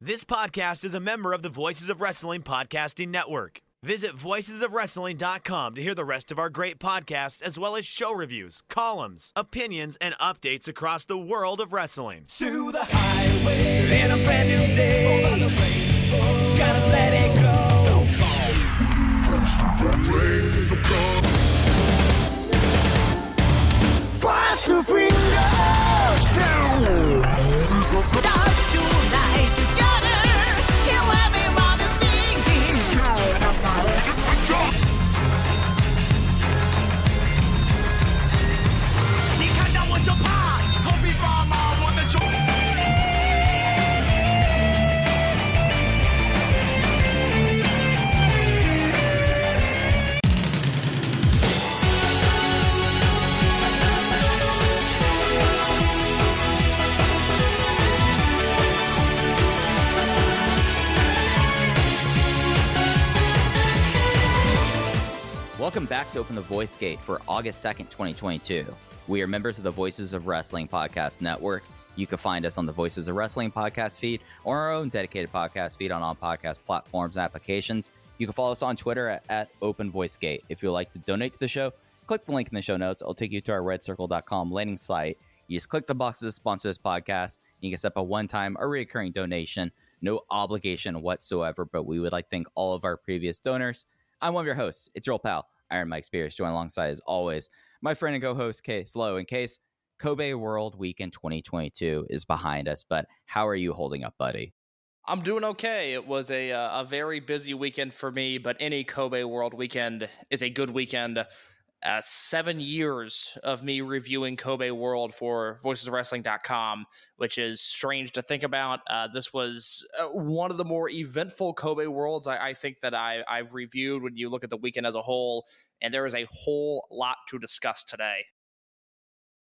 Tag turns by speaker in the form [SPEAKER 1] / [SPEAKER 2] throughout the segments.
[SPEAKER 1] This podcast is a member of the Voices of Wrestling Podcasting Network. Visit voicesofwrestling.com to hear the rest of our great podcasts, as well as show reviews, columns, opinions, and updates across the world of wrestling.
[SPEAKER 2] To the highway in a brand new day. Over the rainbow, gotta let it go. So fast to finger down. Dance tonight together. Hear everyone singing. 你看到我就怕，头皮发麻，我的手。
[SPEAKER 3] Welcome back to Open the Voice Gate for August 2nd, 2022. We are members of the Voices of Wrestling Podcast Network. You can find us on the Voices of Wrestling podcast feed or our own dedicated podcast feed on all podcast platforms and applications. You can follow us on Twitter at Open Voice Gate. If you would like to donate to the show, click the link in the show notes. It'll take you to our redcircle.com landing site. You just click the boxes to sponsor this podcast. You can set up a one-time or recurring donation. No obligation whatsoever, but we would like to thank all of our previous donors. I'm one of your hosts. It's your old pal, Iron Mike Spears, joined alongside, as always, my friend and co-host, Case Lowe. In Case, Kobe World Weekend 2022 is behind us, but how are you holding up, buddy?
[SPEAKER 4] I'm doing okay. It was a very busy weekend for me, but any Kobe World Weekend is a good weekend. 7 years of me reviewing Kobe World for voicesofwrestling.com, which is strange to think about. This was one of the more eventful Kobe Worlds I think that I've reviewed when you look at the weekend as a whole, and there is a whole lot to discuss today.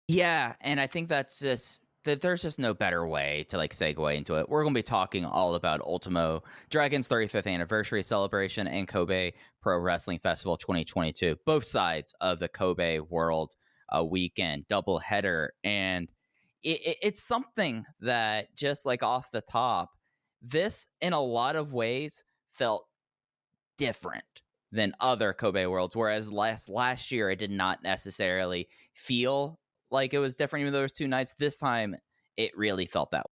[SPEAKER 3] Yeah, and I think that's just that there's just no better way to segue into it. We're going to be talking all about Ultimo Dragon's 35th anniversary celebration and Kobe Pro Wrestling Festival 2022, both sides of the Kobe World Weekend doubleheader. And it's something that just off the top, this in a lot of ways felt different than other Kobe Worlds, whereas last year it did not necessarily feel like it was different, even though there was 2 nights. This time, it really felt that way.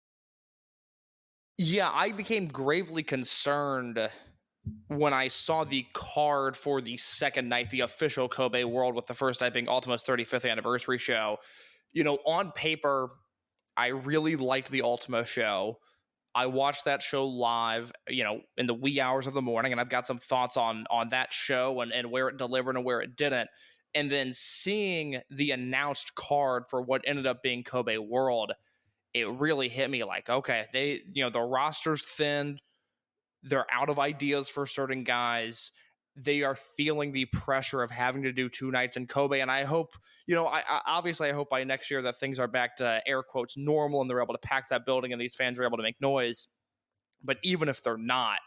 [SPEAKER 4] Yeah, I became gravely concerned when I saw the card for the second night, the official Kobe World, with the first night being Ultimo's 35th anniversary show. You know, on paper, I really liked the Ultimo show. I watched that show live, in the wee hours of the morning, and I've got some thoughts on that show and where it delivered and where it didn't. And then seeing the announced card for what ended up being Kobe World, it really hit me okay, the roster's thinned. They're out of ideas for certain guys. They are feeling the pressure of having to do 2 nights in Kobe. And I hope, I hope by next year that things are back to air quotes normal and they're able to pack that building and these fans are able to make noise. But even if they're not,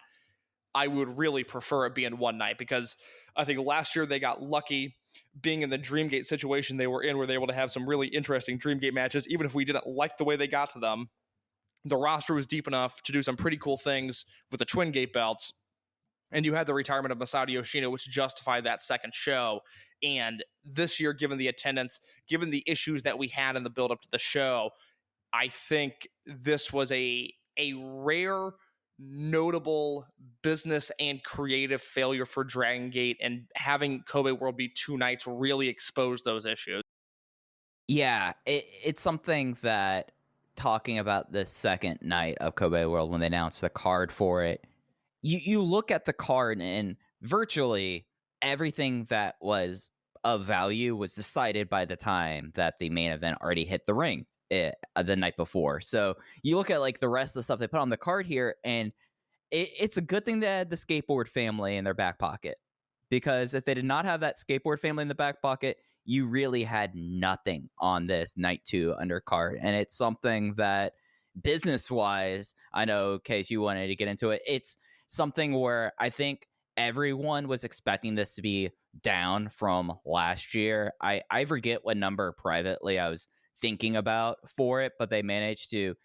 [SPEAKER 4] I would really prefer it being 1 night, because I think last year they got lucky being in the Dreamgate situation they were in, where they were able to have some really interesting Dreamgate matches. Even if we didn't like the way they got to them, the roster was deep enough to do some pretty cool things with the Twin Gate belts. And you had the retirement of Masato Yoshino, which justified that second show. And this year, given the attendance, given the issues that we had in the build up to the show, I think this was a rare, notable business and creative failure for Dragongate, and having Kobe World be 2 nights really exposed those issues.
[SPEAKER 3] Yeah, it's something that, talking about the second night of Kobe World, when they announced the card for it, you look at the card and virtually everything that was of value was decided by the time that the main event already hit the ring the night before. So you look at the rest of the stuff they put on the card here, and it's a good thing they had the skateboard family in their back pocket, because if they did not have that skateboard family in the back pocket, you really had nothing on this night 2 undercard. And it's something that, business-wise, I know, Case, you wanted to get into it. It's something where I think everyone was expecting this to be down from last year. I forget what number privately I was thinking about for it, but they managed to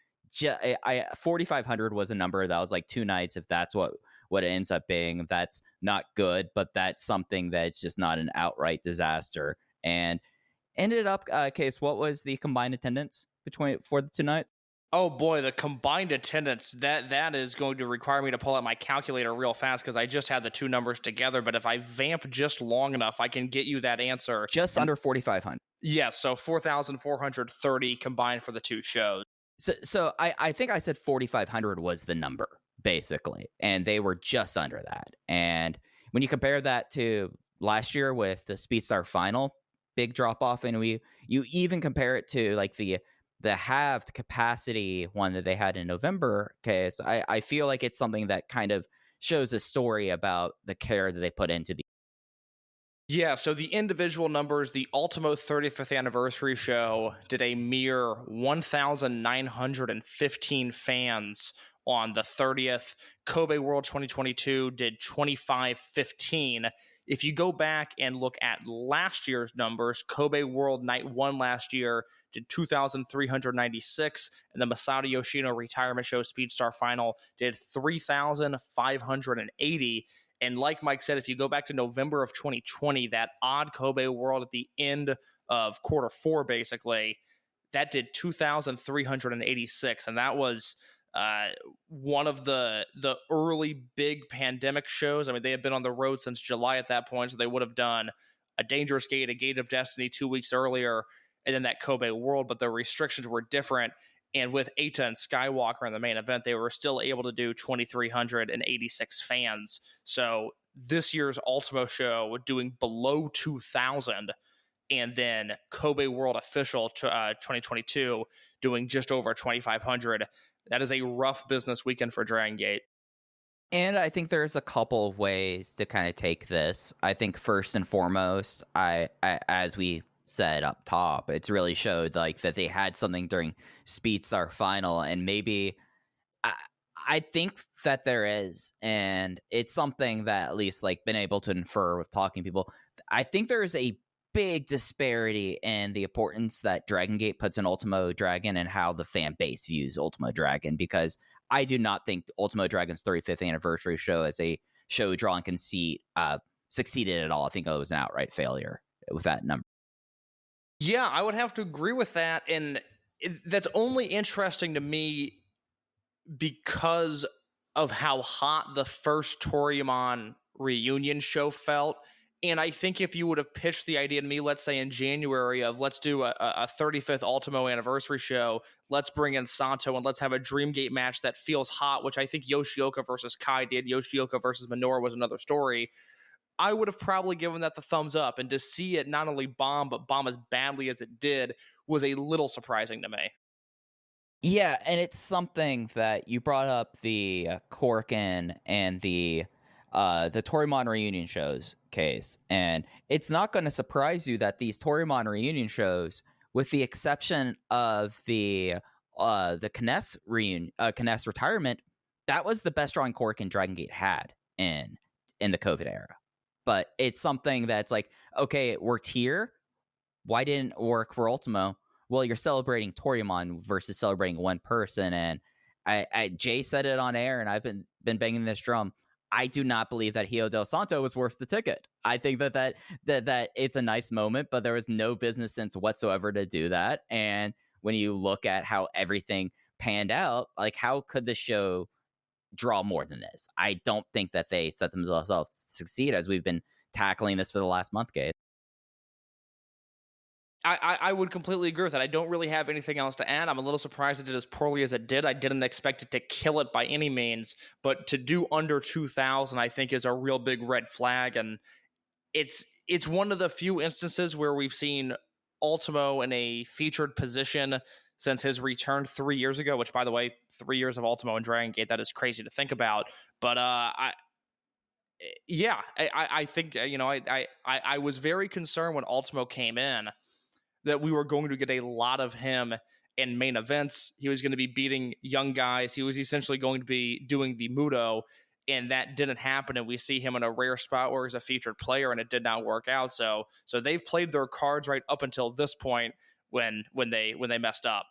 [SPEAKER 3] I 4,500 was a number that was like 2 nights. If that's what it ends up being, that's not good, but that's something that's just not an outright disaster. And ended up, Case, what was the combined attendance for the 2 nights?
[SPEAKER 4] Oh boy, the combined attendance, that is going to require me to pull out my calculator real fast because I just had the two numbers together. But if I vamp just long enough, I can get you that answer.
[SPEAKER 3] Just under 4,500.
[SPEAKER 4] Yes, so 4,430 combined for the two shows.
[SPEAKER 3] So I think I said 4,500 was the number, basically, and they were just under that. And when you compare that to last year with the Speedstar final, big drop off, and you even compare it to like the halved capacity one that they had in November. Case, I feel like it's something that kind of shows a story about the care that they put into the.
[SPEAKER 4] Yeah, so the individual numbers, the Ultimo 35th anniversary show did a mere 1,915 fans on the 30th. Kobe World 2022 did 2,515. If you go back and look at last year's numbers, Kobe World Night 1 last year did 2,396, and the Masato Yoshino Retirement Show Speedstar Final did 3,580. And like Mike said, if you go back to November of 2020, that odd Kobe World at the end of quarter 4, basically, that did 2,386. And that was one of the early big pandemic shows. I mean, they had been on the road since July at that point, so they would have done a Dangerous Gate, a Gate of Destiny 2 weeks earlier, and then that Kobe World, but the restrictions were different. And with Eita and Skywalker in the main event, they were still able to do 2,386 fans. So this year's Ultimo show doing below 2,000, and then Kobe World Official 2022 doing just over 2,500. That is a rough business weekend for Dragongate.
[SPEAKER 3] And I think there's a couple of ways to kind of take this. I think first and foremost, I as we said up top, it's really showed like that they had something during Speedstar Final, and maybe I think that there is, and it's something that at least like been able to infer with talking to people. I think there is a big disparity in the importance that Dragongate puts in Ultimo Dragon and how the fan base views Ultimo Dragon, because I do not think Ultimo Dragon's 35th anniversary show as a show draw and conceit succeeded at all. I think it was an outright failure with that number.
[SPEAKER 4] Yeah, I would have to agree with that. And that's only interesting to me because of how hot the first Toryumon reunion show felt. And I think if you would have pitched the idea to me, let's say in January, of let's do a 35th Ultimo anniversary show, let's bring in Santo and let's have a Dreamgate match that feels hot, which I think Yoshioka versus Kai did. Yoshioka versus Minoura was another story. I would have probably given that the thumbs up, and to see it not only bomb, but bomb as badly as it did was a little surprising to me.
[SPEAKER 3] Yeah, and it's something that you brought up, the Korkin and the Toryumon reunion shows, Case, and it's not going to surprise you that these Toryumon reunion shows, with the exception of the Kness retirement, that was the best drawing Korkin Dragongate had in the COVID era. But it's something that's like, okay, it worked here. Why didn't it work for Ultimo? Well, you're celebrating Toryumon versus celebrating one person. And Jay said it on air, and I've been banging this drum. I do not believe that Hio Del Santo was worth the ticket. I think that it's a nice moment, but there was no business sense whatsoever to do that. And when you look at how everything panned out, like, how could the show draw more than this? I don't think that they set themselves up to succeed, as we've been tackling this for the last month, Gabe.
[SPEAKER 4] I would completely agree with that. I don't really have anything else to add. I'm a little surprised it did as poorly as it did. I didn't expect it to kill it by any means, but to do under 2,000, I think, is a real big red flag. And it's one of the few instances where we've seen Ultimo in a featured position since his return 3 years ago, which, by the way, 3 years of Ultimo and Dragongate, that is crazy to think about. But I think, I was very concerned when Ultimo came in that we were going to get a lot of him in main events. He was going to be beating young guys. He was essentially going to be doing the Muto, and that didn't happen. And we see him in a rare spot where he's a featured player, and it did not work out. So they've played their cards right up until this point when they messed up.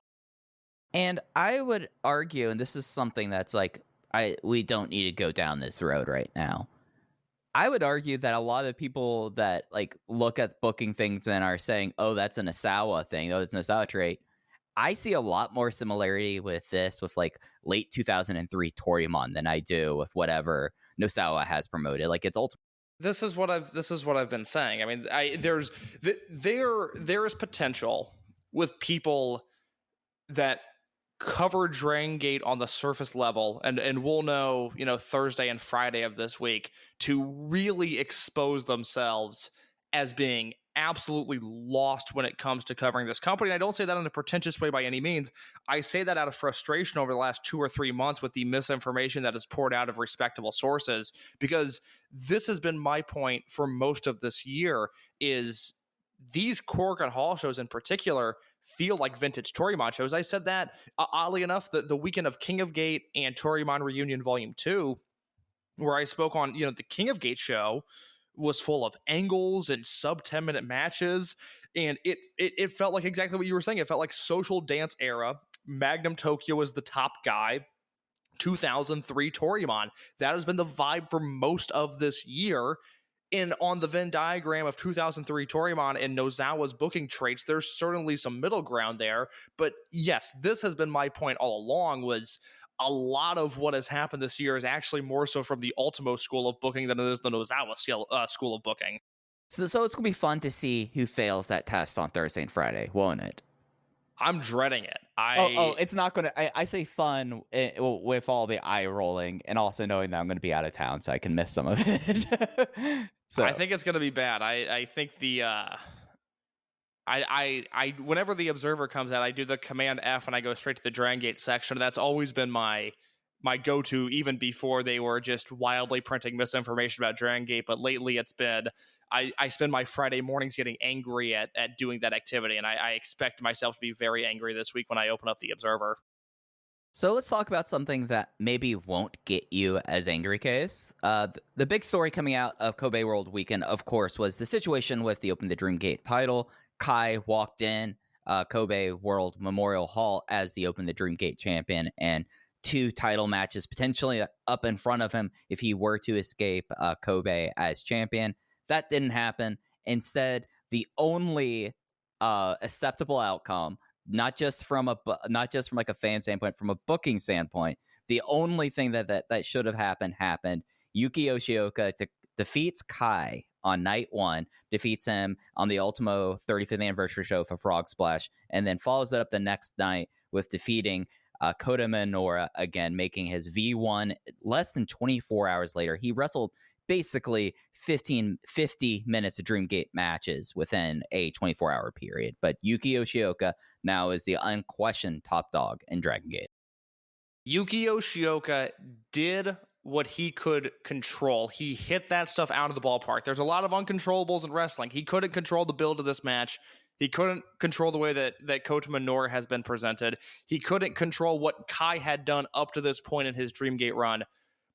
[SPEAKER 3] And I would argue, and this is something that's like, we don't need to go down this road right now. I would argue that a lot of people that like look at booking things and are saying, "Oh, that's an Asawa thing. Oh, it's an Asawa trait." I see a lot more similarity with this with like late 2003 Toryumon than I do with whatever Nosawa has promoted. Like it's ultimately.
[SPEAKER 4] This is what I've been saying. I mean, there is potential with people that cover Dragongate on the surface level, and we'll know, Thursday and Friday of this week, to really expose themselves as being absolutely lost when it comes to covering this company. And I don't say that in a pretentious way by any means. I say that out of frustration over the last 2 or 3 months with the misinformation that is poured out of respectable sources, because this has been my point for most of this year, is these Korakuen Hall shows in particular feel like vintage Toryumon shows. I said that, oddly enough, the weekend of King of Gate and Toryumon Reunion Volume 2, where I spoke on, the King of Gate show was full of angles and sub 10-minute matches, and it felt like exactly what you were saying. It felt like social dance era. Magnum Tokyo was the top guy. 2003 Toryumon. That has been the vibe for most of this year. And on the Venn diagram of 2003 Toryumon and Nozawa's booking traits, there's certainly some middle ground there. But yes, this has been my point all along, was a lot of what has happened this year is actually more so from the Ultimo school of booking than it is the Nozawa school of booking.
[SPEAKER 3] So it's going to be fun to see who fails that test on Thursday and Friday, won't it?
[SPEAKER 4] I'm dreading it.
[SPEAKER 3] It's not going to... I say fun with all the eye rolling and also knowing that I'm going to be out of town so I can miss some of it. So
[SPEAKER 4] I think it's going to be bad. I think the... whenever the Observer comes out, I do the Command F and I go straight to the Dragongate section. That's always been my go-to, even before they were just wildly printing misinformation about Dragongate. But lately it's been, I spend my Friday mornings getting angry at doing that activity, and I expect myself to be very angry this week when I open up the Observer.
[SPEAKER 3] So let's talk about something that maybe won't get you as angry, Case. The big story coming out of Kobe World Weekend, of course, was the situation with the Open the Dreamgate title. Kai walked in Kobe World Memorial Hall as the Open the Dreamgate champion, and 2 title matches potentially up in front of him if he were to escape Kobe as champion. That didn't happen. Instead, the only acceptable outcome, not just from like a fan standpoint, from a booking standpoint, the only thing that should have happened. Yuki Yoshioka defeats Kai on night 1, defeats him on the Ultimo 35th anniversary show for Frog Splash, and then follows it up the next night with defeating Kota Minoura again, making his V1 less than 24 hours later. He wrestled basically 50 minutes of Dreamgate matches within a 24-hour period. But Yuki Yoshioka now is the unquestioned top dog in Dragongate.
[SPEAKER 4] Yuki Yoshioka did what he could control. He hit that stuff out of the ballpark. There's a lot of uncontrollables in wrestling. He couldn't control the build of this match. He couldn't control the way that Kota Minoura has been presented. He couldn't control what Kai had done up to this point in his Dreamgate run.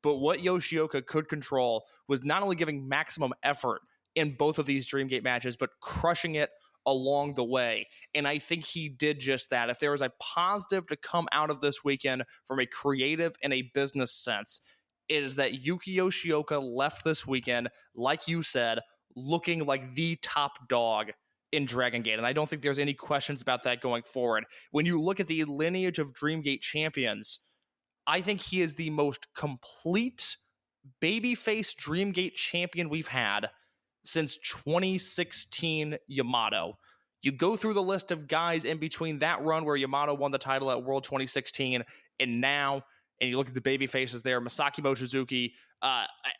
[SPEAKER 4] But what Yoshioka could control was not only giving maximum effort in both of these Dreamgate matches, but crushing it along the way. And I think he did just that. If there was a positive to come out of this weekend from a creative and a business sense, it is that Yuki Yoshioka left this weekend, like you said, looking like the top dog in Dragongate. And I don't think there's any questions about that going forward. When you look at the lineage of Dreamgate champions, I think he is the most complete babyface Dreamgate champion we've had since 2016 Yamato. You go through the list of guys in between that run where Yamato won the title at World 2016 and now, and you look at the baby faces there, Masaki Mochizuki,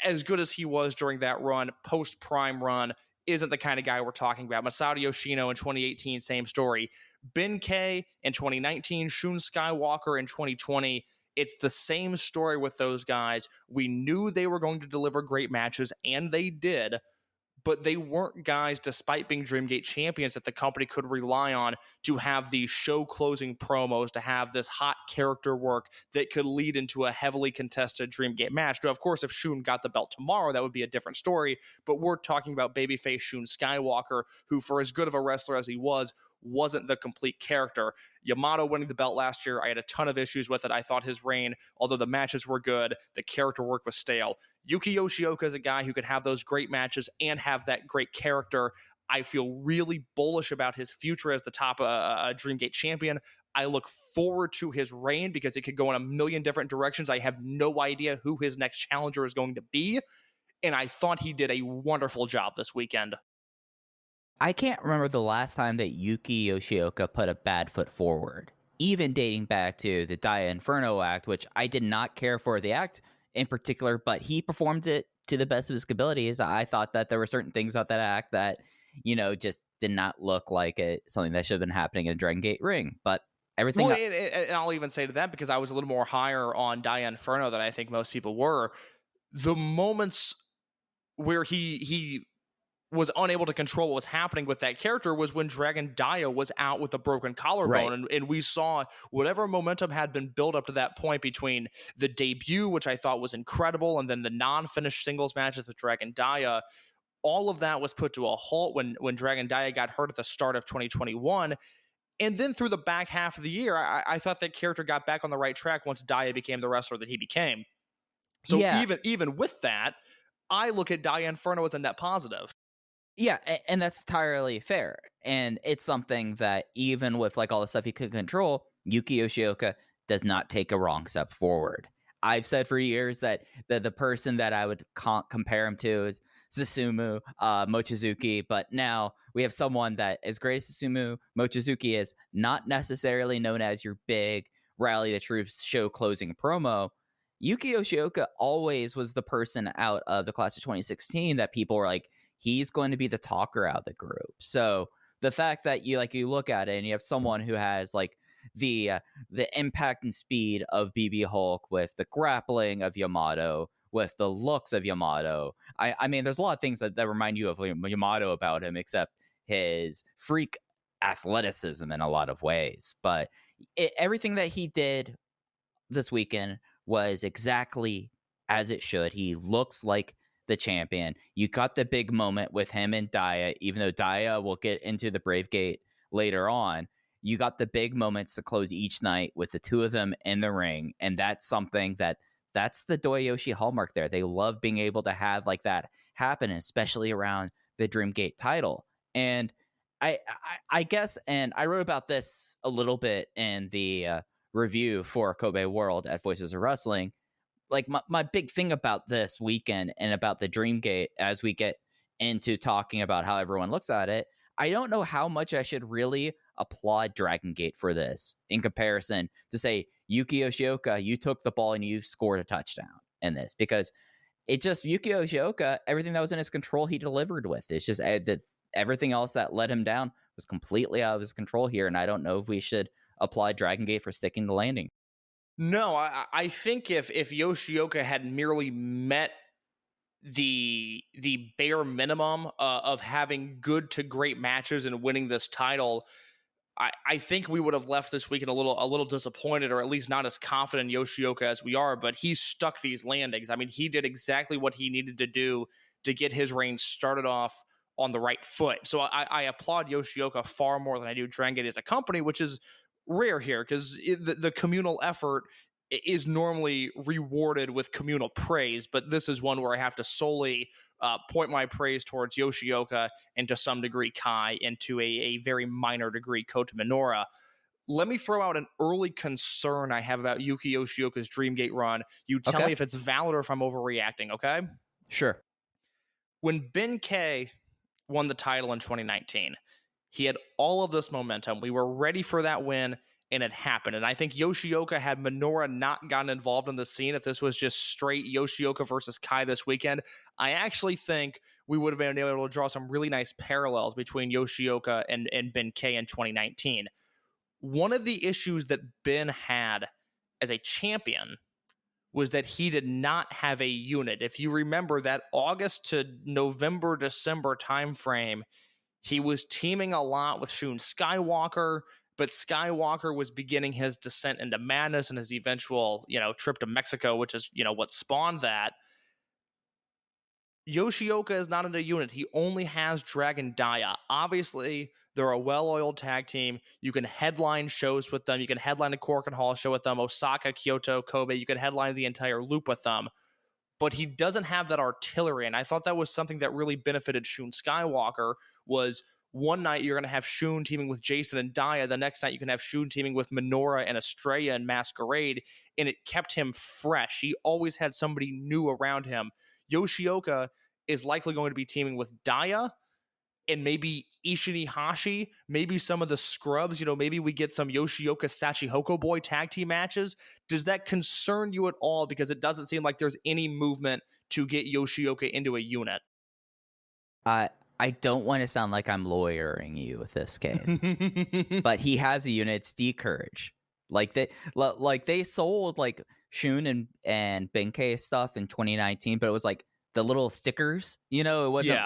[SPEAKER 4] as good as he was during that run, post-prime run, isn't the kind of guy we're talking about. Masato Yoshino in 2018, same story. Ben K in 2019, Shun Skywalker in 2020. It's the same story with those guys. We knew they were going to deliver great matches, and they did, but they weren't guys, despite being Dreamgate champions, that the company could rely on to have these show-closing promos, to have this hot character work that could lead into a heavily contested Dreamgate match. Now, of course, if Shun got the belt tomorrow, that would be a different story, but we're talking about babyface Shun Skywalker, who, for as good of a wrestler as he was wasn't the complete character. Yamato winning the belt last year, I had a ton of issues with it. I thought his reign, although the matches were good, the character work was stale. Yuki Yoshioka is a guy who could have those great matches and have that great character. I feel really bullish about his future as the top Dreamgate champion. I look forward to his reign because it could go in a million different directions. I have no idea who his next challenger is going to be, and I thought he did a wonderful job this weekend.
[SPEAKER 3] I can't remember the last time that Yuki Yoshioka put a bad foot forward, even dating back to the Dia Inferno act, which I did not care for the act in particular, but he performed it to the best of his abilities. I thought that there were certain things about that act that, just did not look like something that should have been happening in a Dragon Gate ring. But everything.
[SPEAKER 4] Well, and I'll even say to that, because I was a little more higher on Dia Inferno than I think most people were, the moments where he was unable to control what was happening with that character was when Dragon Dia was out with a broken collarbone.
[SPEAKER 3] Right.
[SPEAKER 4] And we saw whatever momentum had been built up to that point between the debut, which I thought was incredible, and then the non-finished singles matches with Dragon Dia. All of that was put to a halt when Dragon Dia got hurt at the start of 2021. And then through the back half of the year, I thought that character got back on the right track once Dia became the wrestler that he became. So
[SPEAKER 3] Yeah.
[SPEAKER 4] even with that, I look at Dia Inferno as a net positive.
[SPEAKER 3] Yeah, and that's entirely fair. And it's something that even with like all the stuff he could control, Yuki Yoshioka does not take a wrong step forward. I've said for years that the person that I would compare him to is Susumu Mochizuki, but now we have someone that, as great as Susumu Mochizuki is, not necessarily known as your big rally the troops show closing promo. Yuki Yoshioka always was the person out of the class of 2016 that people were like, he's going to be the talker out of the group. So the fact that you look at it and you have someone who has like the impact and speed of BB Hulk with the grappling of Yamato, with the looks of Yamato. I mean, there's a lot of things that remind you of Yamato about him, except his freak athleticism in a lot of ways. But everything that he did this weekend was exactly as it should. He looks like the champion. You got the big moment with him and Dia, even though Dia will get into the Brave Gate later on. You got the big moments to close each night with the two of them in the ring. And that's something that's the Doyoshi hallmark there. They love being able to have like that happen, especially around the Dreamgate title. And I guess, and I wrote about this a little bit in the review for Kobe World at Voices of Wrestling. Like my big thing about this weekend and about the Dreamgate, as we get into talking about how everyone looks at it, I don't know how much I should really applaud Dragongate for this in comparison to say, Yuki Yoshioka, you took the ball and you scored a touchdown in this, because it just, Yuki Yoshioka, everything that was in his control, he delivered with. It's just that everything else that let him down was completely out of his control here. And I don't know if we should apply Dragongate for sticking the landing.
[SPEAKER 4] No, I think if Yoshioka had merely met the bare minimum of having good to great matches and winning this title, I think we would have left this weekend a little disappointed, or at least not as confident in Yoshioka as we are. But he stuck these landings. I mean, he did exactly what he needed to do to get his reign started off on the right foot. So I applaud Yoshioka far more than I do Dragongate as a company, which is rare here, because the communal effort is normally rewarded with communal praise, but this is one where I have to solely point my praise towards Yoshioka and to some degree Kai, and to a very minor degree Kota Minoura. Let me throw out an early concern I have about Yuki Yoshioka's Dreamgate run. You tell me if it's valid or if I'm overreacting, okay?
[SPEAKER 3] Sure.
[SPEAKER 4] When Ben K won the title in 2019, he had all of this momentum. We were ready for that win, and it happened. And I think Yoshioka, had Minoura not gotten involved in the scene, if this was just straight Yoshioka versus Kai this weekend, I actually think we would have been able to draw some really nice parallels between Yoshioka and Ben K in 2019. One of the issues that Ben had as a champion was that he did not have a unit. If you remember that August to November, December timeframe, he was teaming a lot with Shun Skywalker, but Skywalker was beginning his descent into madness and his eventual, trip to Mexico, which is, what spawned that. Yoshioka is not in a unit. He only has Dragon Dia. Obviously, they're a well-oiled tag team. You can headline shows with them. You can headline a Cork and Hall show with them. Osaka, Kyoto, Kobe. You can headline the entire loop with them. But he doesn't have that artillery. And I thought that was something that really benefited Shun Skywalker was one night you're going to have Shun teaming with Jason and Dia. The next night you can have Shun teaming with Minoura and Estrella and Masquerade. And it kept him fresh. He always had somebody new around him. Yoshioka is likely going to be teaming with Dia and maybe Ishin Hashi, maybe some of the scrubs. Maybe we get some Yoshioka Sachihoko Boy tag team matches. Does that concern you at all? Because it doesn't seem like there's any movement to get Yoshioka into a unit.
[SPEAKER 3] I don't want to sound like I'm lawyering you with this case, but he has a unit. It's D-Courage. Like they sold like Shun and Benkei stuff in 2019, but it was like the little stickers. It wasn't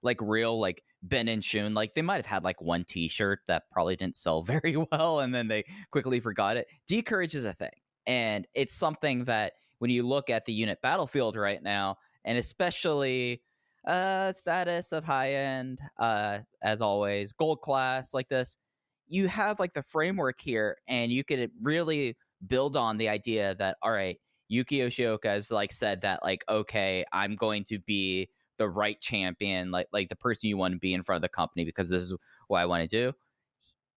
[SPEAKER 3] like real like Ben and Shun. Like they might have had like one T-shirt that probably didn't sell very well, and then they quickly forgot it. D-Courage is a thing, and it's something that when you look at the unit battlefield right now, and especially status of high end, as always, gold class like this, you have like the framework here, and you could really build on the idea that, all right, Yuki Yoshioka has like said that like, okay, I'm going to be the right champion, like the person you want to be in front of the company because this is what I want to do.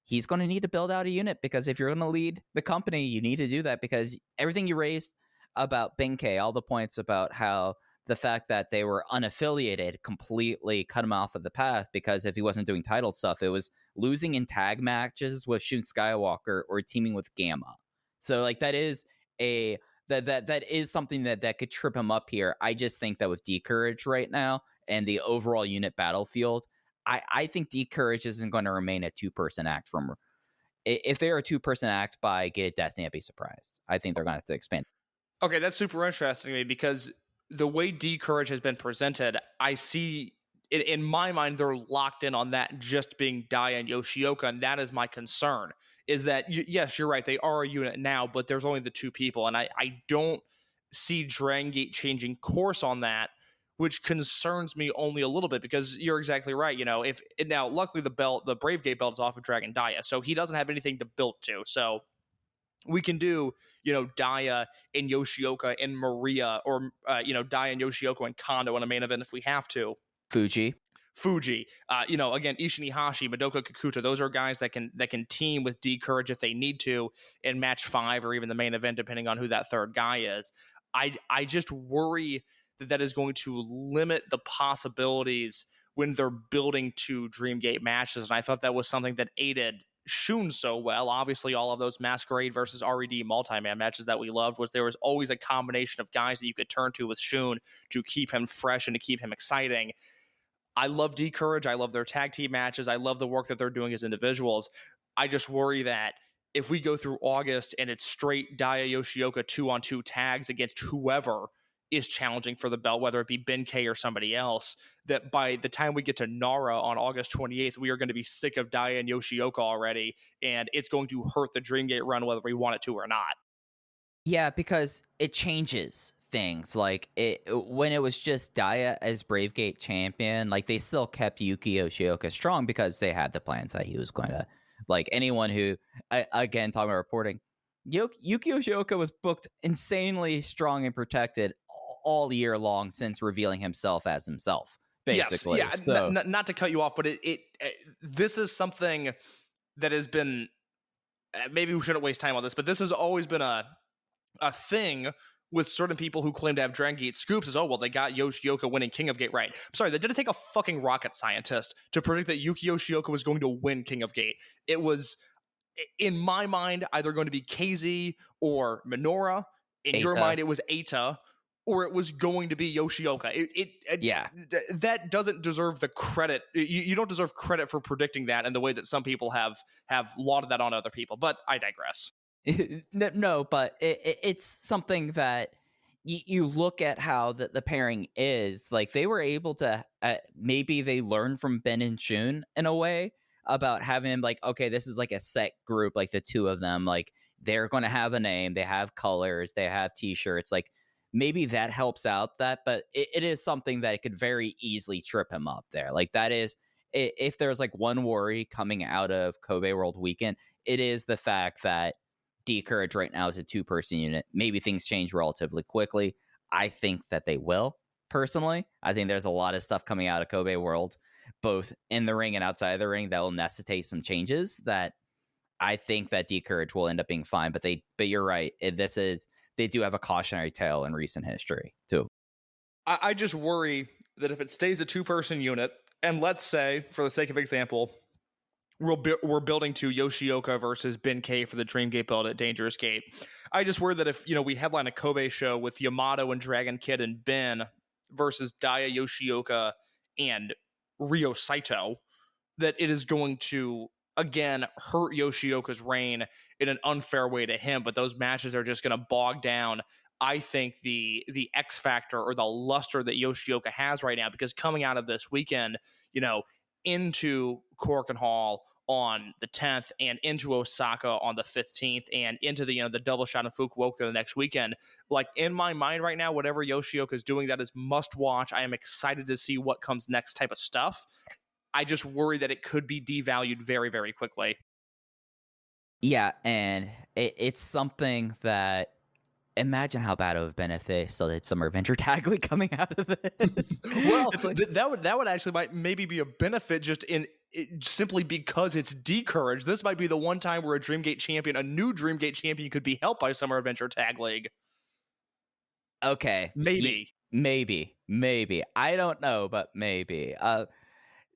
[SPEAKER 3] He's going to need to build out a unit, because if you're going to lead the company, you need to do that, because everything you raised about Benkei, all the points about how the fact that they were unaffiliated completely cut him off of the path, because if he wasn't doing title stuff, it was losing in tag matches with Shun Skywalker or teaming with Gamma. So like that is that is something that could trip him up here. I just think that with D-Courage right now and the overall unit battlefield, I think D-Courage isn't going to remain a two-person act. If they're a two-person act by Get Destiny, I'd be surprised. I think they're going to have to expand.
[SPEAKER 4] Okay, that's super interesting to me, because the way D-Courage has been presented, I see, in my mind, they're locked in on that just being Dia and Yoshioka, and that is my concern, is that, yes, you're right, they are a unit now, but there's only the two people, and I don't see Dragongate changing course on that, which concerns me only a little bit, because you're exactly right. Now, luckily, the Bravegate belt is off of Dragon Dia, so he doesn't have anything to build to, so we can do, Dia and Yoshioka and Maria, or, Dia and Yoshioka and Kondo in a main event if we have to.
[SPEAKER 3] Fuji.
[SPEAKER 4] Again, Ishin Hashi, Madoka Kakuta, those are guys that can team with D-Courage if they need to in match 5 or even the main event, depending on who that third guy is. I just worry that is going to limit the possibilities when they're building to Dreamgate matches. And I thought that was something that aided Shun so well. Obviously, all of those Masquerade versus RED multi-man matches that we loved, there was always a combination of guys that you could turn to with Shun to keep him fresh and to keep him exciting. I love D-Courage. I love their tag team matches. I love the work that they're doing as individuals. I just worry that if we go through August and it's straight Dia Yoshioka 2-on-2 tags against whoever is challenging for the belt, whether it be Benkei or somebody else, that by the time we get to Nara on August 28th, we are going to be sick of Dia and Yoshioka already, and it's going to hurt the Dreamgate run whether we want it to or not.
[SPEAKER 3] Yeah, because it changes things. Like when it was just Dia as Bravegate champion, like they still kept Yuki Yoshioka strong because they had the plans that he was going to, like anyone who, again, talking about reporting, Yuki Yoshioka was booked insanely strong and protected all year long since revealing himself as himself, basically.
[SPEAKER 4] Yes,
[SPEAKER 3] so,
[SPEAKER 4] not to cut you off, but this is something that has been, maybe we shouldn't waste time on this, but this has always been a thing with certain people who claim to have Dragongate scoops is, they got Yoshioka winning King of Gate right. I'm sorry, that didn't take a fucking rocket scientist to predict that Yuki Yoshioka was going to win King of Gate. It was, in my mind, either going to be KZ or Minoura. In your mind, it was Eita, or it was going to be Yoshioka. That doesn't deserve the credit. You don't deserve credit for predicting that in the way that some people have lauded that on other people. But I digress.
[SPEAKER 3] No, but it's something that you look at how the pairing is. Like they were able to, maybe they learned from Ben and Shun in a way, about having like, okay, this is like a set group, like the two of them, like they're going to have a name, they have colors, they have t-shirts, like maybe that helps out that, but it is something that could very easily trip him up there. Like that is, if there's like one worry coming out of Kobe World Weekend, it is the fact that D-Courage right now is a 2-person unit. Maybe things change relatively quickly. I think that they will, personally. I think there's a lot of stuff coming out of Kobe World, both in the ring and outside of the ring, that will necessitate some changes that I think that D-Courage will end up being fine. But you're right. They do have a cautionary tale in recent history, too.
[SPEAKER 4] I just worry that if it stays a 2-person unit, and let's say, for the sake of example, we're building to Yoshioka versus Ben K for the Dreamgate belt at Dangerous Gate. I just worry that if we headline a Kobe show with Yamato and Dragon Kid and Ben versus Daya, Yoshioka, and Ryo Saito, that it is going to again hurt Yoshioka's reign in an unfair way to him. But those matches are just going to bog down, I think, the X factor or the luster that Yoshioka has right now, because coming out of this weekend, into Corkin Hall on the 10th and into Osaka on the 15th and into the double shot in Fukuoka the next weekend, like in my mind right now, whatever Yoshioka is doing, that is must watch. I am excited to see what comes next type of stuff. I just worry that it could be devalued very, very quickly.
[SPEAKER 3] Yeah, and it's something that, imagine how bad it would have been if they still did Summer Adventure Tag League coming out of this.
[SPEAKER 4] Well, it's like, that would actually might maybe be a benefit just simply because it's D-Courage. This might be the one time where a new Dreamgate champion could be helped by Summer Adventure Tag League.
[SPEAKER 3] Okay.
[SPEAKER 4] Maybe.
[SPEAKER 3] Maybe. I don't know, but maybe.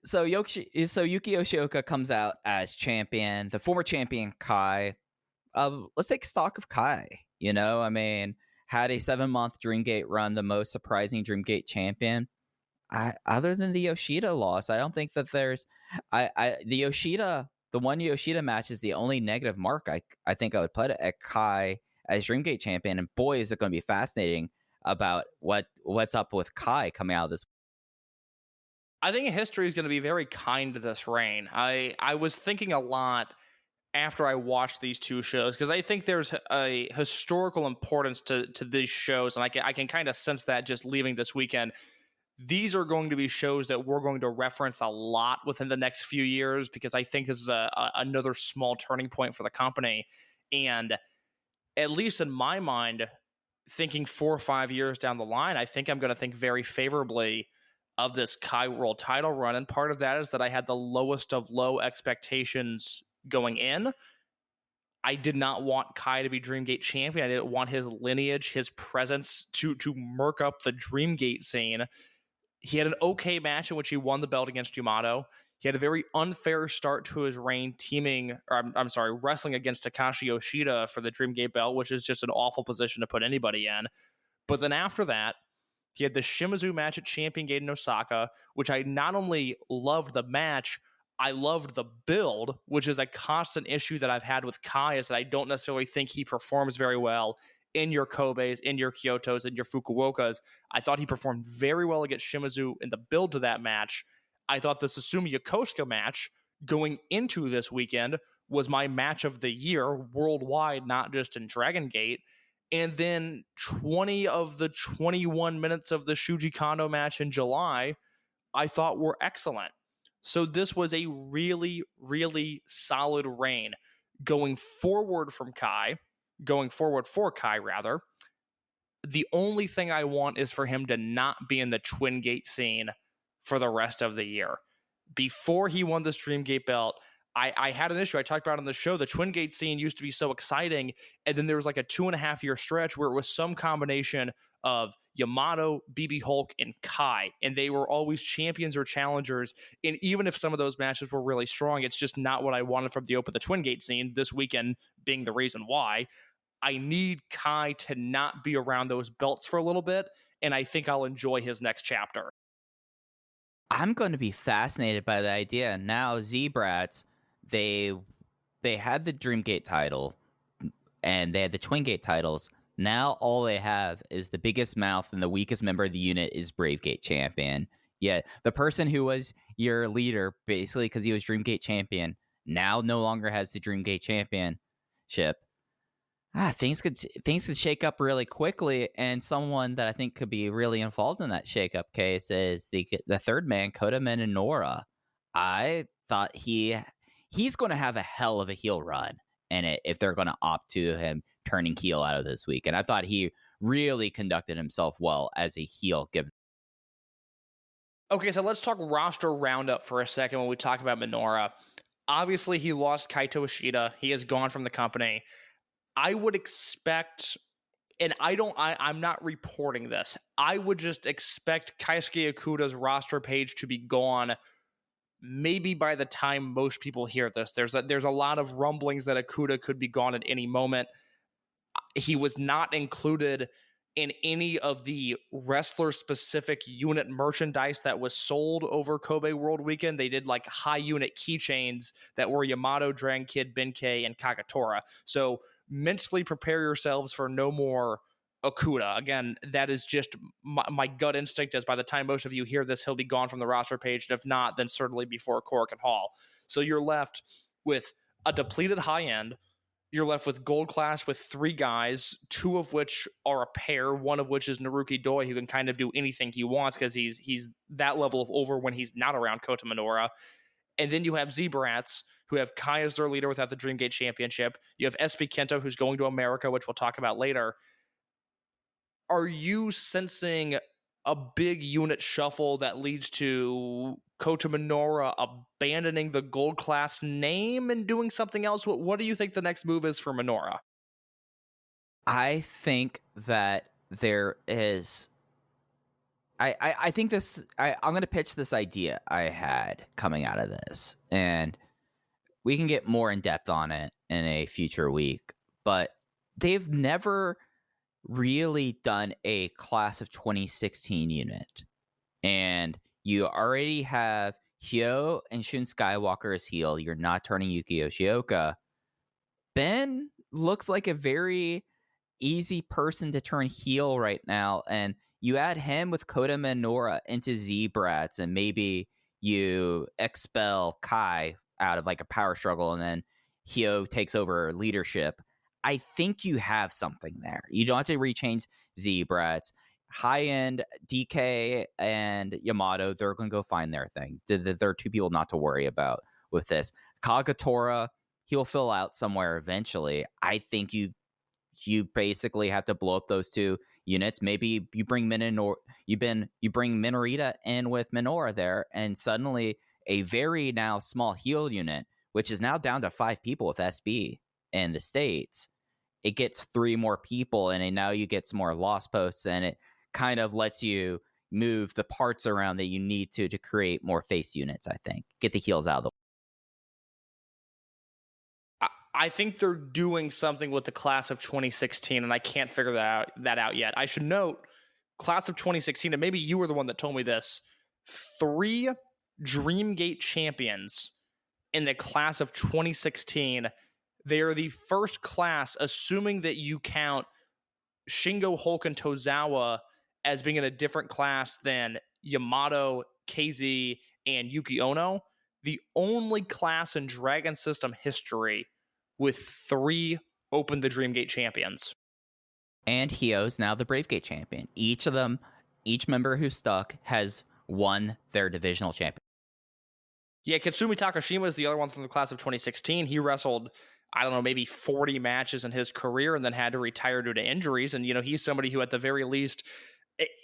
[SPEAKER 3] So Yuki Yoshioka comes out as champion. The former champion Kai. Let's take stock of Kai. Had a 7-month Dreamgate run, the most surprising Dreamgate champion. Other than the Yoshida loss, I don't think that there's the one Yoshida match is the only negative mark I think I would put at Kai as Dreamgate champion. And boy, is it going to be fascinating about what's up with Kai coming out of this.
[SPEAKER 4] I think history is going to be very kind to this reign. I was thinking a lot after I watched these two shows, because I think there's a historical importance to these shows, and I can kind of sense that just leaving this weekend. These are going to be shows that we're going to reference a lot within the next few years, because I think this is another small turning point for the company. And at least in my mind, thinking 4 or 5 years down the line, I think I'm going to think very favorably of this Kai World title run. And part of that is that I had the lowest of low expectations going in. I did not want Kai to be Dreamgate champion. I didn't want his lineage, his presence to murk up the Dreamgate scene. He had an okay match in which he won the belt against Yamato. He had a very unfair start to his reign, wrestling against Takashi Yoshida for the Dreamgate belt, which is just an awful position to put anybody in. But then after that, he had the Shimizu match at Champion Gate in Osaka, which I not only loved the match, I loved the build, which is a constant issue that I've had with Kai, is that I don't necessarily think he performs very well in your Kobes, in your Kyotos, in your Fukuokas. I thought he performed very well against Shimizu in the build to that match. I thought the Susumu Yokosuka match going into this weekend was my match of the year worldwide, not just in Dragon Gate. And then 20 of the 21 minutes of the Shuji Kondo match in July, I thought were excellent. So this was a really, really solid reign going forward for Kai. The only thing I want is for him to not be in the Twin Gate scene for the rest of the year. Before he won this Dreamgate belt, I had an issue I talked about on the show. The Twin Gate scene used to be so exciting, and then there was like a 2.5 year stretch where it was some combination of Yamato, BB Hulk, and Kai, and they were always champions or challengers. And even if some of those matches were really strong, it's just not what I wanted from the Twin Gate scene, this weekend being the reason why. I need Kai to not be around those belts for a little bit, and I think I'll enjoy his next chapter.
[SPEAKER 3] I'm going to be fascinated by the idea. Now, Z-Brats, they had the Dreamgate title, and they had the Twin Gate titles. Now all they have is the biggest mouth, and the weakest member of the unit is Bravegate champion. Yeah, the person who was your leader, basically because he was Dreamgate champion, now no longer has the Dreamgate championship. things could shake up really quickly, and someone that I think could be really involved in that shakeup case is the third man, Kota Minoura. I thought he's going to have a hell of a heel run in it if they're going to opt to him turning heel out of this week, and I thought he really conducted himself well as a heel. Given
[SPEAKER 4] Okay, so let's talk roster roundup for a second when we talk about Minoura. Obviously, he lost Kaito Ishida. He is gone from the company. I would expect, and I'm not reporting this, I would just expect Keisuke Okuda's roster page to be gone maybe by the time most people hear this. There's a lot of rumblings that Okuda could be gone at any moment. He was not included in any of the wrestler-specific unit merchandise that was sold over Kobe World Weekend. They did like high unit keychains that were Yamato, Dragon Kid, Benkei, and Kagatora. So mentally prepare yourselves for no more Okuda. Again, that is just my gut instinct, as by the time most of you hear this, he'll be gone from the roster page. And if not, then certainly before Korakuen Hall. So you're left with a depleted high end. You're left with Gold Class with 3 guys, 2 of which are a pair, one of which is Naruki Doi, who can kind of do anything he wants because he's that level of over when he's not around Kota Minoura. And then you have Z-Brats, who have Kai as their leader without the Dreamgate Championship. You have SB Kento, who's going to America, which we'll talk about later. Are you sensing a big unit shuffle that leads to Kota Minoura abandoning the Gold Class name and doing something else? What do you think the next move is for Minoura?
[SPEAKER 3] I think that there is. I think this. I'm going to pitch this idea I had coming out of this, and we can get more in depth on it in a future week. But they've never really done a class of 2016 unit, and you already have Hyo and Shun Skywalker as heel. You're not turning Yuki Yoshioka. Ben looks like a very easy person to turn heel right now, and you add him with Kota Minoura into Z-Brats, and maybe you expel Kai out of like a power struggle, and then Hyo takes over leadership. I think you have something there. You don't have to rechange Z-Brats. High-end DK and Yamato, they're going to go find their thing. There are 2 people not to worry about with this. Kagatora, he'll fill out somewhere eventually. I think you basically have to blow up those 2 units. Maybe you bring you bring Minorita in with Minoura there, and suddenly a very now small heel unit, which is now down to 5 people with SB in the States. It gets 3 more people, and now you get some more lost posts, and it kind of lets you move the parts around that you need to create more face units. I think get the heels out of the way.
[SPEAKER 4] I think they're doing something with the class of 2016, and I can't figure that out yet. I should note, class of 2016, and maybe you were the one that told me this, 3 Dreamgate champions in the class of 2016. They are the first class, assuming that you count Shingo, Hulk, and Tozawa as being in a different class than Yamato, KZ, and Yuki Ono. The only class in Dragon System history with 3 Open the Dreamgate champions.
[SPEAKER 3] And Hyo's now the Bravegate champion. Each member who stuck has won their divisional champion.
[SPEAKER 4] Yeah, Katsumi Takoshima is the other one from the class of 2016. He wrestled, I don't know, maybe 40 matches in his career and then had to retire due to injuries. And, he's somebody who at the very least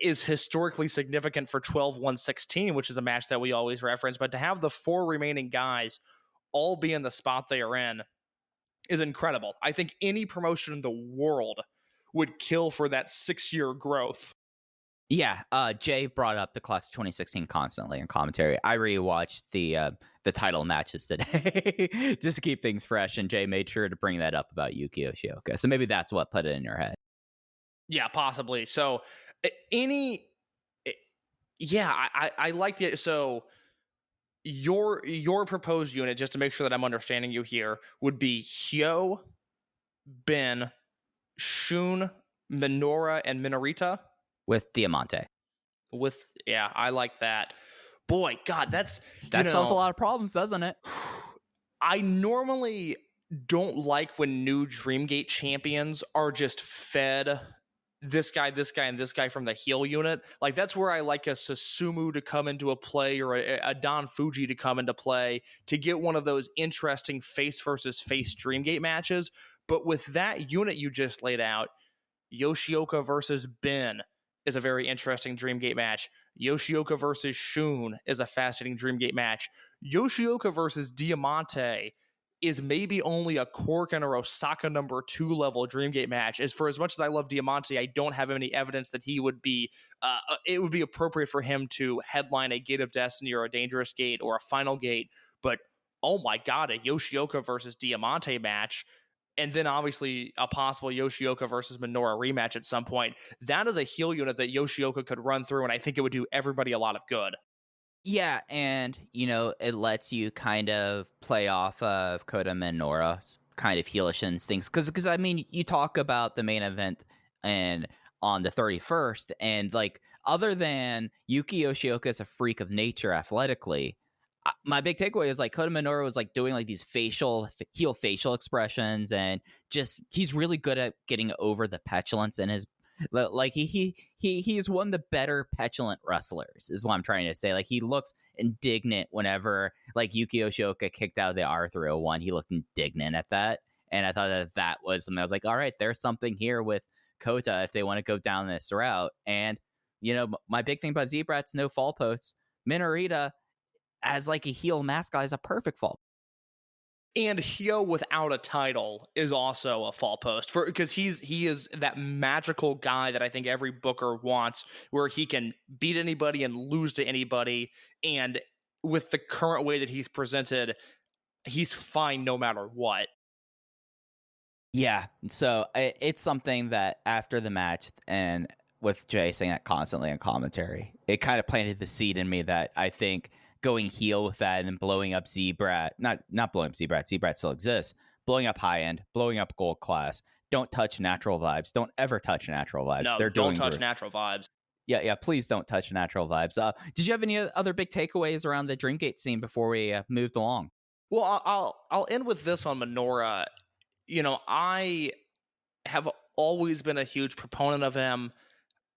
[SPEAKER 4] is historically significant for 12-1-16, which is a match that we always reference. But to have the 4 remaining guys all be in the spot they are in is incredible. I think any promotion in the world would kill for that 6-year growth.
[SPEAKER 3] Yeah, Jay brought up the class of 2016 constantly in commentary. I rewatched the title matches today just to keep things fresh, and Jay made sure to bring that up about Yuki Yoshioka. So maybe that's what put it in your head.
[SPEAKER 4] Yeah, possibly. So I like the so your proposed unit, just to make sure that I'm understanding you here, would be Hyo, Ben, Shun, Minoura, and Minorita.
[SPEAKER 3] With Diamante.
[SPEAKER 4] I like that. Boy, God, that solves
[SPEAKER 3] a lot of problems, doesn't it?
[SPEAKER 4] I normally don't like when new Dreamgate champions are just fed this guy, and this guy from the heel unit. Like, that's where I like a Susumu to come into a play, or a Don Fuji to come into play, to get one of those interesting face versus face Dreamgate matches. But with that unit you just laid out, Yoshioka versus Ben is a very interesting Dreamgate match. Yoshioka versus Shun is a fascinating Dreamgate match. Yoshioka versus Diamante is maybe only a Korakuen or Osaka number 2 level Dreamgate match. For as much as I love Diamante, I don't have any evidence that he would be, it would be appropriate for him to headline a Gate of Destiny or a Dangerous Gate or a Final Gate. But oh my God, a Yoshioka versus Diamante match, and then obviously a possible Yoshioka versus Minoura rematch at some point. That is a heel unit that Yoshioka could run through, and I think it would do everybody a lot of good.
[SPEAKER 3] Yeah, and, it lets you kind of play off of Kota Minoura's kind of heelish instincts. Because, I mean, you talk about the main event and on the 31st, and, like, other than Yuki Yoshioka is a freak of nature athletically, my big takeaway is, like, Kota Minoura was, like, doing, like, these heel facial expressions, and just, he's really good at getting over the petulance in his, like, he's one of the better petulant wrestlers, is what I'm trying to say. Like, he looks indignant whenever, like, Yuki Yoshioka kicked out of the R301. He looked indignant at that, and I thought that was something. I was like, all right, there's something here with Kota if they want to go down this route. And, my big thing about Z-Brats, no fall posts. Minorita, as, like, a heel mascot, is a perfect fall.
[SPEAKER 4] And Hyo without a title is also a fall post, because he is that magical guy that I think every booker wants, where he can beat anybody and lose to anybody, and with the current way that he's presented, he's fine no matter what.
[SPEAKER 3] Yeah, so it's something that after the match, and with Jay saying that constantly in commentary, it kind of planted the seed in me that I think going heel with that and then blowing up Z-Brat, not blowing up Z-Brat still exists, blowing up high end, blowing up gold class. Don't touch natural vibes. Don't ever touch natural vibes.
[SPEAKER 4] No, don't touch natural vibes.
[SPEAKER 3] Yeah, please don't touch natural vibes. Did you have any other big takeaways around the Dreamgate scene before we moved along?
[SPEAKER 4] Well, I'll end with this on Minoura. I have always been a huge proponent of him.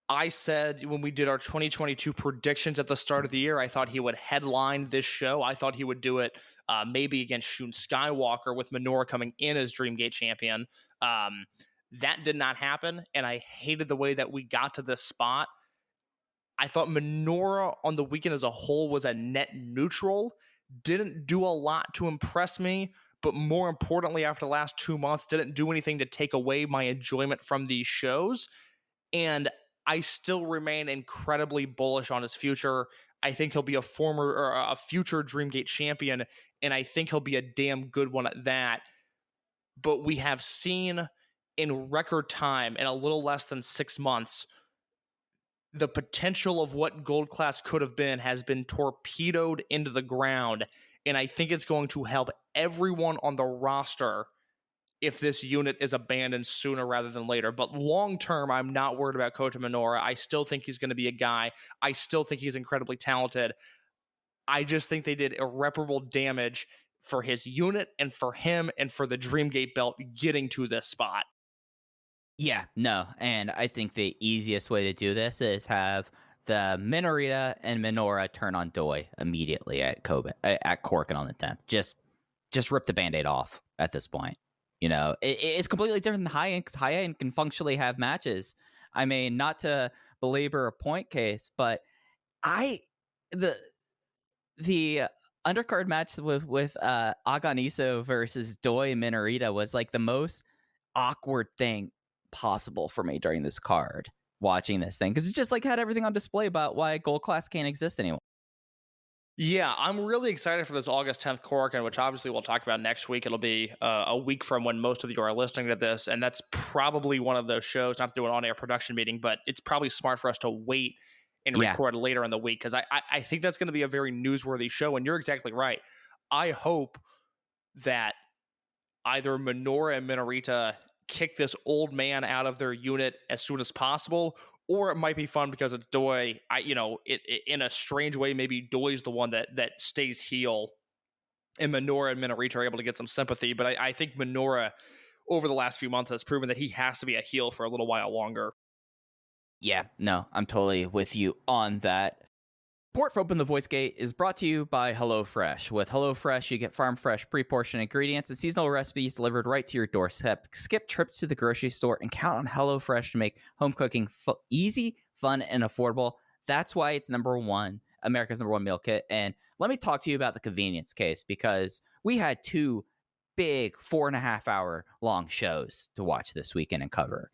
[SPEAKER 4] I said when we did our 2022 predictions at the start of the year, I thought he would headline this show. I thought he would do it maybe against Shun Skywalker, with Minoura coming in as Dreamgate champion. That did not happen, and I hated the way that we got to this spot. I thought Minoura on the weekend as a whole was a net neutral, didn't do a lot to impress me, but more importantly, after the last 2 months, didn't do anything to take away my enjoyment from these shows. And I still remain incredibly bullish on his future. I think he'll be a future Dreamgate champion, and I think he'll be a damn good one at that. But we have seen in record time, in a little less than 6 months, the potential of what Gold Class could have been has been torpedoed into the ground, and I think it's going to help everyone on the roster if this unit is abandoned sooner rather than later. But long term, I'm not worried about Kota Minoura. I still think he's going to be a guy. I still think he's incredibly talented. I just think they did irreparable damage for his unit and for him and for the Dreamgate belt getting to this spot.
[SPEAKER 3] Yeah, no, and I think the easiest way to do this is have the Minorita and Minoura turn on Doi immediately at Korakuen on the 10th. Just rip the Band-Aid off at this point. It's completely different than high end, because high end can functionally have matches. I mean, not to belabor a point case, but the undercard match with Aganiso versus Doi and Minorita was like the most awkward thing possible for me during this card, watching this thing, because it just like had everything on display about why Gold Class can't exist anymore.
[SPEAKER 4] Yeah, I'm really excited for this August 10th Korakuen, which obviously we'll talk about next week. It'll be a week from when most of you are listening to this, and that's probably one of those shows, not to do an on-air production meeting, but it's probably smart for us to wait and record later in the week, because I think that's going to be a very newsworthy show, and you're exactly right. I hope that either Minoura and Minorita kick this old man out of their unit as soon as possible, or it might be fun because it's Doi. In a strange way, maybe Doi's the one that stays heel and Minoura and Minoura are able to get some sympathy. But I think Minoura, over the last few months, has proven that he has to be a heel for a little while longer.
[SPEAKER 3] Yeah, no, I'm totally with you on that. Port for Open the Voice Gate is brought to you by HelloFresh. With HelloFresh, you get farm fresh, pre-portioned ingredients and seasonal recipes delivered right to your doorstep. Skip trips to the grocery store and count on HelloFresh to make home cooking easy, fun, and affordable. That's why it's America's number one meal kit. And let me talk to you about the convenience case, because we had 2 big 4.5-hour long shows to watch this weekend and cover.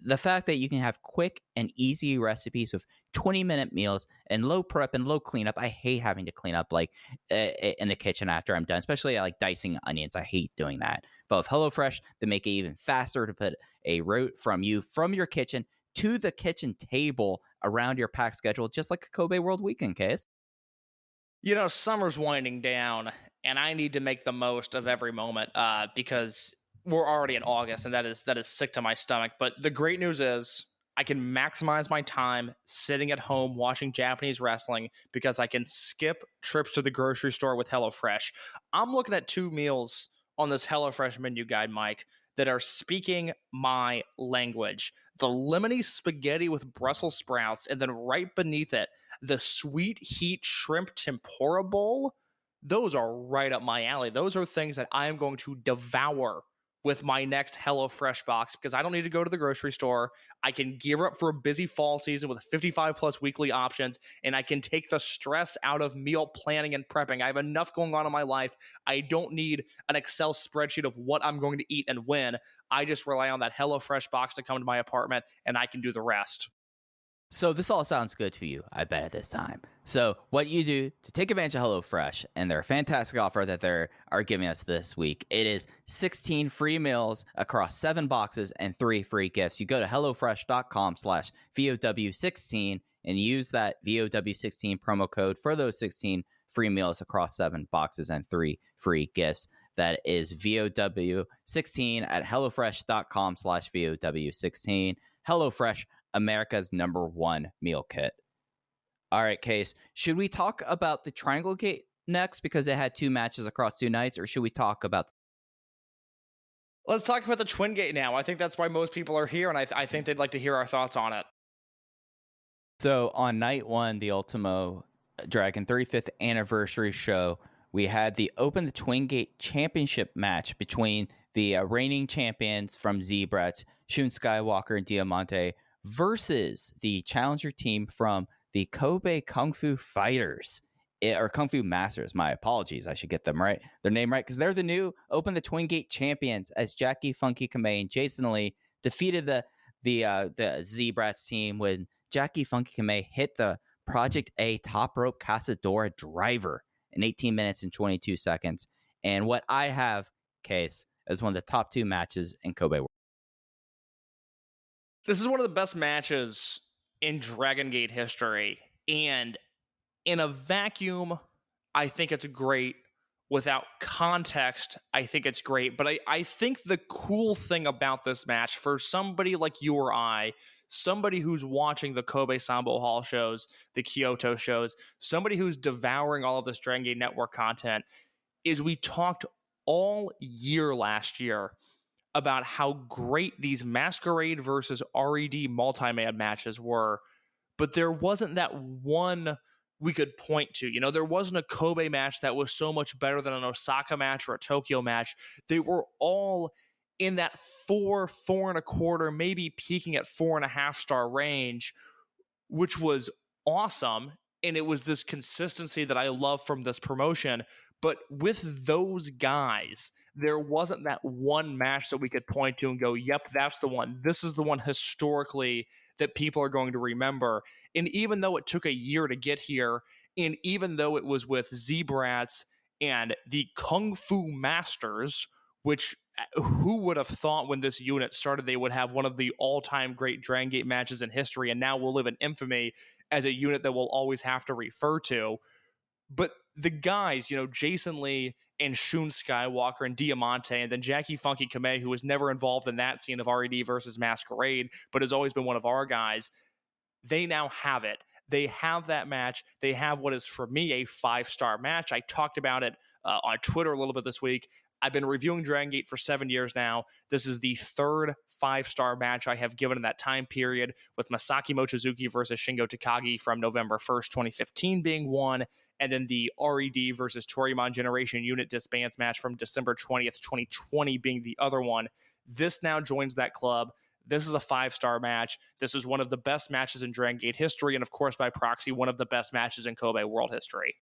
[SPEAKER 3] The fact that you can have quick and easy recipes with 20-minute meals and low prep and low cleanup. I hate having to clean up in the kitchen after I'm done, especially like dicing onions. I hate doing that. But with HelloFresh, they make it even faster to put a route from your kitchen to the kitchen table around your packed schedule, just like a Kobe World Weekend case.
[SPEAKER 4] Summer's winding down, and I need to make the most of every moment because we're already in August, and that is sick to my stomach. But the great news is I can maximize my time sitting at home watching Japanese wrestling because I can skip trips to the grocery store with HelloFresh. I'm looking at 2 meals on this HelloFresh menu guide, Mike, that are speaking my language. The lemony spaghetti with Brussels sprouts, and then right beneath it, the sweet heat shrimp tempura bowl. Those are right up my alley. Those are things that I am going to devour with my next HelloFresh box because I don't need to go to the grocery store. I can gear up for a busy fall season with 55 plus weekly options, and I can take the stress out of meal planning and prepping. I have enough going on in my life. I don't need an Excel spreadsheet of what I'm going to eat and when. I just rely on that HelloFresh box to come to my apartment, and I can do the rest.
[SPEAKER 3] So this all sounds good to you, I bet, at this time. So what you do to take advantage of HelloFresh and their fantastic offer that they are giving us this week, it is 16 free meals across 7 boxes and 3 free gifts. You go to HelloFresh.com/VOW16 and use that VOW16 promo code for those 16 free meals across 7 boxes and 3 free gifts. That is VOW16 at HelloFresh.com/VOW16. HelloFresh, America's number one meal kit. All right, Case, should we talk about the Dragongate next because it had 2 matches across 2 nights, or should we talk about...
[SPEAKER 4] Let's talk about the Twin Gate now. I think that's why most people are here, and I think they'd like to hear our thoughts on it.
[SPEAKER 3] So on night 1, the Ultimo Dragon 35th anniversary show, we had the Open the Twin Gate Championship match between the reigning champions from Z-Brats, Shun Skywalker and Diamante, versus the challenger team from the Kobe Kung Fu Fighters, or Kung Fu Masters. My apologies. I should get them right. Their name right, because they're the new Open the Twin Gate champions as Jackie Funky Kamei and Jason Lee defeated the Z-Brats team when Jackie Funky Kamei hit the Project A top rope Casadora driver in 18 minutes and 22 seconds. And what I have, Case, as one of the top 2 matches in Kobe World.
[SPEAKER 4] This is one of the best matches in Dragongate history, and in a vacuum, I think it's great. Without context, I think it's great. But I think the cool thing about this match, for somebody like you or I, somebody who's watching the Kobe Sambo Hall shows, the Kyoto shows, somebody who's devouring all of this Dragongate Network content, is we talked all year last year about how great these Masquerade versus RED multi-man matches were, but there wasn't that one we could point to. There wasn't a Kobe match that was so much better than an Osaka match or a Tokyo match. They were all in that 4.25, maybe peaking at 4.5 star range, which was awesome. And it was this consistency that I love from this promotion. But with those guys, there wasn't that one match that we could point to and go, yep, that's the one. This is the one historically that people are going to remember. And even though it took a year to get here, and even though it was with Z-Brats and the Kung Fu Masters, which who would have thought when this unit started they would have one of the all-time great Dragongate matches in history, and now will live in infamy as a unit that we'll always have to refer to. But the guys, Jason Lee and Shun Skywalker and Diamante, and then Jackie Funky Kamei, who was never involved in that scene of RED versus Masquerade, but has always been one of our guys, they now have it. They have that match. They have what is, for me, a 5-star match. I talked about it on Twitter a little bit this week. I've been reviewing Dragongate for 7 years now. This is the third 5-star match I have given in that time period, with Masaki Mochizuki versus Shingo Takagi from November 1st, 2015 being one, and then the RED versus Toryumon Generation Unit Disbands match from December 20th, 2020 being the other one. This now joins that club. This is a 5-star match. This is one of the best matches in Dragongate history, and of course, by proxy, one of the best matches in Kobe World history.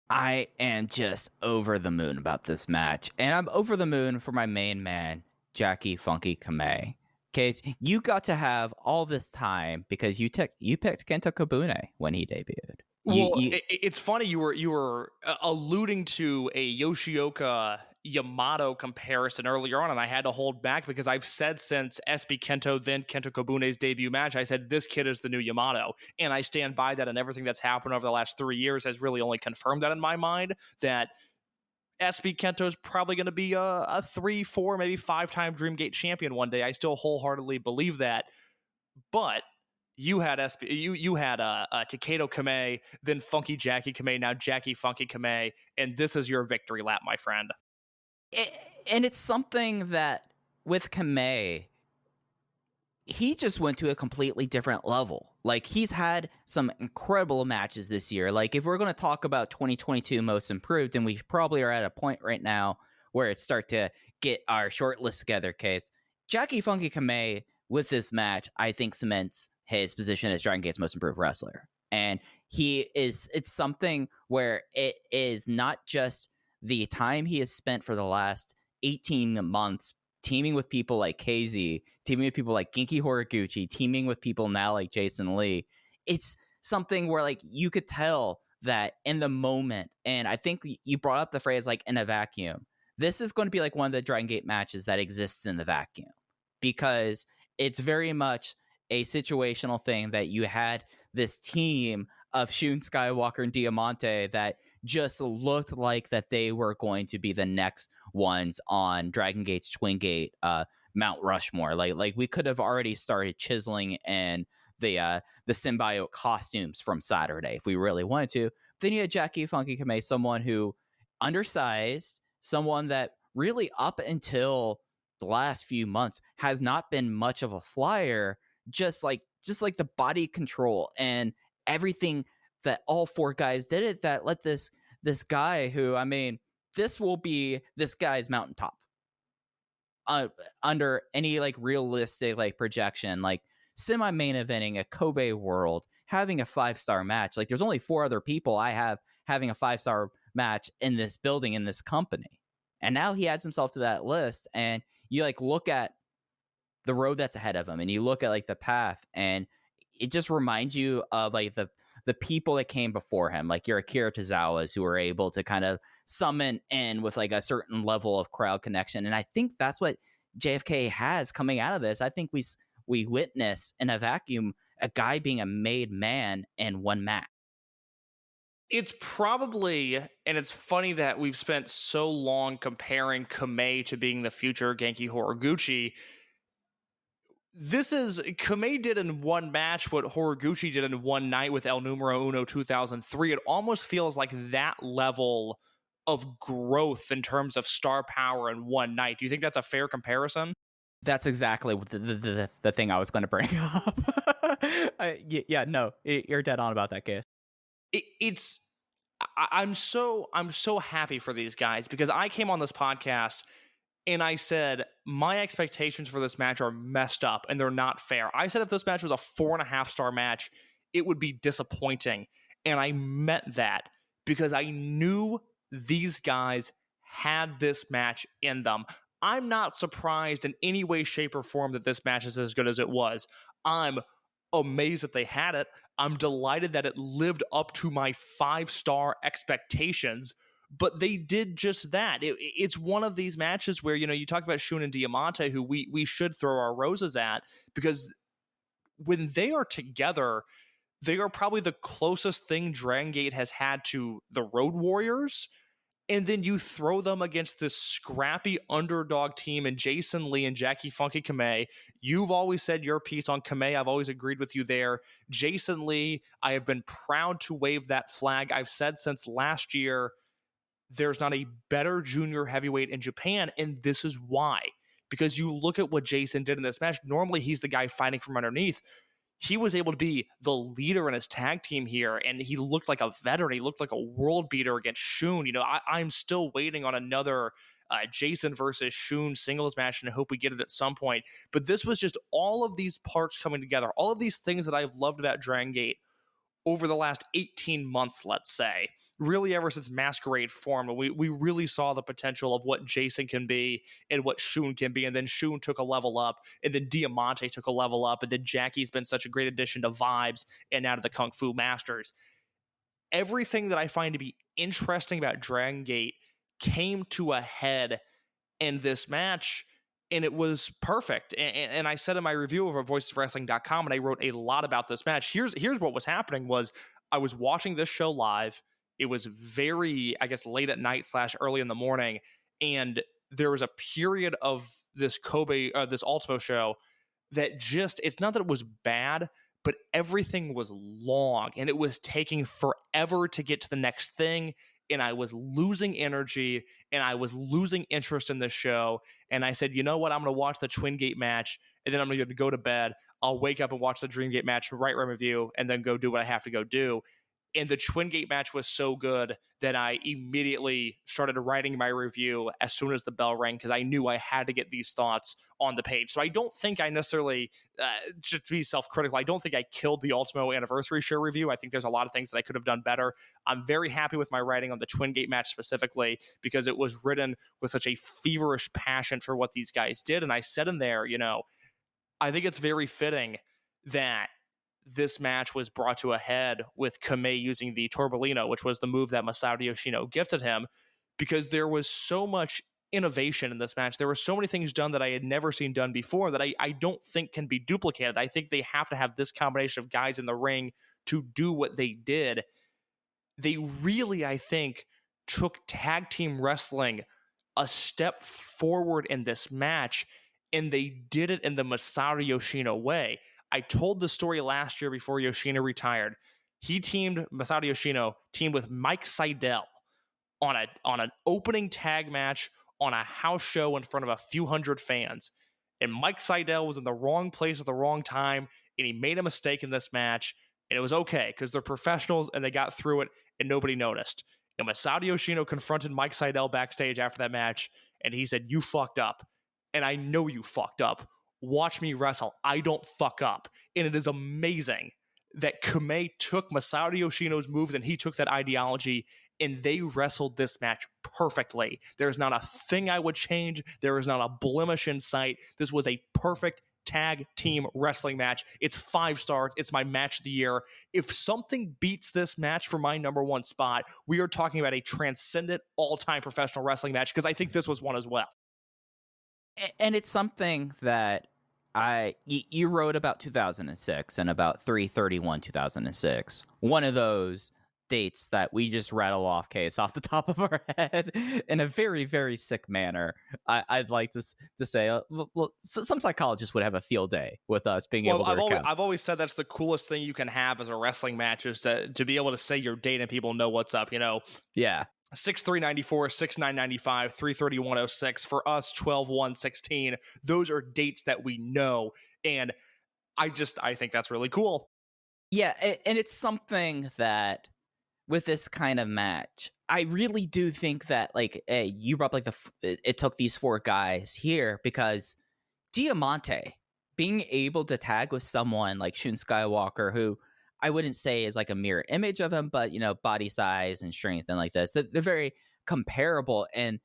[SPEAKER 3] I am just over the moon about this match, and I'm over the moon for my main man, Jackie Funky Kamei. Case, you got to have all this time because you picked Kento Kobune when he debuted.
[SPEAKER 4] It's funny you were alluding to a Yoshioka Yamato comparison earlier on, and I had to hold back because I've said since SB Kento, then Kento Kobune's debut match, I said this kid is the new Yamato, and I stand by that, and everything that's happened over the last 3 years has really only confirmed that in my mind, that SB Kento is probably going to be a 3, 4, maybe 5-time Dreamgate champion one day. I still wholeheartedly believe that, but you had Takedo Kamei, then Funky Jackie Kamei, now Jackie Funky Kamei, and this is your victory lap, my friend.
[SPEAKER 3] And it's something that with Kamei, he just went to a completely different level. Like, he's had some incredible matches this year. Like, if we're going to talk about 2022 most improved, and we probably are at a point right now where it's start to get our short list together, Case, Jackie Funky Kamei with this match, I think cements his position as Dragon Gate's most improved wrestler. And it's something where it is not just the time he has spent for the last 18 months teaming with people like KZ, teaming with people like Genki Horiguchi, teaming with people now like Jason Lee. It's something where, like, you could tell that in the moment, and I think you brought up the phrase, like, in a vacuum. This is going to be like one of the Dragon Gate matches that exists in the vacuum, because it's very much a situational thing that you had this team of Shun Skywalker and Diamante that just looked like that they were going to be the next ones on Dragon Gate's Twin Gate Mount Rushmore. Like we could have already started chiseling in the symbiote costumes from Saturday if we really wanted to. Then you had Jackie Funky Kamei, someone who undersized, someone that really up until the last few months has not been much of a flyer, just like the body control and everything that all 4 guys did it that let this guy who, I mean, this will be this guy's mountaintop under any like realistic like projection, like semi-main eventing a Kobe World, having a 5-star match. Like, there's only 4 other people I have having a 5-star match in this building, in this company. And now he adds himself to that list, and you like look at the road that's ahead of him, and you look at like the path, and it just reminds you of like the people that came before him, like your Akira Tozawas, who were able to kind of summon in with like a certain level of crowd connection. And I think that's what JFK has coming out of this. I think we witness in a vacuum a guy being a made man in one match.
[SPEAKER 4] It's probably, and it's funny that we've spent so long comparing Kamei to being the future Genki Horiguchi. Kamei did in one match what Horiguchi did in one night with El Numero Uno 2003. It almost feels like that level of growth in terms of star power in one night. Do you think that's a fair comparison?
[SPEAKER 3] That's exactly what the thing I was going to bring up. No, you're dead on about that, case.
[SPEAKER 4] I'm so happy for these guys, because I came on this podcast and I said my expectations for this match are messed up and they're not fair. I said if this match was a 4.5-star match, it would be disappointing. And I meant that, because I knew these guys had this match in them. I'm not surprised in any way, shape, or form that this match is as good as it was. I'm amazed that they had it. I'm delighted that it lived up to my 5-star expectations, but they did just that. It's one of these matches where, you know, you talk about Shun and Diamante, who we should throw our roses at, because when they are together, they are probably the closest thing Dragongate has had to the Road Warriors. And then you throw them against this scrappy underdog team and Jason Lee and Jackie Funky Kamei. You've always said your piece on Kamei. I've always agreed with you there. Jason Lee, I have been proud to wave that flag. I've said since last year, there's not a better junior heavyweight in Japan, and this is why. Because you look at what Jason did in this match. Normally, he's the guy fighting from underneath. He was able to be the leader in his tag team here, and he looked like a veteran. He looked like a world beater against Shun. I'm still waiting on another Jason versus Shun singles match, and I hope we get it at some point. But this was just all of these parts coming together, all of these things that I've loved about Dragongate over the last 18 months, let's say, really ever since Masquerade formed. We really saw the potential of what Jason can be and what Shun can be, and then Shun took a level up, and then Diamante took a level up, and then Jackie's been such a great addition to Vibes and now to the Kung Fu Masters. Everything that I find to be interesting about Dragongate came to a head in this match, and it was perfect. And I said in my review over at voicesofwrestling.com, and I wrote a lot about this match. Here's what was happening was I was watching this show live. It was very, I guess, late at night / early in the morning. And there was a period of this this Ultimo show that just, it's not that it was bad, but everything was long and it was taking forever to get to the next thing. And I was losing energy and I was losing interest in this show. And I said, you know what? I'm going to watch the Twingate match and then I'm going to go to bed. I'll wake up and watch the Dreamgate match, write my review, and then go do what I have to go do. And the Twingate match was so good that I immediately started writing my review as soon as the bell rang because I knew I had to get these thoughts on the page. So I don't think I necessarily, just to be self-critical, I don't think I killed the Ultimo Anniversary Show review. I think there's a lot of things that I could have done better. I'm very happy with my writing on the Twingate match specifically because it was written with such a feverish passion for what these guys did. And I said in there, I think it's very fitting that this match was brought to a head with Kamei using the Torbolino, which was the move that Masato Yoshino gifted him, because there was so much innovation in this match. There were so many things done that I had never seen done before that I don't think can be duplicated. I think they have to have this combination of guys in the ring to do what they did. They really, I think, took tag team wrestling a step forward in this match, and they did it in the Masato Yoshino way. I told the story last year before Yoshino retired. Masato Yoshino teamed with Mike Seidel on an opening tag match on a house show in front of a few hundred fans. And Mike Seidel was in the wrong place at the wrong time, and he made a mistake in this match, and it was okay because they're professionals and they got through it and nobody noticed. And Masato Yoshino confronted Mike Seidel backstage after that match, and he said, "You fucked up. And I know you fucked up. Watch me wrestle. I don't fuck up." And it is amazing that Kamei took Masato Yoshino's moves and he took that ideology and they wrestled this match perfectly. There's not a thing I would change. There is not a blemish in sight. This was a perfect tag team wrestling match. It's 5 stars. It's my match of the year. If something beats this match for my number 1 spot, we are talking about a transcendent all-time professional wrestling match because I think this was one as well.
[SPEAKER 3] And it's something that you wrote about 2006 and about 3/31/2006. One of those dates that we just rattle off case off the top of our head in a very, very sick manner. I'd like to say, some psychologists would have a field day with us being able to.
[SPEAKER 4] I've always said that's the coolest thing you can have as a wrestling match is to be able to say your date and people know what's up.
[SPEAKER 3] Yeah.
[SPEAKER 4] 6/3/94, 6/9/95, 3/31/06. For us, 12/1/16. Those are dates that we know, and I think that's really cool.
[SPEAKER 3] Yeah, and it's something that with this kind of match, I really do think that you brought up it took these 4 guys here because Diamante being able to tag with someone like Shun Skywalker, who I wouldn't say is like a mirror image of him, but body size and strength and like this, they're very comparable. And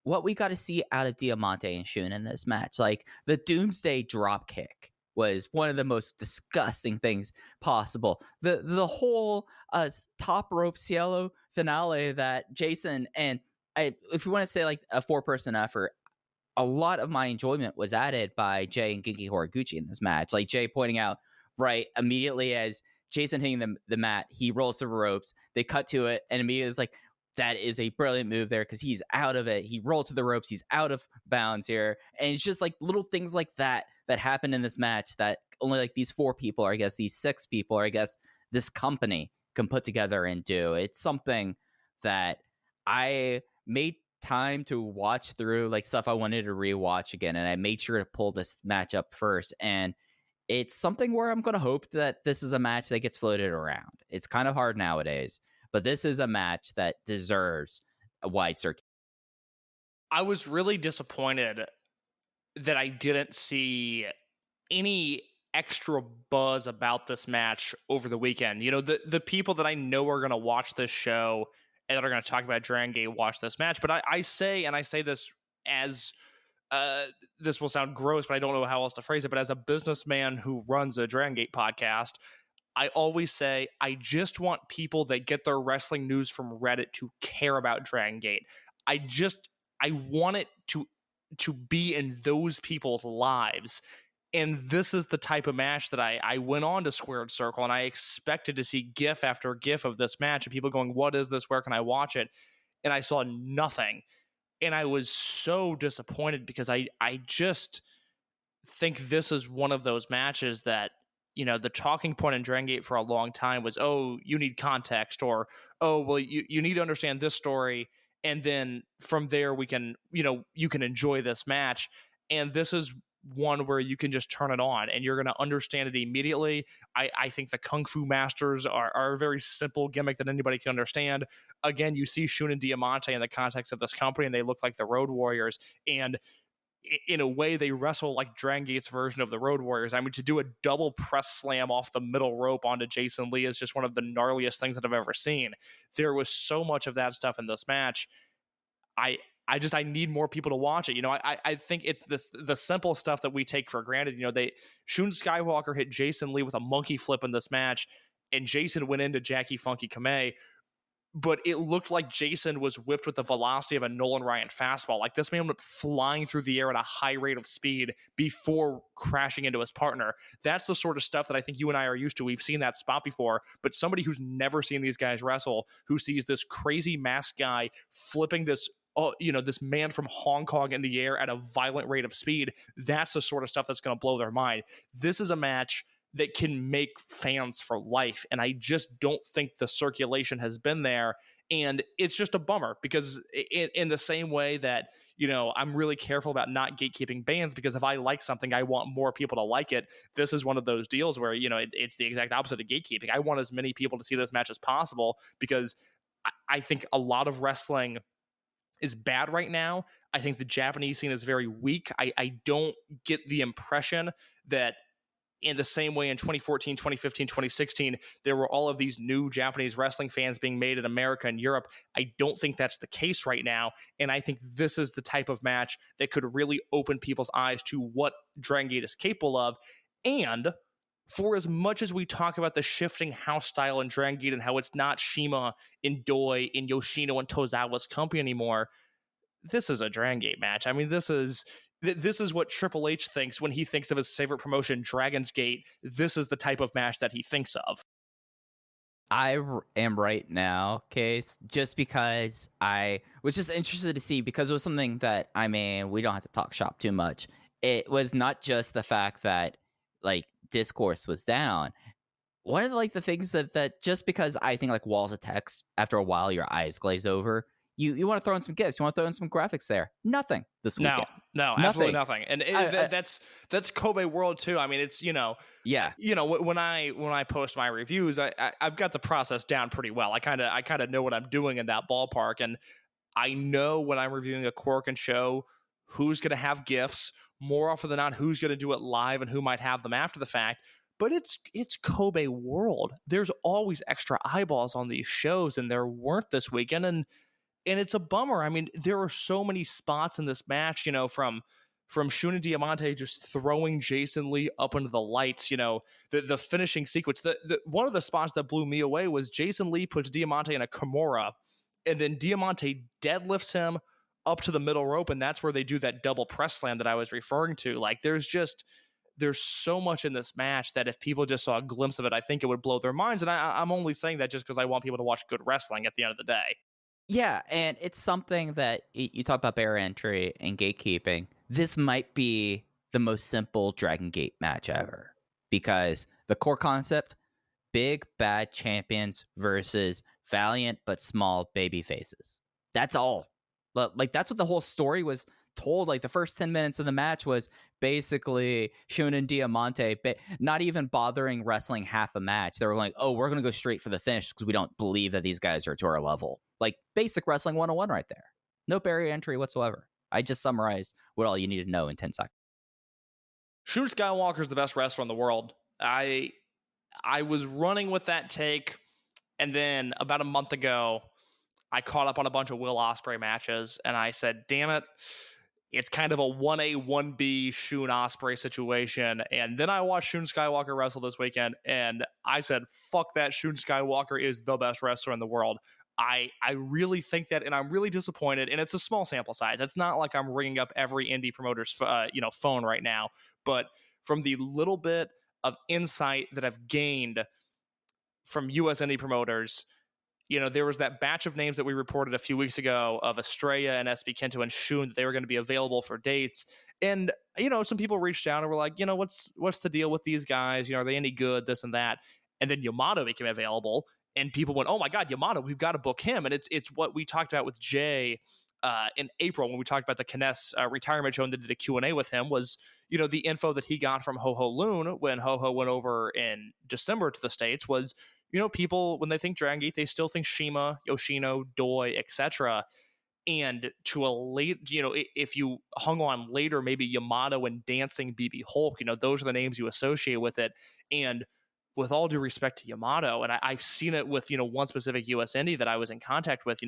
[SPEAKER 3] what we got to see out of Diamante and Shun in this match, like the Doomsday Dropkick was one of the most disgusting things possible. The whole top rope Cielo finale that Jason and if you want to say like a 4-person effort, a lot of my enjoyment was added by Jay and Genki Horiguchi in this match. Like Jay pointing out right immediately as Jason hitting the mat, he rolls the ropes, they cut to it, and immediately it's like, that is a brilliant move there because he's out of it. He rolled to the ropes, he's out of bounds here. And it's just like little things like that happen in this match that only like these 4 people, or I guess these 6 people, or I guess this company can put together and do. It's something that I made time to watch through like stuff I wanted to rewatch again, and I made sure to pull this match up first. And it's something where I'm going to hope that this is a match that gets floated around. It's kind of hard nowadays, but this is a match that deserves a wide circuit.
[SPEAKER 4] I was really disappointed that I didn't see any extra buzz about this match over the weekend. You know, the people that I know are going to watch this show and that are going to talk about Dragongate watch this match. But I say this as this will sound gross, but I don't know how else to phrase it. But as a businessman who runs a Dragongate podcast, I always say I just want people that get their wrestling news from Reddit to care about Dragongate. I want it to be in those people's lives. And this is the type of match that I went on to Squared Circle, and I expected to see GIF after GIF of this match and people going, what is this? Where can I watch it? And I saw nothing. And I was so disappointed because I just think this is one of those matches that, you know, the talking point in Dragongate for a long time was, oh, you need context, or, oh, well, you need to understand this story. And then from there, we can, you know, you can enjoy this match. And this is one where you can just turn it on and you're going to understand it immediately. I think the Kung Fu Masters are a very simple gimmick that anybody can understand. Again, you see Shun and Diamante in the context of this company, and they look like the Road Warriors. And in a way, they wrestle like Dragongate's version of the Road Warriors. I mean, to do a double press slam off the middle rope onto Jason Lee is just one of the gnarliest things that I've ever seen. There was so much of that stuff in this match. I need more people to watch it. You know, I think it's the simple stuff that we take for granted. You know, Shun Skywalker hit Jason Lee with a monkey flip in this match, and Jason went into Jackie Funky Kamei, but it looked like Jason was whipped with the velocity of a Nolan Ryan fastball. Like, this man went flying through the air at a high rate of speed before crashing into his partner. That's the sort of stuff that I think you and I are used to. We've seen that spot before, but somebody who's never seen these guys wrestle, who sees this crazy masked guy flipping this, this man from Hong Kong in the air at a violent rate of speed, that's the sort of stuff that's going to blow their mind. This is a match that can make fans for life, and I just don't think the circulation has been there, and it's just a bummer because in the same way that, you know, I'm really careful about not gatekeeping bands, because if I like something, I want more people to like it. This is one of those deals where, you know, it's the exact opposite of gatekeeping. I want as many people to see this match as possible because I think a lot of wrestling is bad right now. I think the Japanese scene is very weak. I don't get the impression that in the same way in 2014, 2015, 2016, there were all of these new Japanese wrestling fans being made in America and Europe. I don't think that's the case right now. And I think this is the type of match that could really open people's eyes to what Dragongate is capable of. And for as much as we talk about the shifting house style in Dragongate and how it's not Shima and Doi and Yoshino and Tozawa's company anymore, this is a Dragongate match. I mean, this is what Triple H thinks when he thinks of his favorite promotion, Dragon's Gate. This is the type of match that he thinks of.
[SPEAKER 3] I am right now, Case, just because I was just interested to see, because it was something that, I mean, we don't have to talk shop too much. It was not just the fact that, like, discourse was down. One of the things that just because I think, like, walls of text, after a while, your eyes glaze over. You want to throw in some GIFs. You want to throw in some graphics there. Nothing this weekend.
[SPEAKER 4] No, absolutely nothing. And that's Kobe World too. I mean, it's,
[SPEAKER 3] yeah.
[SPEAKER 4] When I post my reviews, I've got the process down pretty well. I kind of know what I'm doing in that ballpark, and I know when I'm reviewing a Korakuen show who's going to have GIFs more often than not, who's going to do it live, and who might have them after the fact. But it's Kobe World. There's always extra eyeballs on these shows, and there weren't this weekend, and it's a bummer. I mean, there are so many spots in this match, from Shun and Diamante just throwing Jason Lee up into the lights, the finishing sequence. The one of the spots that blew me away was Jason Lee puts Diamante in a Kimura, and then Diamante deadlifts him up to the middle rope, and that's where they do that double press slam that I was referring to. Like, there's so much in this match that if people just saw a glimpse of it, I think it would blow their minds. And I'm only saying that just because I want people to watch good wrestling at the end of the day.
[SPEAKER 3] Yeah, and it's something that you talk about barrier entry and gatekeeping. This might be the most simple Dragongate match ever, because the core concept, big bad champions versus valiant but small baby faces. That's all. Like, that's what the whole story was told. Like, the first 10 minutes of the match was basically Shun and Diamante not even bothering wrestling half a match. They were like, oh, we're going to go straight for the finish because we don't believe that these guys are to our level. Like, basic wrestling 101 right there. No barrier entry whatsoever. I just summarized what all you need to know in 10 seconds.
[SPEAKER 4] Shun Skywalker is the best wrestler in the world. I was running with that take, and then about a month ago, I caught up on a bunch of Will Ospreay matches, and I said, damn it, it's kind of a 1A, 1B Shun Ospreay situation. And then I watched Shun Skywalker wrestle this weekend, and I said, fuck that, Shun Skywalker is the best wrestler in the world. I really think that, and I'm really disappointed, and it's a small sample size. It's not like I'm ringing up every indie promoter's phone right now, but from the little bit of insight that I've gained from US indie promoters, there was that batch of names that we reported a few weeks ago of Estrella and SB Kento and Shun that they were going to be available for dates. And, some people reached out and were like, what's the deal with these guys? Are they any good? This and that. And then Yamato became available, and people went, oh my God, Yamato, we've got to book him. And it's what we talked about with Jay in April when we talked about the Kness retirement show and did a Q&A with him was, the info that he got from Ho-Ho Loon when Ho-Ho went over in December to the States was, people, when they think Dragongate, they still think Shima, Yoshino, Doi, etc. And to a late, if you hung on later, maybe Yamato and Dancing BB Hulk, those are the names you associate with it. And with all due respect to Yamato, and I've seen it with, one specific US indie that I was in contact with,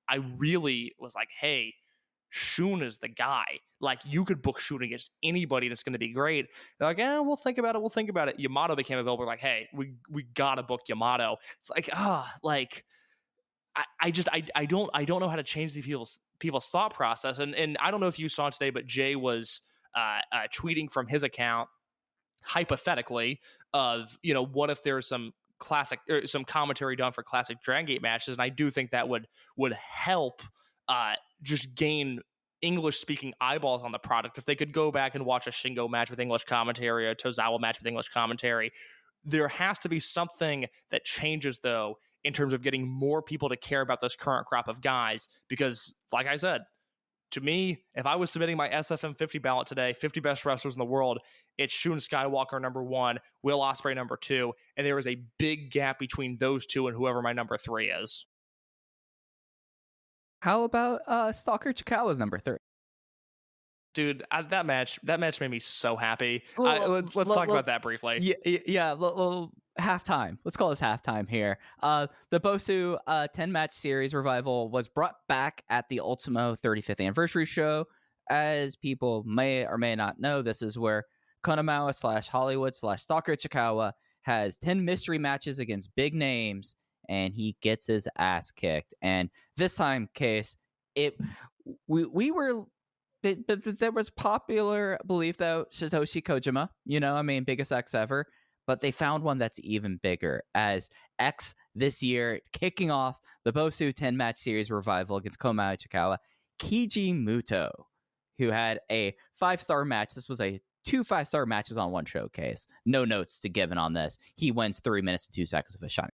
[SPEAKER 4] I really was like, hey, Shun is the guy. Like, you could book Shun against anybody and it's going to be great. They're like, we'll think about it. Yamato became available. Like, hey, we got to book Yamato. It's like, I don't know how to change these people's thought process. And I don't know if you saw today, but Jay was tweeting from his account, hypothetically, of, what if there's some classic or some commentary done for classic Dragongate matches. And I do think that would help just gain English-speaking eyeballs on the product. If they could go back and watch a Shingo match with English commentary or a Tozawa match with English commentary, there has to be something that changes, though, in terms of getting more people to care about this current crop of guys. Because, like I said, to me, if I was submitting my SFM 50 ballot today, 50 best wrestlers in the world, it's Shun Skywalker number 1, Will Ospreay number 2, and there is a big gap between those two and whoever my number 3 is.
[SPEAKER 3] How about Stalker Chikawa's number 3?
[SPEAKER 4] Dude, that match made me so happy. Let's talk about that briefly.
[SPEAKER 3] Yeah. Little halftime. Let's call this halftime here. The Bosu 10-match series revival was brought back at the Ultimo 35th anniversary show. As people may or may not know, this is where Konamawa / Hollywood / Stalker Chikawa has 10 mystery matches against big names, and he gets his ass kicked. And this time, Case, we were... There was popular belief that Satoshi Kojima, biggest X ever, but they found one that's even bigger as X this year, kicking off the Bosu 10-match series revival against Komai Chikawa, Keiji Muto, who had a 5-star match. This was a 2 5-star matches on one showcase. No notes to given on this. He wins 3 minutes and 2 seconds of a shot.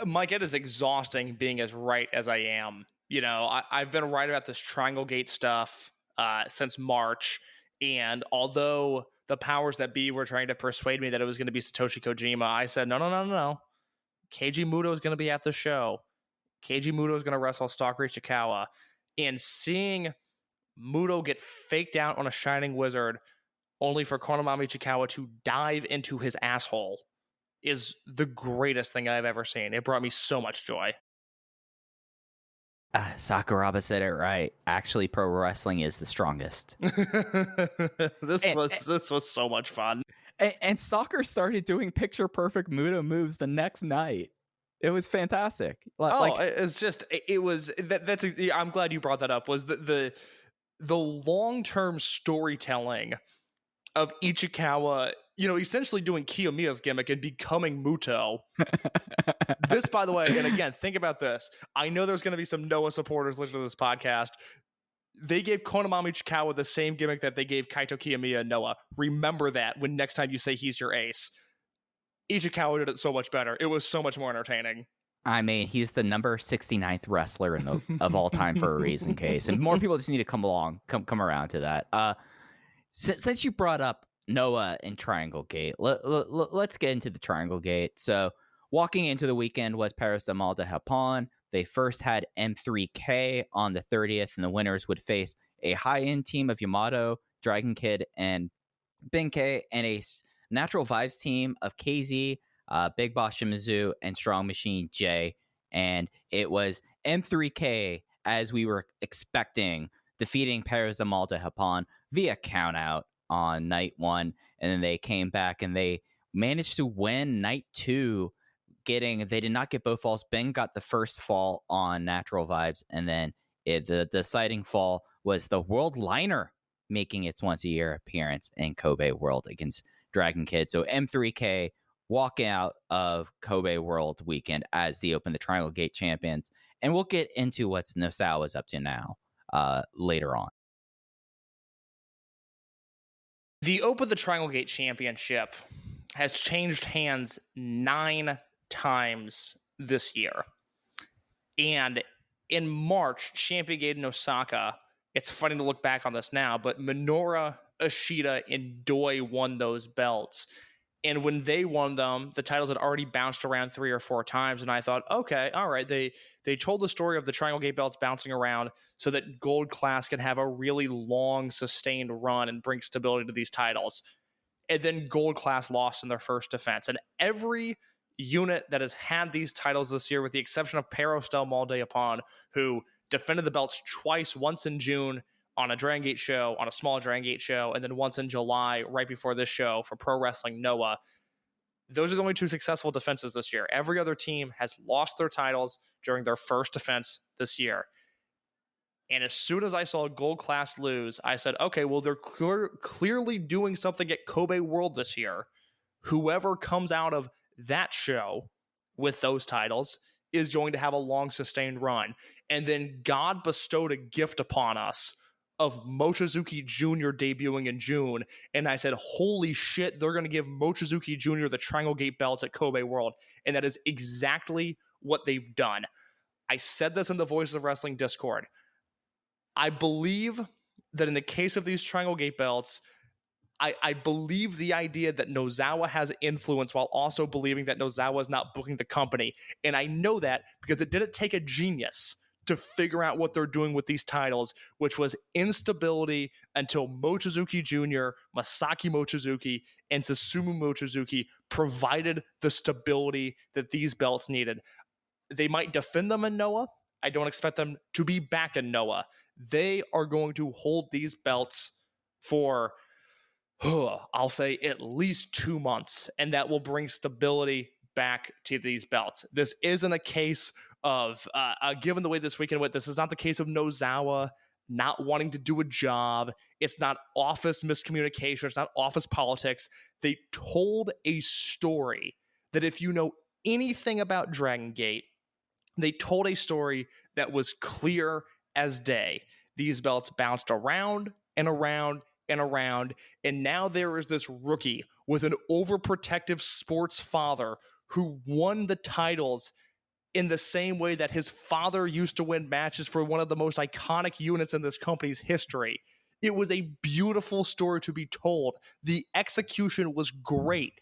[SPEAKER 4] Mike, it is exhausting being as right as I am. I've been right about this Dragongate stuff since March, and although the powers that be were trying to persuade me that it was going to be Satoshi Kojima, I said, no. Keiji Muto is going to be at the show. Keiji Muto is going to wrestle Stalker Chikawa. And seeing Muto get faked out on a Shining Wizard only for Konami Chikawa to dive into his asshole is the greatest thing I've ever seen. It brought me so much joy.
[SPEAKER 3] Sakuraba said it right. Actually, pro wrestling is the strongest.
[SPEAKER 4] This was so much fun.
[SPEAKER 3] And Stalker started doing picture perfect Muto moves the next night. It was fantastic.
[SPEAKER 4] It's just it was that's. I'm glad you brought that up. Was the long-term storytelling of Ichikawa, essentially doing Kiyomiya's gimmick and becoming Muto. This, by the way, and again, think about this. I know there's going to be some Noah supporters listening to this podcast. They gave Konami Chikawa the same gimmick that they gave Kaito Kiyomiya and Noah. Remember that when next time you say he's your ace. Ichikawa did it so much better. It was so much more entertaining.
[SPEAKER 3] I mean, he's the number 69th wrestler of all time for a reason, Case. And more people just need to come around to that. Since you brought up Noah and Triangle Gate, let's get into the Triangle Gate. So walking into the weekend was Paris de Mal de Japon. They first had M3K on the 30th, and the winners would face a high-end team of Yamato, Dragon Kid, and Benkei, and a Natural Vibes team of KZ, Big Boss Shimizu, and Strong Machine J. And it was M3K, as we were expecting, defeating Paris de Mal de Japon via countout on night 1. And then they came back and they managed to win night 2. They did not get both falls. Ben got the first fall on Natural Vibes, and then the deciding fall was the World Liner making its once-a-year appearance in Kobe World against Dragon Kid. So M3K walking out of Kobe World weekend as the Triangle Gate champions. And we'll get into what Nosawa is up to now later on.
[SPEAKER 4] The Open the Triangle Gate Championship has changed hands 9 times this year. And in March, champion Gaiden Osaka, it's funny to look back on this now, but Minoura, Ishida, and Doi won those belts. And when they won them, the titles had already bounced around 3 or 4 times. And I thought, okay, all right, they told the story of the Triangle Gate belts bouncing around so that Gold Class can have a really long, sustained run and bring stability to these titles. And then Gold Class lost in their first defense. And every unit that has had these titles this year, with the exception of Paros del Mal de Japon, who defended the belts twice, once in June on a Dragon Gate show, on a small Dragon Gate show, and then once in July, right before this show for Pro Wrestling Noah. Those are the only 2 successful defenses this year. Every other team has lost their titles during their first defense this year. And as soon as I saw Gold Class lose, I said, okay, well, they're clearly doing something at Kobe World this year. Whoever comes out of that show with those titles is going to have a long, sustained run. And then God bestowed a gift upon us of Mochizuki Jr. debuting in June. And I said, holy shit, they're going to give Mochizuki Jr. the Triangle Gate belts at Kobe World. And that is exactly what they've done. I said this in the Voices of Wrestling Discord. I believe that in the case of these Triangle Gate belts, I believe the idea that Nozawa has influence while also believing that Nozawa is not booking the company. And I know that because it didn't take a genius to figure out what they're doing with these titles, which was instability until Mochizuki Jr., Masaki Mochizuki, and Susumu Mochizuki provided the stability that these belts needed. They might defend them in Noah. I don't expect them to be back in Noah. They are going to hold these belts for, I'll say, at least 2 months, and that will bring stability back to these belts. This isn't a case of, given the way this weekend went, this is not the case of Nozawa not wanting to do a job. It's not office miscommunication. It's not office politics. They told a story that, if you know anything about Dragon Gate, they told a story that was clear as day. These belts bounced around and around and around, and now there is this rookie with an overprotective sports father who won the titles in the same way that his father used to win matches for one of the most iconic units in this company's history. It was a beautiful story to be told. The execution was great.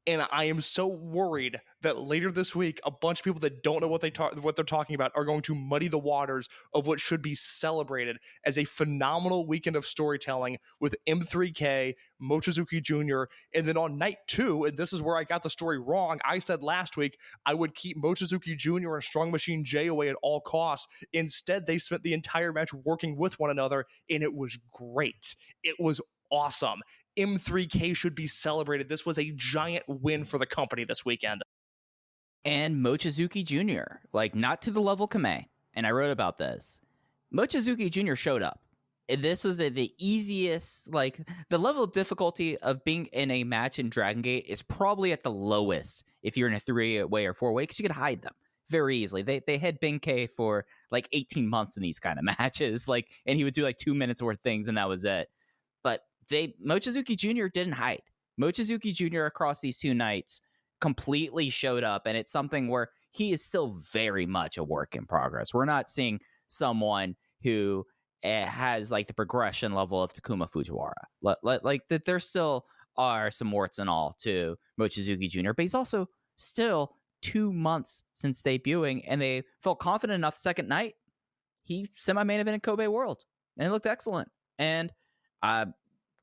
[SPEAKER 4] And I am so worried that later this week, a bunch of people that don't know what they're talking about are going to muddy the waters of what should be celebrated as a phenomenal weekend of storytelling with M3K, Mochizuki Jr., and then on night 2, and this is where I got the story wrong, I said last week I would keep Mochizuki Jr. and Strong Machine J away at all costs. Instead, they spent the entire match working with one another, and it was great. It was awesome. M3K should be celebrated. This was a giant win for the company this weekend.
[SPEAKER 3] And Mochizuki Jr., like, not to the level Kame, and I wrote about this. Mochizuki Jr. showed up. This was the easiest, like, the level of difficulty of being in a match in Dragon Gate is probably at the lowest if you're in a 3-way or 4-way, because you could hide them very easily. They had Benkei for like 18 months in these kind of matches, like, and he would do like 2 minutes worth of things, and that was it. But Mochizuki Jr. didn't hide. Mochizuki Jr. across these 2 nights completely showed up, and it's something where he is still very much a work in progress. We're not seeing someone who has like the progression level of Takuma Fujiwara. Like that, there still are some warts and all to Mochizuki Jr., but he's also still 2 months since debuting, and they felt confident enough second night. He semi-main evented Kobe World, and it looked excellent. And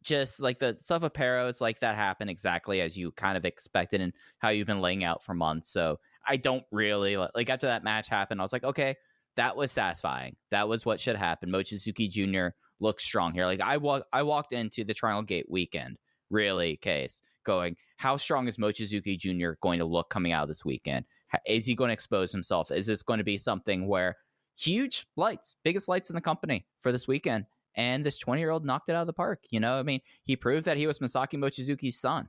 [SPEAKER 3] just like the stuff with Peros, like that happened exactly as you kind of expected and how you've been laying out for months. So I don't really like after that match happened, I was like, okay, that was satisfying. That was what should happen. Mochizuki Jr. looks strong here. Like I walked into the Dragongate weekend, really, Case, going, how strong is Mochizuki Jr. going to look coming out of this weekend? Is he going to expose himself? Is this going to be something where huge lights, biggest lights in the company for this weekend? And this 20-year-old knocked it out of the park. You know, I mean, he proved that he was Masaki Mochizuki's son.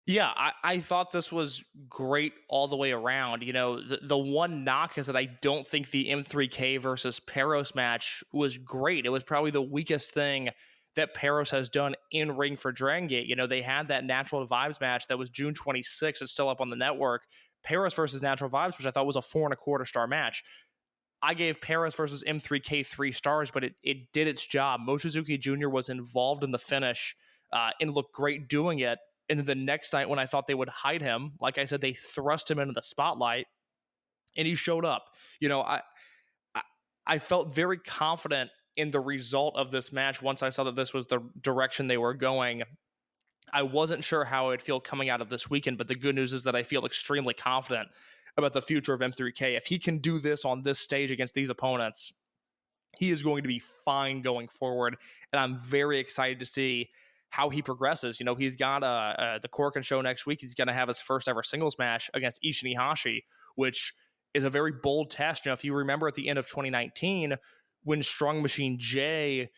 [SPEAKER 4] Yeah, I thought this was great all the way around. You know, the one knock is that I don't think the M3K versus Peros match was great. It was probably the weakest thing that Peros has done in ring for Dragongate. You know, they had that Natural Vibes match that was June 26th. It's still up on the network. Peros versus Natural Vibes, which I thought was a 4.25 star match. I gave Peros versus M3K 3 stars, but it did its job. Mochizuki Jr. was involved in the finish and looked great doing it. And then the next night when I thought they would hide him, like I said, they thrust him into the spotlight and he showed up. You know, I felt very confident in the result of this match once I saw that this was the direction they were going. I wasn't sure how it would feel coming out of this weekend, but the good news is that I feel extremely confident about the future of M3K. If he can do this on this stage against these opponents, he is going to be fine going forward. And I'm very excited to see how he progresses. You know, he's got the Korakuen show next week. He's going to have his first ever singles match against Ishin Ihashi, which is a very bold test. You know, if you remember at the end of 2019, when Strong Machine J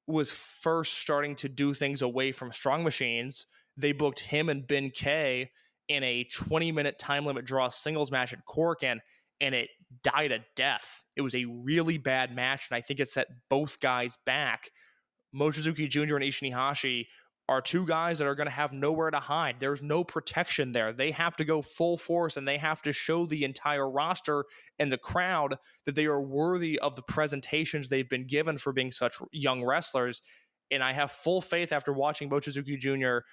[SPEAKER 4] was first starting to do things away from Strong Machines, they booked him and Ben K in a 20-minute time limit draw singles match at Korakuen, and it died a death. It was a really bad match, and I think it set both guys back. Mochizuki Jr. and Ishin Ihashi are two guys that are going to have nowhere to hide. There's no protection there. They have to go full force, and they have to show the entire roster and the crowd that they are worthy of the presentations they've been given for being such young wrestlers. And I have full faith after watching Mochizuki Jr.,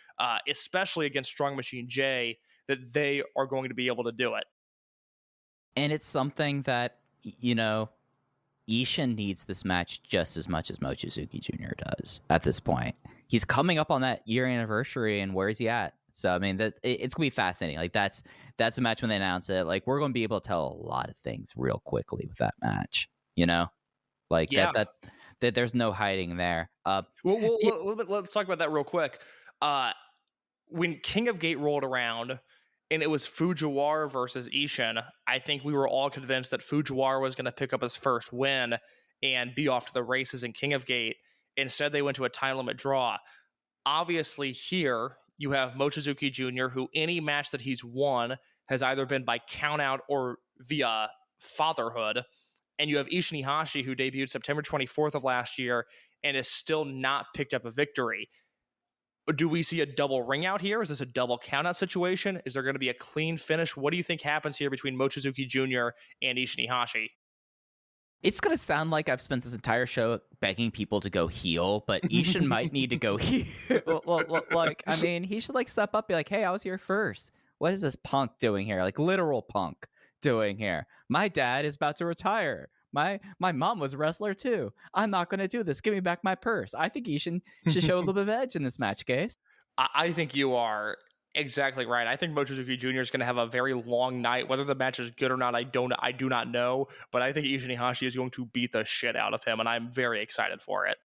[SPEAKER 4] especially against Strong Machine J, that they are going to be able to do it.
[SPEAKER 3] And it's something that, you know, Ishin needs this match just as much as Mochizuki Jr. does at this point. He's coming up on that year anniversary, and where is he at? So, I mean, it's going to be fascinating. Like, that's a match when they announce it. Like, we're going to be able to tell a lot of things real quickly with that match, you know? Like,
[SPEAKER 4] yeah.
[SPEAKER 3] that there's no hiding there.
[SPEAKER 4] Let's talk about that real quick. When King of Gate rolled around and it was Fujiwara versus Ishin, I think we were all convinced that Fujiwara was going to pick up his first win and be off to the races in King of Gate. Instead, they went to a time limit draw. Obviously, here you have Mochizuki Jr., who any match that he's won has either been by countout or via fatherhood. And you have Ishin Ihashi, who debuted September 24th of last year and has still not picked up a victory. Do we see a double ring out here? Is this a double countout situation? Is there going to be a clean finish? What do you think happens here between Mochizuki Jr. and Ishin Ihashi?
[SPEAKER 3] It's going to sound like I've spent this entire show begging people to go heel, but Ishin might need to go heel. Like, I mean, he should like step up, be like, hey, I was here first. What is this punk doing here? Like literal punk doing here. My dad is about to retire. My mom was a wrestler too. I'm not going to do this. Give me back my purse. I think Ishin should show a little bit of edge in this match, Case.
[SPEAKER 4] I think you are exactly right. I think Mochizuki Jr. is going to have a very long night. Whether the match is good or not, I do not know. But I think Ishin Ihashi is going to beat the shit out of him, and I'm very excited for it.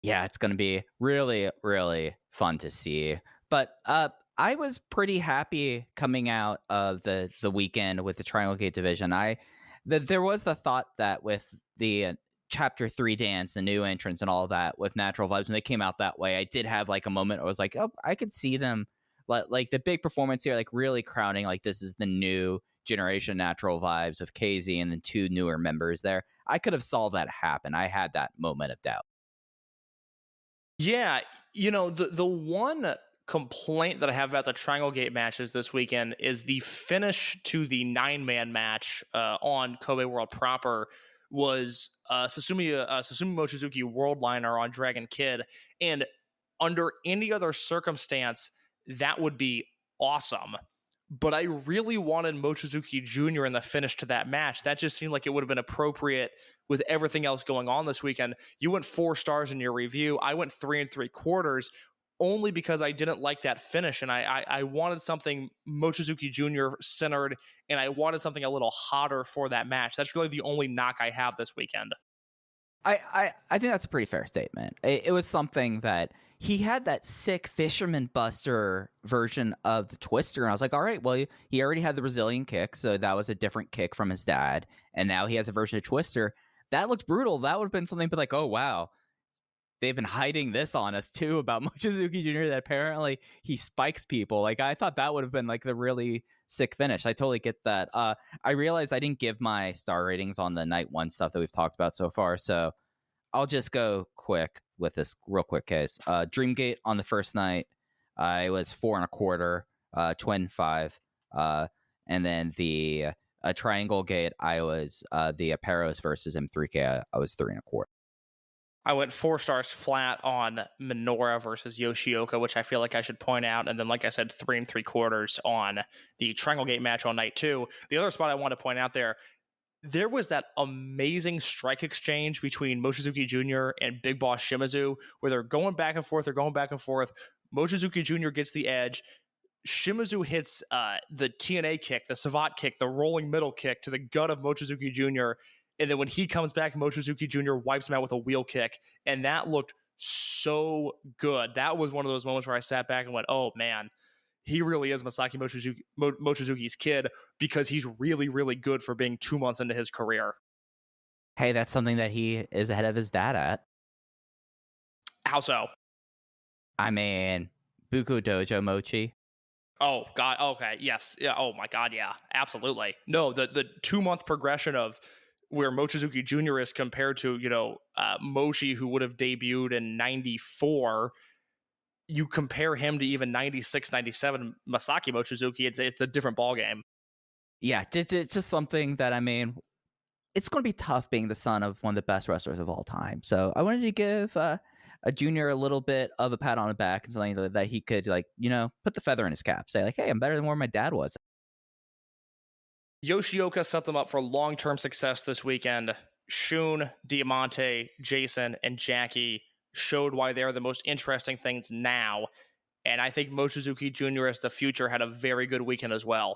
[SPEAKER 3] Yeah, it's going to be really, really fun to see. But I was pretty happy coming out of the weekend with the Dragongate division. There was the thought that with the Chapter 3 dance, the new entrance and all that with Natural Vibes, when they came out that way, I did have like a moment where I was like, oh, I could see them like the big performance here, like really crowning, like this is the new generation Natural Vibes of KZ and then two newer members there. I could have saw that happen. I had that moment of doubt.
[SPEAKER 4] Yeah, you know, the one complaint that I have about the Dragongate matches this weekend is the finish to the 9-man match on Kobe World proper was Sasumi Mochizuki Worldliner on Dragon Kid. And under any other circumstance, that would be awesome. But I really wanted Mochizuki Jr. in the finish to that match. That just seemed like it would have been appropriate with everything else going on this weekend. You went 4 stars in your review. I went 3 3/4, only because I didn't like that finish. And I wanted something Mochizuki Jr. centered, and I wanted something a little hotter for that match. That's really the only knock I have this weekend.
[SPEAKER 3] I think that's a pretty fair statement. It was something that he had that sick Fisherman Buster version of the Twister. And I was like, all right, well, he already had the Brazilian kick. So that was a different kick from his dad. And now he has a version of Twister. That looks brutal. That would have been something, but like, oh, wow. They've been hiding this on us too about Mochizuki Jr. that apparently he spikes people. Like, I thought that would have been like the really sick finish. I totally get that. I realized I didn't give my star ratings on the night 1 stuff that we've talked about so far. So I'll just go quick with this real quick case. Dreamgate on the first night, I was 4 1/4, Twin 5. And then the Triangle Gate, I was the Aparos versus M3K. I was 3 1/4.
[SPEAKER 4] I went 4 stars flat on Minoura versus Yoshioka, which I feel like I should point out. And then, like I said, 3 3/4 on the Triangle Gate match on night 2. The other spot I want to point out there was that amazing strike exchange between Mochizuki Jr. and Big Boss Shimizu, where they're going back and forth. Mochizuki Jr. gets the edge. Shimizu hits the TNA kick, the Savate kick, the rolling middle kick to the gut of Mochizuki Jr., and then when he comes back, Mochizuki Jr. wipes him out with a wheel kick. And that looked so good. That was one of those moments where I sat back and went, oh, man, he really is Masaki Mochizuki's kid, because he's really, really good for being 2 months into his career.
[SPEAKER 3] Hey, that's something that he is ahead of his dad at.
[SPEAKER 4] How so?
[SPEAKER 3] I mean, Buku Dojo Mochi.
[SPEAKER 4] Oh, God. Okay. Yes. Yeah. Oh, my God. Yeah. Absolutely. No, the 2-month progression of where Mochizuki Jr. is compared to, Mochi, who would have debuted in 94. You compare him to even 96, 97 Masaki Mochizuki, it's a different ballgame.
[SPEAKER 3] Yeah, it's just something that, I mean, it's going to be tough being the son of one of the best wrestlers of all time. So I wanted to give a junior a little bit of a pat on the back and something that he could, like, put the feather in his cap. Say, like, hey, I'm better than where my dad was.
[SPEAKER 4] Yoshioka set them up for long-term success this weekend. Shun, Diamante, Jason, and Jackie showed why they're the most interesting things now. And I think Mochizuki Jr. as the future had a very good weekend as well.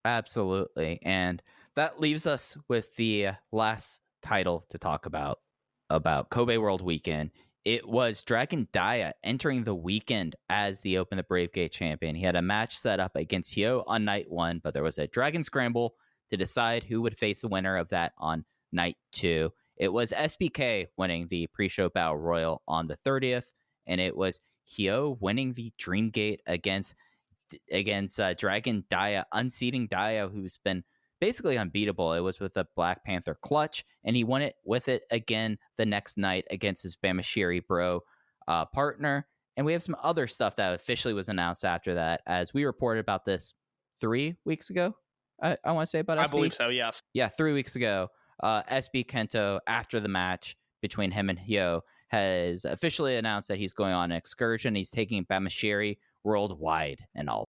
[SPEAKER 3] Absolutely. And that leaves us with the last title to talk about Kobe World Weekend. It was Dragon Dia entering the weekend as the Open the Brave Gate champion. He had a match set up against Hyo on night 1, but there was a Dragon Scramble to decide who would face the winner of that on night 2. It was SBK winning the pre-show Battle Royal on the 30th, and it was Hyo winning the Dreamgate against Dragon Dia, unseating Dia, who's been basically unbeatable. It was with a Black Panther clutch, and he won it with it again the next night against his Bamashiri Bro partner. And we have some other stuff that officially was announced after that, as we reported about this 3 weeks ago. I want to say about SB.
[SPEAKER 4] I believe so, yes.
[SPEAKER 3] Yeah, 3 weeks ago. SB Kento, after the match between him and Hyo, has officially announced that he's going on an excursion. He's taking Bamashiri worldwide and all.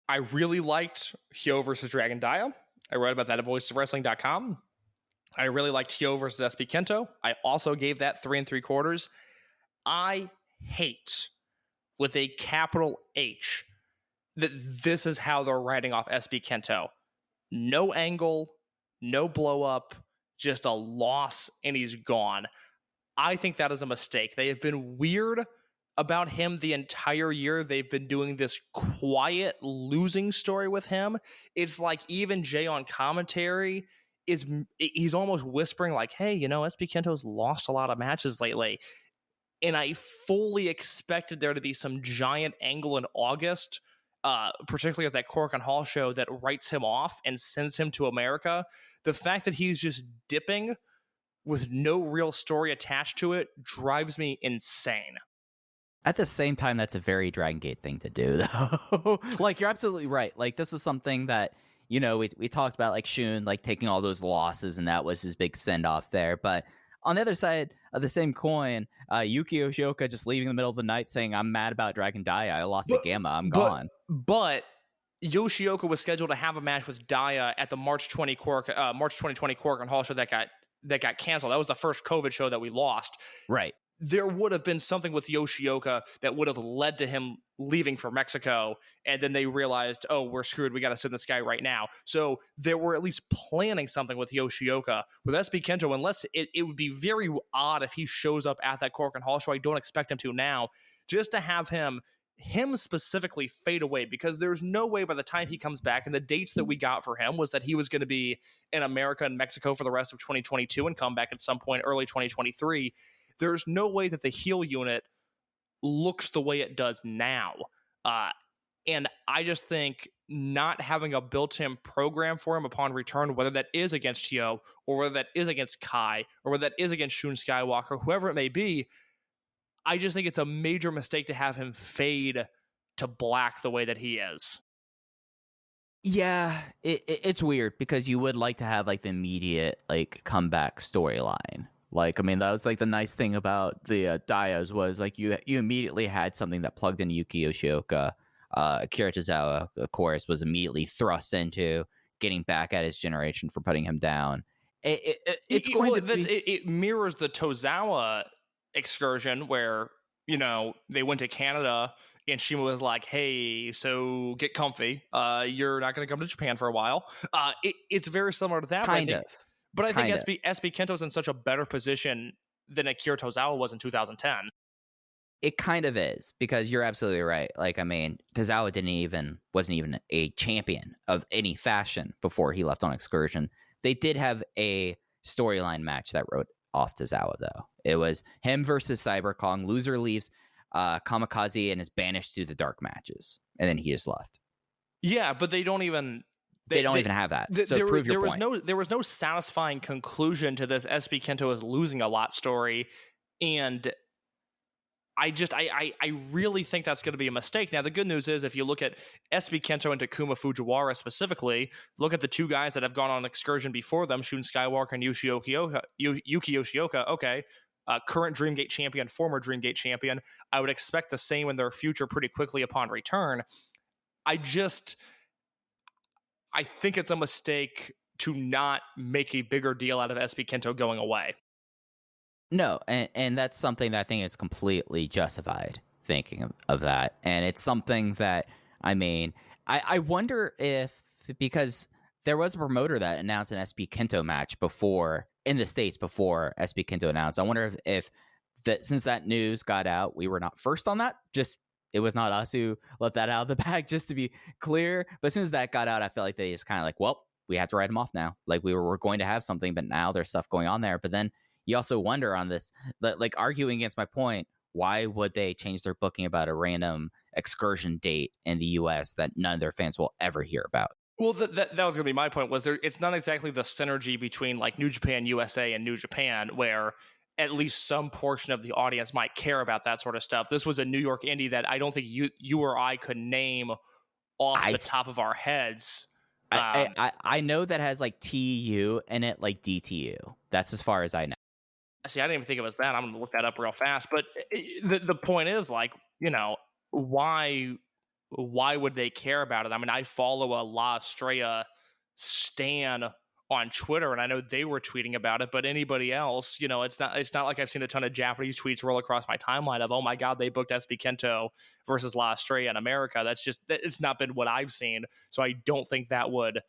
[SPEAKER 4] I really liked Hyo versus Dragon Dia. I wrote about that at voicesofwrestling.com. I really liked Hyo versus SB Kento. I also gave that 3 3/4. I hate, with a capital H, that this is how they're writing off SB Kento. No angle, no blow up, just a loss, and he's gone. I think that is a mistake. They have been weird about him the entire year. They've been doing this quiet losing story with him. It's like even Jay on commentary he's almost whispering like, hey, SB Kento's lost a lot of matches lately. And I fully expected there to be some giant angle in August, particularly at that Cork and Hall show, that writes him off and sends him to America. The fact that he's just dipping with no real story attached to it drives me insane.
[SPEAKER 3] At the same time, that's a very Dragon Gate thing to do, though. Like, you're absolutely right. Like, this is something that, we talked about, like, Shun, like, taking all those losses, and that was his big send-off there. But on the other side of the same coin, Yuki Yoshioka just leaving in the middle of the night saying, I'm mad about Dragon Daya. I lost to Gamma. I'm gone.
[SPEAKER 4] But Yoshioka was scheduled to have a match with Daya at the March 2020 Korakuen Hall show that got canceled. That was the first COVID show that we lost.
[SPEAKER 3] Right.
[SPEAKER 4] There would have been something with Yoshioka that would have led to him leaving for Mexico, and then they realized, oh, we're screwed. We got to send this guy right now. So they were at least planning something with Yoshioka. With SB Kento, unless it would be very odd if he shows up at that Korakuen Hall show. I don't expect him to now. Just to have him specifically fade away, because there's no way by the time he comes back, and the dates that we got for him was that he was going to be in America and Mexico for the rest of 2022 and come back at some point early 2023. There's no way that the heel unit looks the way it does now. And I just think not having a built-in program for him upon return, whether that is against Hyo, or whether that is against Kai, or whether that is against Shun Skywalker, whoever it may be, I just think it's a major mistake to have him fade to black the way that he is.
[SPEAKER 3] Yeah, it's weird, because you would like to have, like, the immediate, like, comeback storyline. Like, I mean, that was, like, the nice thing about the Dayas was, like, you immediately had something that plugged in Yuki Yoshioka. Akira Tozawa, of course, was immediately thrust into getting back at his generation for putting him down.
[SPEAKER 4] It mirrors the Tozawa excursion where, they went to Canada and Shima was like, hey, so get comfy. You're not going to come to Japan for a while. It's very similar to that. But I think SB Kento's in such a better position than Akira Tozawa was in 2010.
[SPEAKER 3] It kind of is, because you're absolutely right. Like, I mean, Tozawa wasn't even a champion of any fashion before he left on excursion. They did have a storyline match that wrote off Tozawa, though. It was him versus Cyber Kong. Loser leaves Kamikaze and is banished to the dark matches, and then he just left.
[SPEAKER 4] Yeah, but they don't even.
[SPEAKER 3] They don't even have that. So prove your point.
[SPEAKER 4] There was no satisfying conclusion to this SB Kento is losing a lot story, and I really think that's going to be a mistake. Now, the good news is, if you look at SB Kento and Takuma Fujiwara specifically, look at the two guys that have gone on excursion before them, Shun Skywalker and Yuki Yoshioka. Okay, current Dreamgate champion, former Dreamgate champion. I would expect the same in their future pretty quickly upon return. I think it's a mistake to not make a bigger deal out of SB Kento going away.
[SPEAKER 3] No, and that's something that I think is completely justified, thinking of that. And it's something that, I mean, I wonder if, because there was a promoter that announced an SB Kento match in the States before SB Kento announced. I wonder if that, since that news got out, we were not first on that. It was not us who let that out of the bag, just to be clear. But as soon as that got out, I felt like they just kind of like, well, we have to write them off now. Like, we're going to have something, but now there's stuff going on there. But then you also wonder on this, like, arguing against my point, why would they change their booking about a random excursion date in the U.S. that none of their fans will ever hear about?
[SPEAKER 4] Well, that was going to be my point. It's not exactly the synergy between, like, New Japan USA and New Japan, where at least some portion of the audience might care about that sort of stuff. This was a New York indie that I don't think you or I could name off the top of our heads.
[SPEAKER 3] I know that has, like, TU in it, like DTU. That's as far as I know.
[SPEAKER 4] See, I didn't even think it was that. I'm going to look that up real fast. But the point is, like, why would they care about it? I mean, I follow a La Estrella stan on Twitter, and I know they were tweeting about it, but anybody else, it's not like I've seen a ton of Japanese tweets roll across my timeline of, oh my God, they booked SB Kento versus La Estrella in America. It's not been what I've seen. So I don't think that would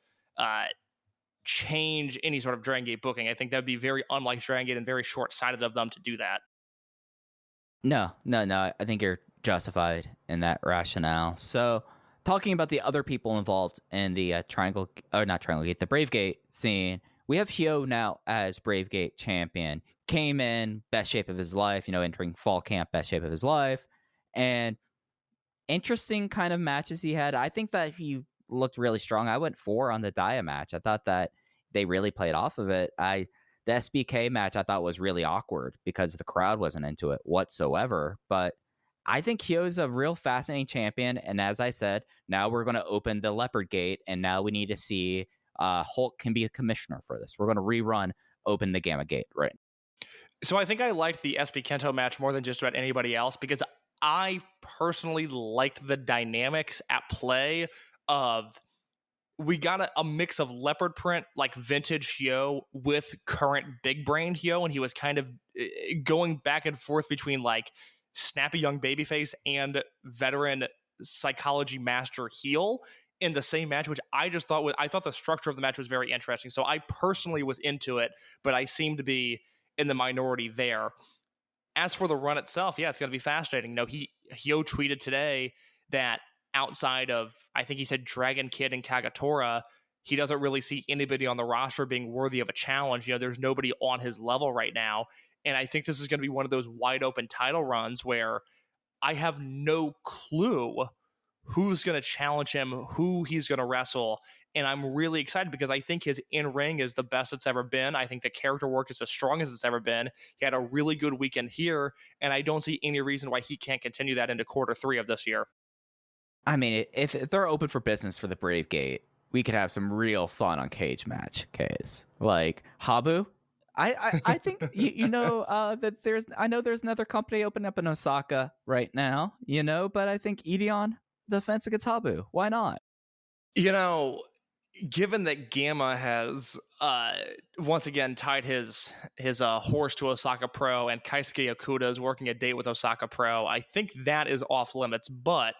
[SPEAKER 4] change any sort of Dragon Gate booking. I think that would be very unlike Dragon Gate and very short-sighted of them to do that.
[SPEAKER 3] No. I think you're justified in that rationale. So, talking about the other people involved in the the Brave Gate scene, we have Hyo now as Brave Gate champion. Came in best shape of his life, entering fall camp, best shape of his life. And interesting kind of matches he had. I think that he looked really strong. I went 4 on the Daya match. I thought that they really played off of it. The SBK match I thought was really awkward because the crowd wasn't into it whatsoever. But I think Kyo's a real fascinating champion, and as I said, now we're going to open the Leopard Gate, and now we need to see Hulk can be a commissioner for this. We're going to rerun Open the Gamma Gate, right?
[SPEAKER 4] So I think I liked the SB Kento match more than just about anybody else because I personally liked the dynamics at play of we got a mix of leopard print, like vintage Hyo, with current big brain Hyo, and he was kind of going back and forth between like snappy young babyface and veteran psychology master heel in the same match, which I just thought I thought the structure of the match was very interesting. So I personally was into it, but I seem to be in the minority there. As for the run itself, yeah, it's going to be fascinating. No, Hyo tweeted today that outside of, I think he said Dragon Kid and Kagatora, he doesn't really see anybody on the roster being worthy of a challenge. There's nobody on his level right now. And I think this is going to be one of those wide open title runs where I have no clue who's going to challenge him, who he's going to wrestle. And I'm really excited because I think his in-ring is the best it's ever been. I think the character work is as strong as it's ever been. He had a really good weekend here, and I don't see any reason why he can't continue that into Q3 of this year.
[SPEAKER 3] I mean, if they're open for business for the Brave Gate, we could have some real fun on cage match case. Like Habu, I think that there's another company opening up in Osaka right now, but I think Ideon defense against Habu. Why not?
[SPEAKER 4] Given that Gamma has once again tied his horse to Osaka Pro and Keisuke Okuda is working a date with Osaka Pro, I think that is off limits, but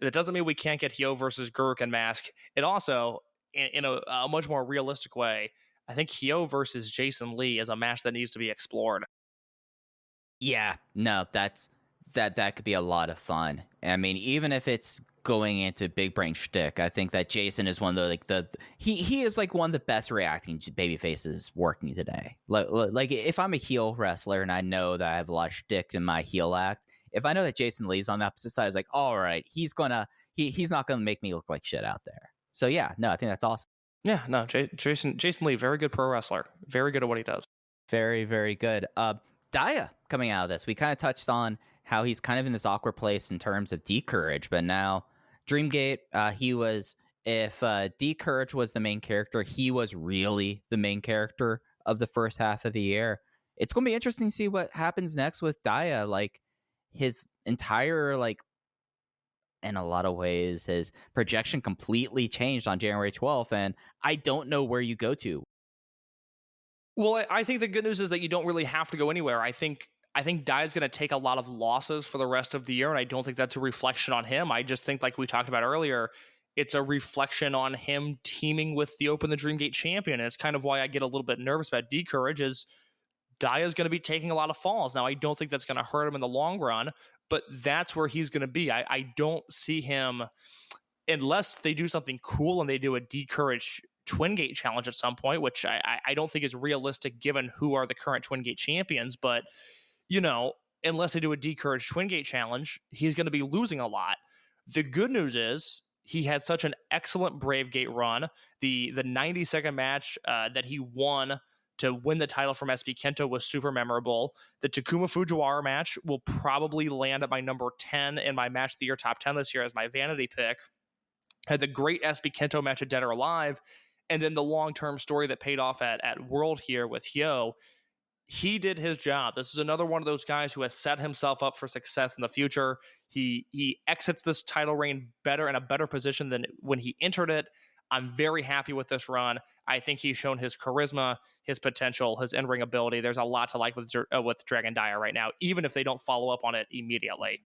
[SPEAKER 4] that doesn't mean we can't get Hyo versus Gurukhan Mask. It also, in a much more realistic way, I think Hyo versus Jason Lee is a match that needs to be explored.
[SPEAKER 3] Yeah, no, that could be a lot of fun. I mean, even if it's going into big brain shtick, I think that Jason is one of he is like one of the best reacting baby faces working today. Like if I'm a heel wrestler and I know that I have a lot of shtick in my heel act, if I know that Jason Lee's on the opposite side, it's like, all right, he's not gonna make me look like shit out there. So yeah, no, I think that's awesome.
[SPEAKER 4] Yeah, no, Jason Lee, very good pro wrestler, very good at what he does.
[SPEAKER 3] Very, very good. Daya coming out of this, we kind of touched on how he's kind of in this awkward place in terms of D-Courage, but now Dreamgate, if D-Courage was the main character, he was really the main character of the first half of the year. It's going to be interesting to see what happens next with Daya. Like his entire, in a lot of ways, his projection completely changed on January 12th, and I don't know where you go to.
[SPEAKER 4] Well, I think the good news is that you don't really have to go anywhere. I think Dai's going to take a lot of losses for the rest of the year, and I don't think that's a reflection on him. I just think, like we talked about earlier, it's a reflection on him teaming with the Open the Dreamgate champion, and it's kind of why I get a little bit nervous about D-Courage is Dai's going to be taking a lot of falls. Now, I don't think that's going to hurt him in the long run, but that's where he's going to be. I don't see him, unless they do something cool and they do a D-Courage Twin Gate challenge at some point, which I don't think is realistic given who are the current Twin Gate champions, but unless they do a D-Courage Twin Gate challenge, he's going to be losing a lot. The good news is he had such an excellent Brave Gate run. The 90-second match that he won to win the title from SB Kento was super memorable. The Takuma Fujiwara match will probably land at my number 10 in my Match of the Year top 10 this year as my vanity pick. Had the great SB Kento match at Dead or Alive, and then the long-term story that paid off at World here with Hyo. He did his job. This is another one of those guys who has set himself up for success in the future. He exits this title reign better in a better position than when he entered it. I'm very happy with this run. I think he's shown his charisma, his potential, his in-ring ability. There's a lot to like with Dragon Daya right now, even if they don't follow up on it immediately.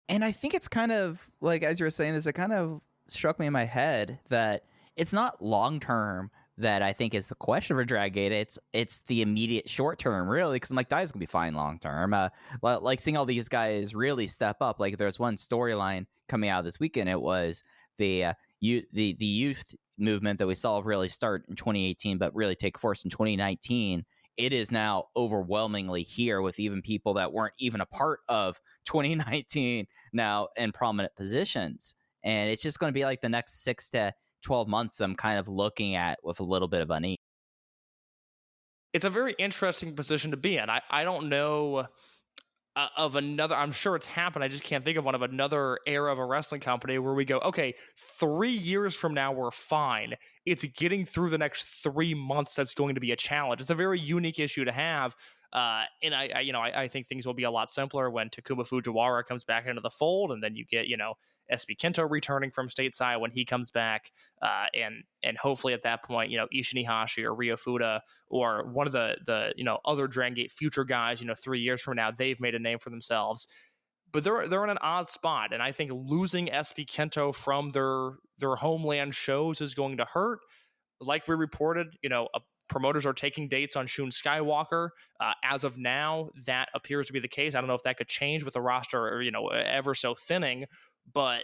[SPEAKER 3] And I think it's kind of, like, as you were saying this, it kind of struck me in my head that it's not long-term that I think is the question for Dragongate. It's the immediate short term, really, because I'm like, Dai's gonna be fine long term. Like seeing all these guys really step up. Like there's one storyline coming out this weekend. It was the youth movement that we saw really start in 2018, but really take force in 2019. It is now overwhelmingly here with even people that weren't even a part of 2019 now in prominent positions. And it's just going to be like the next 6 to 12 months I'm kind of looking at with a little bit of unease.
[SPEAKER 4] It's a very interesting position to be in. I don't know of another, I'm sure it's happened, I just can't think of one, of another era of a wrestling company where we go, okay, 3 years from now we're fine. It's getting through the next 3 months that's going to be a challenge. It's a very unique issue to have. And I think things will be a lot simpler when Takuma Fujiwara comes back into the fold, and then you get, SB Kento returning from stateside when he comes back, and hopefully at that point, Ishinihashi or Ryofuda or one of the other Dragongate future guys, 3 years from now, they've made a name for themselves. But they're in an odd spot, and I think losing SB Kento from their homeland shows is going to hurt. Like we reported, promoters are taking dates on Shun Skywalker. As of now, that appears to be the case. I don't know if that could change with the roster, ever so thinning, but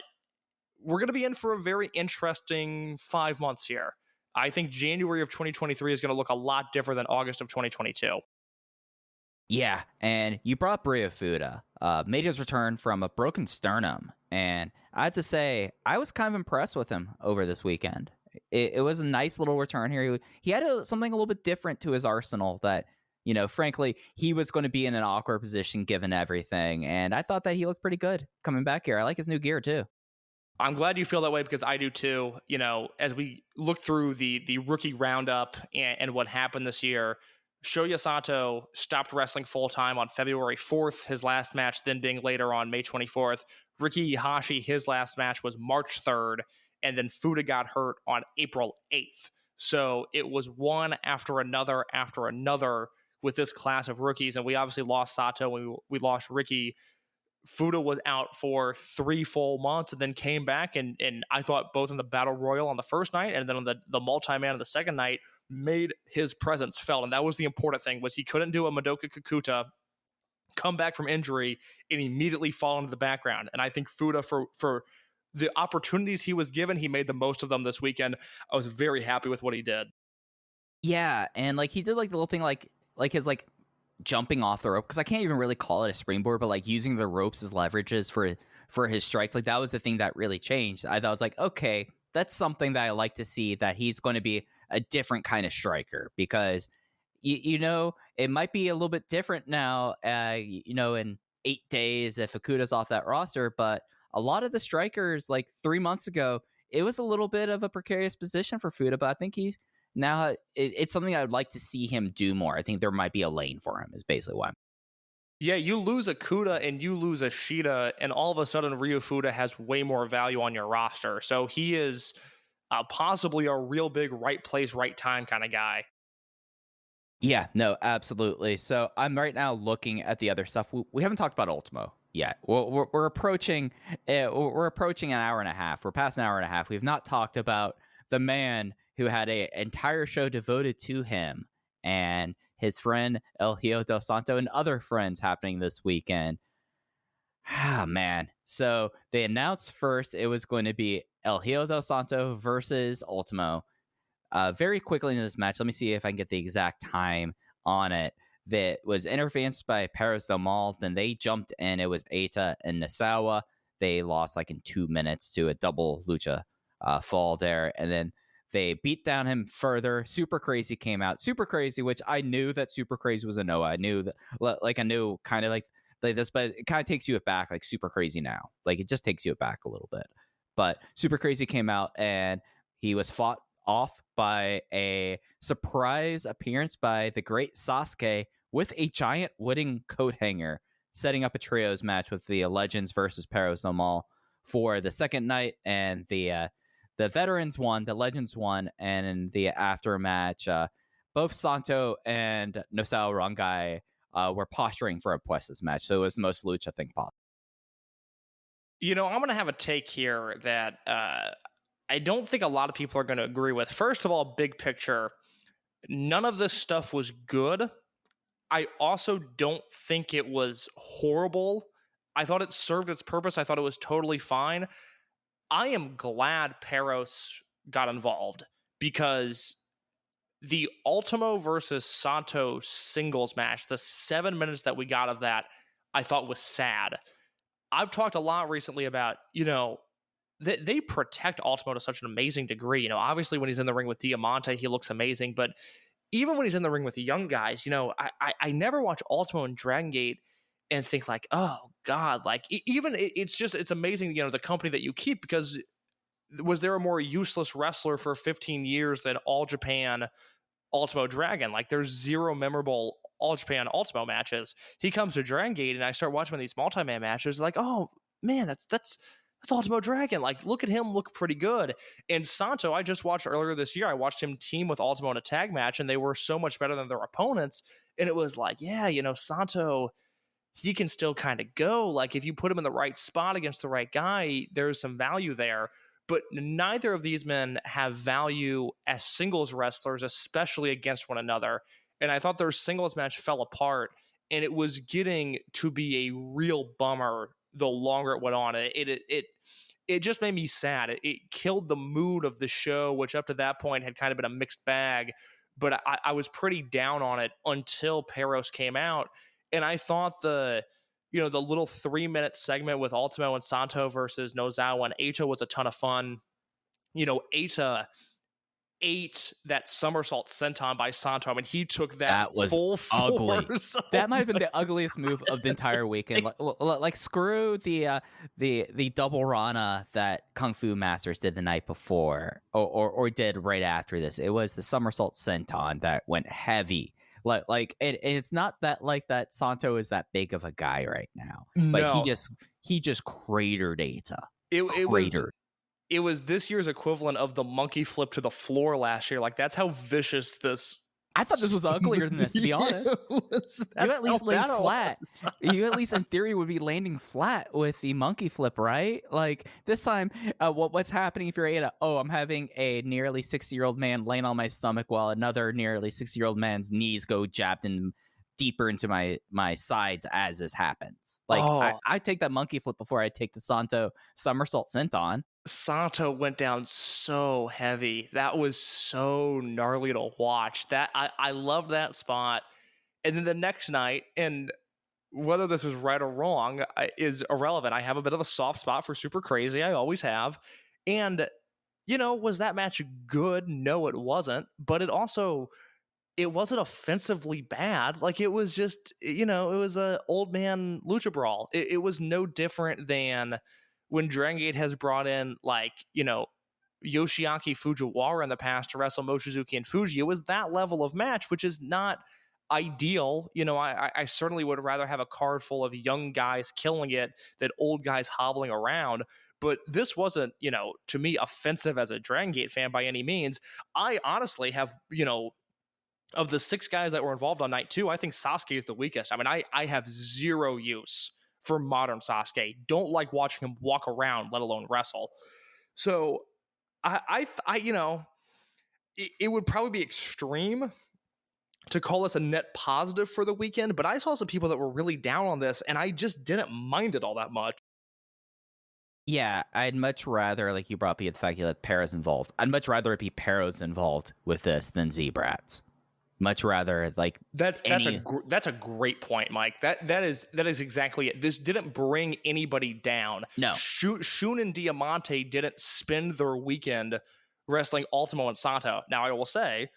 [SPEAKER 4] we're going to be in for a very interesting 5 months here. I think January of 2023 is going to look a lot different than August of 2022.
[SPEAKER 3] Yeah, and you brought Ryofuda. Made his return from a broken sternum, and I have to say, I was kind of impressed with him over this weekend. It was a nice little return here. He had something a little bit different to his arsenal that, frankly, he was going to be in an awkward position given everything. And I thought that he looked pretty good coming back here. I like his new gear, too.
[SPEAKER 4] I'm glad you feel that way because I do, too. As we look through the rookie roundup and what happened this year, Shoya Sato stopped wrestling full-time on February 4th, his last match then being later on May 24th. Ricky Hashi, his last match was March 3rd. And then Fuda got hurt on April 8th. So it was one after another with this class of rookies. And we obviously lost Sato. We lost Ricky. Fuda was out for 3 full months and then came back. And I thought both in the Battle Royal on the first night and then on the multi-man on the second night made his presence felt. And that was the important thing, was he couldn't do a Madoka Kakuta, come back from injury, and immediately fall into the background. And I think Fuda, for the opportunities he was given, he made the most of them this weekend. I was very happy with what he did.
[SPEAKER 3] Yeah, and he did the little thing like his jumping off the rope, because I can't even really call it a springboard, but using the ropes as leverages for his strikes. That was the thing that really changed. I thought, I was like, okay, that's something that I like to see, that he's going to be a different kind of striker, because it might be a little bit different now, in 8 days if Akuta's off that roster, but a lot of the strikers, 3 months ago, it was a little bit of a precarious position for Fuda, but I think it's something I would like to see him do more. I think there might be a lane for him, is basically why.
[SPEAKER 4] Yeah, you lose Akuta and you lose Ashita, and all of a sudden Ryo Fuda has way more value on your roster. So he is possibly a real big right place, right time kind of guy.
[SPEAKER 3] Yeah, no, absolutely. So I'm right now looking at the other stuff. We haven't talked about Ultimo yet. We're approaching an hour and a half. We're past an hour and a half. We've not talked about the man who had an entire show devoted to him and his friend El Hijo del Santo and other friends happening this weekend. Ah, man. So they announced first it was going to be El Hijo del Santo versus Ultimo. Very quickly in this match, let me see if I can get the exact time on it. That was intervenced by Perez Del Mal. Then they jumped in. It was Eita and Nasawa. They lost in 2 minutes to a double lucha fall there. And then they beat down him further. Super Crazy came out. Super Crazy, which I knew that Super Crazy was a Noah. I knew that, I knew kind of like this, but it kind of takes you back, Super Crazy now. It just takes you back a little bit. But Super Crazy came out and he was fought off by a surprise appearance by the great Sasuke with a giant wooden coat hanger, setting up a trios match with the Legends versus Perez Del Mal for the second night. And the veterans won, the Legends won, and in the after match, both Santo and Nosao Rangai were posturing for a Puestas match. So it was the most lucha thing possible.
[SPEAKER 4] I'm going to have a take here that I don't think a lot of people are going to agree with. First of all, big picture, none of this stuff was good. I also don't think it was horrible. I thought it served its purpose. I thought it was totally fine. I am glad Peros got involved, because the Ultimo versus Santo singles match, the 7 minutes that we got of that, I thought was sad. I've talked a lot recently about, they protect Ultimo to such an amazing degree. Obviously when he's in the ring with Diamante, he looks amazing, but even when he's in the ring with the young guys, I never watch Ultimo and Dragongate and think like, oh God, like it's amazing, the company that you keep, because was there a more useless wrestler for 15 years than All Japan Ultimo Dragon? Like, there's zero memorable All Japan Ultimo matches. He comes to Dragongate, and I start watching these multi-man matches, like, oh man, that's Ultimo Dragon. Like, look at him, look pretty good. And Santo, I just watched earlier this year, I watched him team with Ultimo in a tag match, and they were so much better than their opponents. And it was like, yeah, Santo, he can still kind of go. Like, if you put him in the right spot against the right guy, there's some value there. But neither of these men have value as singles wrestlers, especially against one another. And I thought their singles match fell apart, and it was getting to be a real bummer the longer it went on. It just made me sad. It killed the mood of the show, which up to that point had kind of been a mixed bag. But I was pretty down on it until Peros came out, and I thought the little 3-minute segment with Ultimo and Santo versus Nozawa and Eita was a ton of fun. Eita ate that somersault senton by Santo. I mean, he took that
[SPEAKER 3] was
[SPEAKER 4] full
[SPEAKER 3] ugly.
[SPEAKER 4] force.
[SPEAKER 3] That might have been the ugliest move of the entire weekend. Like screw the double Rana that Kung Fu Masters did the night before, or did right after this. It was the somersault senton that went heavy. It's not that like that Santo is that big of a guy right now, but
[SPEAKER 4] No.
[SPEAKER 3] he just cratered Eita.
[SPEAKER 4] It was this year's equivalent of the monkey flip to the floor last year. Like, that's how vicious this.
[SPEAKER 3] I thought this was uglier than this, to be honest. You at least lay flat. You at least in theory would be landing flat with the monkey flip, right? Like this time, what's happening if you're Eita? Oh, I'm having a nearly 60-year-old man laying on my stomach while another nearly 60-year-old man's knees go jabbed in deeper into my sides as this happens. Like, I take that monkey flip before I take the Santo somersault senton.
[SPEAKER 4] Santo went down so heavy. That was so gnarly to watch. That I loved that spot. And then the next night, and whether this is right or wrong is irrelevant. I have a bit of a soft spot for Super Crazy. I always have. And, was that match good? No, it wasn't. But it wasn't offensively bad. Like, it was just, it was a old man lucha brawl. It was no different than when Dragongate has brought in, like, Yoshiaki Fujiwara in the past to wrestle Mochizuki and Fuji. It was that level of match, which is not ideal. I certainly would rather have a card full of young guys killing it than old guys hobbling around. But this wasn't, to me, offensive as a Dragongate fan by any means. I honestly have, of the 6 guys that were involved on night 2, I think Sasuke is the weakest. I mean, I have zero use for modern Sasuke. Don't like watching him walk around, let alone wrestle. So it would probably be extreme to call this a net positive for the weekend, but I saw some people that were really down on this, and I just didn't mind it all that much.
[SPEAKER 3] Yeah, I'd much rather, like you brought up the fact that Peros involved. I'd much rather it be Peros involved with this than Z-Brats. Much rather, like,
[SPEAKER 4] that's a great point, Mike. That is exactly it. This didn't bring anybody down.
[SPEAKER 3] No,
[SPEAKER 4] Shun and Diamante didn't spend their weekend wrestling Ultimo and Santo. Now, I will say,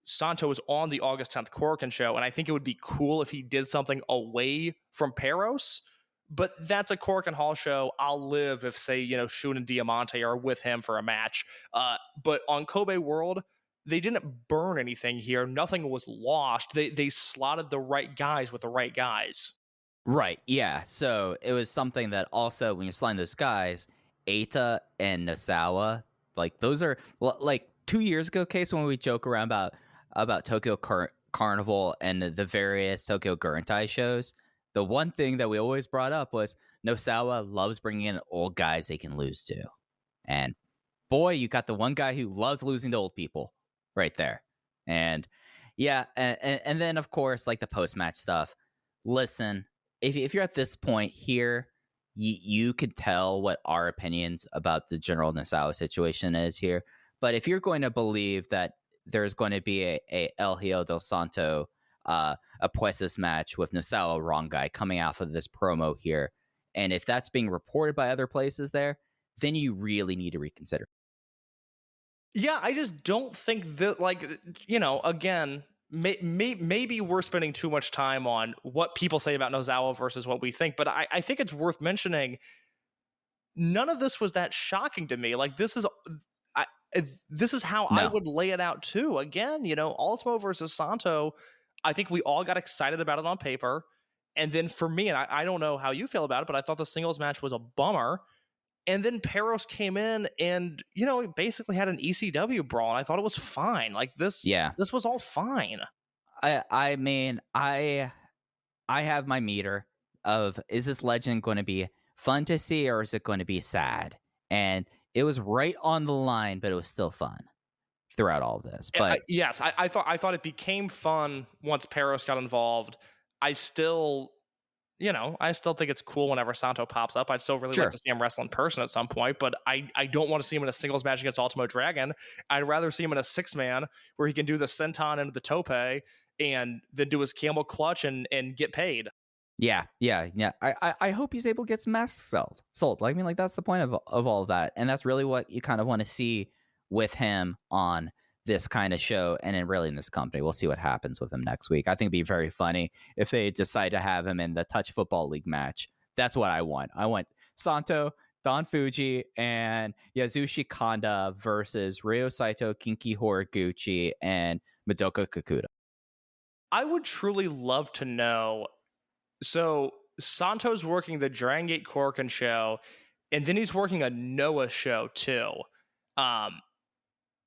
[SPEAKER 4] Santo was on the August 10th Korakuen show, and I think it would be cool if he did something away from Peros. But that's a Korakuen Hall show. I'll live if, say, Shun and Diamante are with him for a match. But on Kobe World, they didn't burn anything here. Nothing was lost. They slotted the right guys with the right guys.
[SPEAKER 3] Right, yeah. So it was something that also, when you're sliding those guys, Eita and Nozawa, like, those are, like, 2 years ago, Case, when we joke around about Tokyo Carnival and the various Tokyo Gurentai shows, the one thing that we always brought up was Nozawa loves bringing in old guys they can lose to. And boy, you got the one guy who loves losing to old people right there. And yeah, and then, of course, like the post-match stuff. Listen, if you're at this point here, you could tell what our opinions about the general Nozawa situation is here. But if you're going to believe that there's going to be a El Hijo del Santo Apuestas match with Nozawa wrong guy coming out of this promo here, and if that's being reported by other places there, then you really need to reconsider.
[SPEAKER 4] Yeah, I just don't think that, like, again, maybe we're spending too much time on what people say about Nozawa versus what we think, but I think it's worth mentioning none of this was that shocking to me. Like this is how I would lay it out too. Again, Ultimo versus Santo, I think we all got excited about it on paper. And then for me, and I don't know how you feel about it, but I thought the singles match was a bummer. And then Peros came in and, basically had an ECW brawl. And I thought it was fine. Like this was all fine.
[SPEAKER 3] I mean, I have my meter of, is this legend going to be fun to see or is it going to be sad? And it was right on the line, but it was still fun throughout all of this. But
[SPEAKER 4] yes, I thought it became fun once Peros got involved. I still think it's cool whenever Santo pops up. I'd still really like to see him wrestle in person at some point, but I don't want to see him in a singles match against Ultimo Dragon. I'd rather see him in a 6-man where he can do the senton into the tope and then do his camel clutch and get paid.
[SPEAKER 3] Yeah. I hope he's able to get some masks sold. Like, I mean, like that's the point of all of that, and that's really what you kind of want to see with him on this kind of show, and then really in this company. We'll see what happens with him next week. I think it'd be very funny if they decide to have him in the Touch Football League match. That's what I want. I want Santo, Don Fuji, and Yasushi Kanda versus Ryo Saito, Kinki Horiguchi, and Madoka Kakuta.
[SPEAKER 4] I would truly love to know. So Santo's working the Dragongate Korakuen show, and then he's working a Noah show too.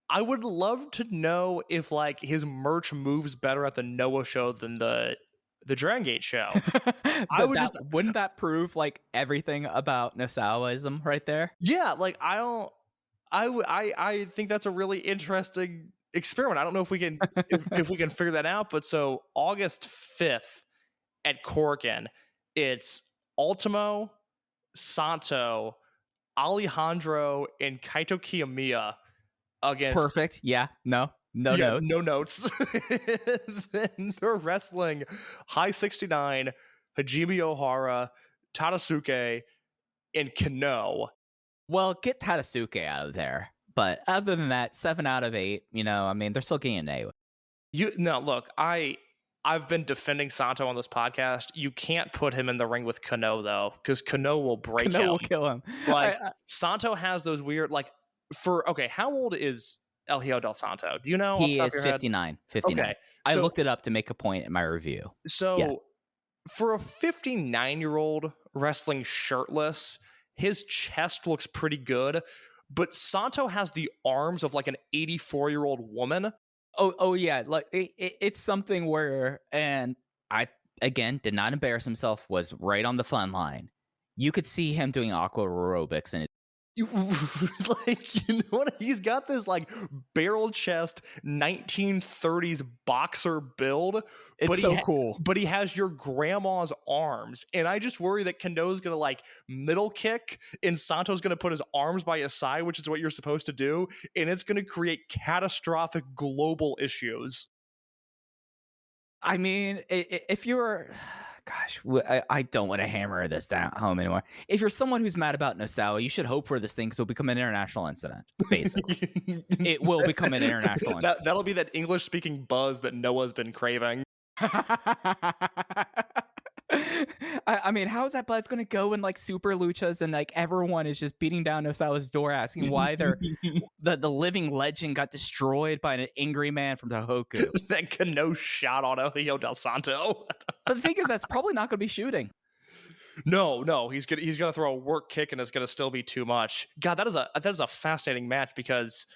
[SPEAKER 4] I would love to know if like his merch moves better at the Noah show than the Dragongate show.
[SPEAKER 3] Wouldn't that prove like everything about Nosawaism right there?
[SPEAKER 4] Yeah, like I think that's a really interesting experiment. I don't know if we can if we can figure that out, but so August 5th at Korakuen, it's Ultimo, Santo, Alejandro, and Kaito Kiyomiya against...
[SPEAKER 3] Perfect. Yeah. No notes.
[SPEAKER 4] No notes. Then they're wrestling High 69, Hajime Ohara, Tadasuke, and Kano.
[SPEAKER 3] Well, get Tadasuke out of there. But other than that, 7 out of 8, I mean, they're still getting an A.
[SPEAKER 4] Look, I've been defending Santo on this podcast. You can't put him in the ring with Kano, though, because Kano will break him.
[SPEAKER 3] Kano will kill him.
[SPEAKER 4] Like, Santo has those weird, like, how old is El Hijo del Santo? Do you know?
[SPEAKER 3] He is 59. 59.
[SPEAKER 4] Okay.
[SPEAKER 3] I looked it up to make a point in my review.
[SPEAKER 4] So, for a 59-year-old wrestling shirtless, his chest looks pretty good, but Santo has the arms of, like, an 84-year-old woman.
[SPEAKER 3] Oh yeah, like it's something where, and I again did not embarrass himself, was right on the fun line. You could see him doing aqua aerobics, and
[SPEAKER 4] he's got this like barrel chest 1930s boxer build.
[SPEAKER 3] It's so cool.
[SPEAKER 4] But he has your grandma's arms, and I just worry that Kano's gonna like middle kick, and Santo's gonna put his arms by his side, which is what you're supposed to do, and it's gonna create catastrophic global issues.
[SPEAKER 3] I mean, if you're... Gosh, I don't want to hammer this down home anymore. If you're someone who's mad about Nosawa, you should hope for this thing because it'll become an international incident, basically. It will become an international incident.
[SPEAKER 4] That'll be that English-speaking buzz that Noah's been craving.
[SPEAKER 3] I mean, how is that buzz going to go in like super luchas and like everyone is just beating down Nosawa's door asking why the living legend got destroyed by an angry man from Tohoku?
[SPEAKER 4] That Kano shot on El Hijo del Santo.
[SPEAKER 3] But the thing is, that's probably not going to be shooting.
[SPEAKER 4] No, he's gonna throw a work kick and it's gonna still be too much. God, that is a fascinating match because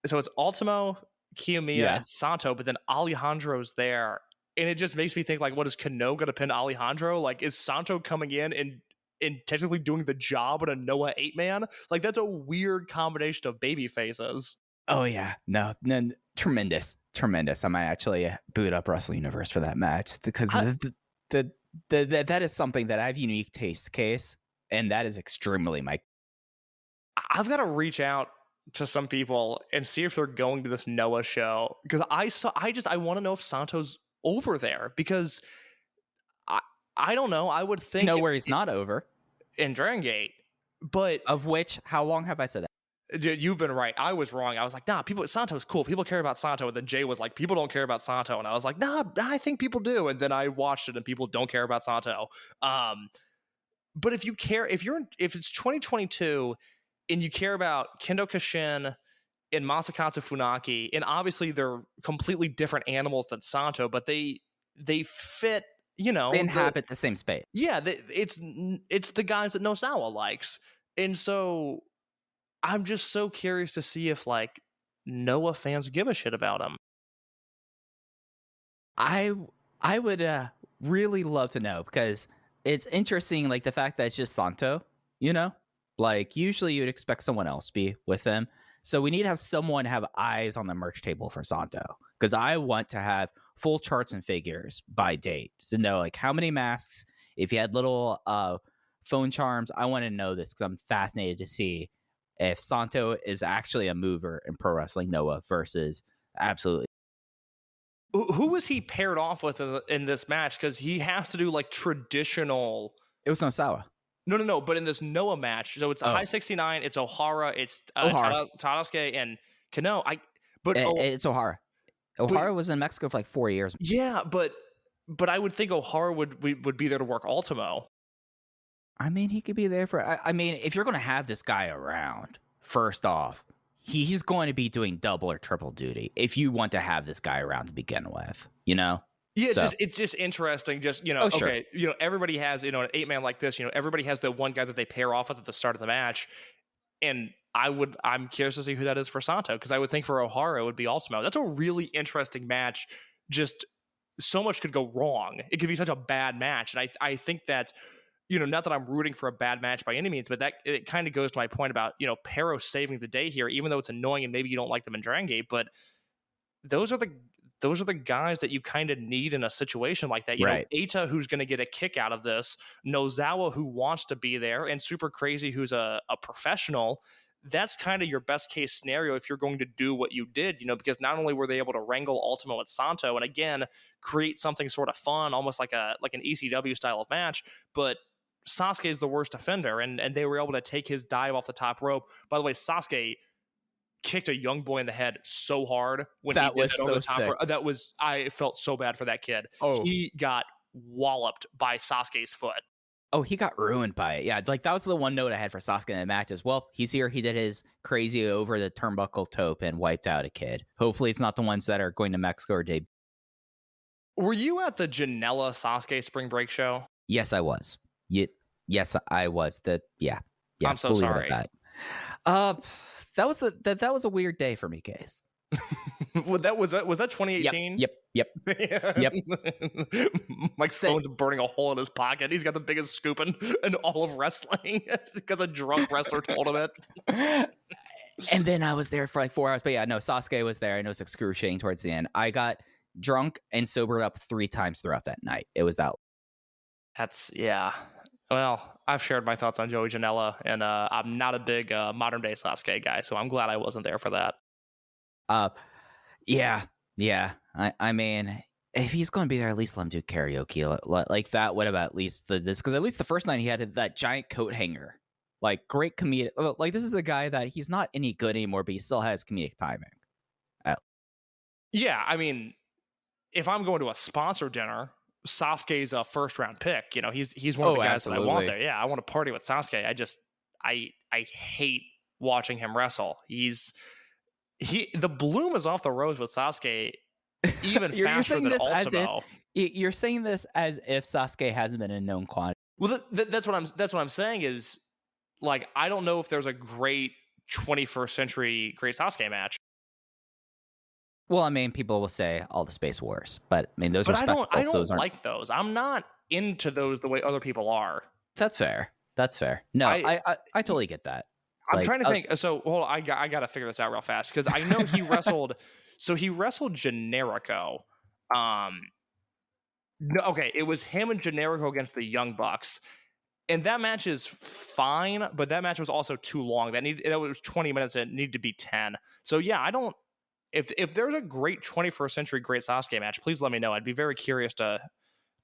[SPEAKER 4] so it's Ultimo, Kiyomiya, and Santo, but then Alejandro's there. And it just makes me think, like, what is Kano going to pin Alejandro? Like, is Santo coming in and technically doing the job in a Noah 8-man? Like, that's a weird combination of baby faces.
[SPEAKER 3] Oh, yeah. No, tremendous. I might actually boot up Wrestle Universe for that match because that is something that I have unique taste case, and that is extremely my...
[SPEAKER 4] I've got to reach out to some people and see if they're going to this Noah show because I want to know if Santo's over there because I don't know. I would think
[SPEAKER 3] where he's not over
[SPEAKER 4] in Dragongate, but
[SPEAKER 3] of which how long have I said that?
[SPEAKER 4] Dude, you've been right. I was wrong. I was like, nah, Santo's cool. People care about Santo. And then Jay was like, people don't care about Santo. And I was like, nah, I think people do. And then I watched it and people don't care about Santo. But if you care, if it's 2022 and you care about Kendo Kashin and Masakatsu Funaki, and obviously they're completely different animals than Santo, but they fit,
[SPEAKER 3] they inhabit the same space.
[SPEAKER 4] Yeah, it's the guys that Nozawa likes. And so I'm just so curious to see if like Noah fans give a shit about him.
[SPEAKER 3] I would really love to know, because it's interesting, like the fact that it's just Santo, like usually you'd expect someone else to be with him. So we need to have someone have eyes on the merch table for Santo, because I want to have full charts and figures by date to know like how many masks, if you had little phone charms. I want to know this because I'm fascinated to see if Santo is actually a mover in Pro Wrestling Noah versus absolutely.
[SPEAKER 4] Who was he paired off with in this match? Because he has to do like traditional.
[SPEAKER 3] It was Nosawa.
[SPEAKER 4] No. But in this Noah match, so it's a high 69. It's Ohara. It's Tadasuke and Kano.
[SPEAKER 3] It's Ohara. Ohara was in Mexico for like 4 years.
[SPEAKER 4] Yeah, but I would think Ohara would be there to work Ultimo.
[SPEAKER 3] I mean, he could be there for. I mean, if you're going to have this guy around, first off, he's going to be doing double or triple duty. If you want to have this guy around to begin with, Yeah,
[SPEAKER 4] it's just interesting. Just okay, sure. Everybody has an 8-man like this. Everybody has the one guy that they pair off with at the start of the match, and I'm curious to see who that is for Santo, because I would think for Ohara it would be Ultimo. That's a really interesting match. Just so much could go wrong. It could be such a bad match, and I think that. Not that I'm rooting for a bad match by any means, but that it kind of goes to my point about, Pero saving the day here, even though it's annoying and maybe you don't like them in Dragongate, but those are the guys that you kind of need in a situation like that.
[SPEAKER 3] Right.
[SPEAKER 4] Eita, who's going to get a kick out of this, Nozawa, who wants to be there, and Super Crazy, who's a professional. That's kind of your best case scenario if you're going to do what you did, because not only were they able to wrangle Ultimo and Santo and again create something sort of fun, almost like an ECW style of match, but Sasuke is the worst offender, and they were able to take his dive off the top rope. By the way, Sasuke kicked a young boy in the head so hard when he did that over the top rope. I felt so bad for that kid.
[SPEAKER 3] Oh.
[SPEAKER 4] He got walloped by Sasuke's foot.
[SPEAKER 3] Oh, he got ruined by it. Yeah, like that was the one note I had for Sasuke in the match as well. He's here. He did his crazy over the turnbuckle tope and wiped out a kid. Hopefully it's not the ones that are going to Mexico or debut.
[SPEAKER 4] Were you at the Janela Sasuke spring break show?
[SPEAKER 3] Yes, I was. Yes, I was. Yeah.
[SPEAKER 4] I'm so sorry.
[SPEAKER 3] That was a weird day for me, Case.
[SPEAKER 4] was that 2018?
[SPEAKER 3] Yep.
[SPEAKER 4] Mike's phone's burning a hole in his pocket. He's got the biggest scoop in all of wrestling because a drunk wrestler told him it.
[SPEAKER 3] And then I was there for like 4 hours. But yeah, no, Sasuke was there. I know it's excruciating towards the end. I got drunk and sobered up 3 times throughout that night. It was that.
[SPEAKER 4] Yeah. Well, I've shared my thoughts on Joey Janela, and I'm not a big modern day Sasuke guy, so I'm glad I wasn't there for that.
[SPEAKER 3] Yeah. I mean, if he's going to be there, at least let him do karaoke. Like that would have at least because at least the first night he had that giant coat hanger. Like great comedic. Like this is a guy that he's not any good anymore, but he still has comedic timing.
[SPEAKER 4] Yeah, I mean, if I'm going to a sponsor dinner, Sasuke's a first round pick. He's one of the guys absolutely. That I want there. Yeah, I want to party with Sasuke. I hate watching him wrestle. The bloom is off the rose with Sasuke even faster than Ultimo.
[SPEAKER 3] You're saying this as if Sasuke hasn't been a known quantity.
[SPEAKER 4] Well, that's what I'm saying is, like, I don't know if there's a great 21st century great Sasuke match.
[SPEAKER 3] Well, I mean, people will say all the Space Wars, but I mean, those are.
[SPEAKER 4] I don't like those. I'm not into those the way other people are.
[SPEAKER 3] That's fair. No, I totally get that.
[SPEAKER 4] I'm trying to think. So hold on, I got to figure this out real fast because I know he wrestled. So he wrestled Generico. Okay, it was him and Generico against the Young Bucks, and that match is fine, but that match was also too long. That was 20 minutes. And it needed to be 10. So yeah, I don't. If there's a great 21st century great Sasuke match, please let me know. I'd be very curious to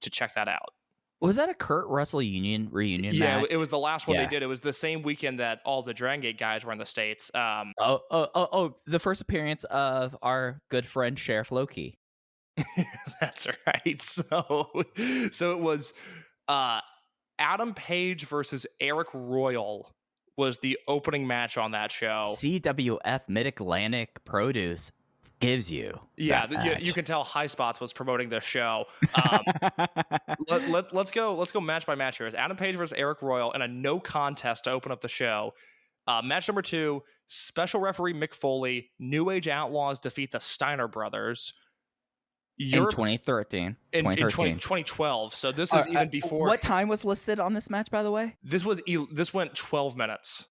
[SPEAKER 4] check that out.
[SPEAKER 3] Was that a Kurt Russell reunion
[SPEAKER 4] Yeah,
[SPEAKER 3] match?
[SPEAKER 4] it was the last one
[SPEAKER 3] Yeah.
[SPEAKER 4] they did. It was the same weekend that all the Dragongate guys were in the States.
[SPEAKER 3] Oh, the first appearance of our good friend Sheriff Loki.
[SPEAKER 4] That's right. So it was Adam Page versus Eric Royal was the opening match on that show.
[SPEAKER 3] CWF Mid-Atlantic Produce gives you.
[SPEAKER 4] Yeah, you can tell High Spots was promoting this show. Let's go match by match here. It's Adam Page versus Eric Royal in a no contest to open up the show. Match number 2, special referee Mick Foley, New Age Outlaws defeat the Steiner Brothers.
[SPEAKER 3] In 2013.
[SPEAKER 4] In 2012. So this is even before.
[SPEAKER 3] What time was listed on this match, by the way?
[SPEAKER 4] This went 12 minutes.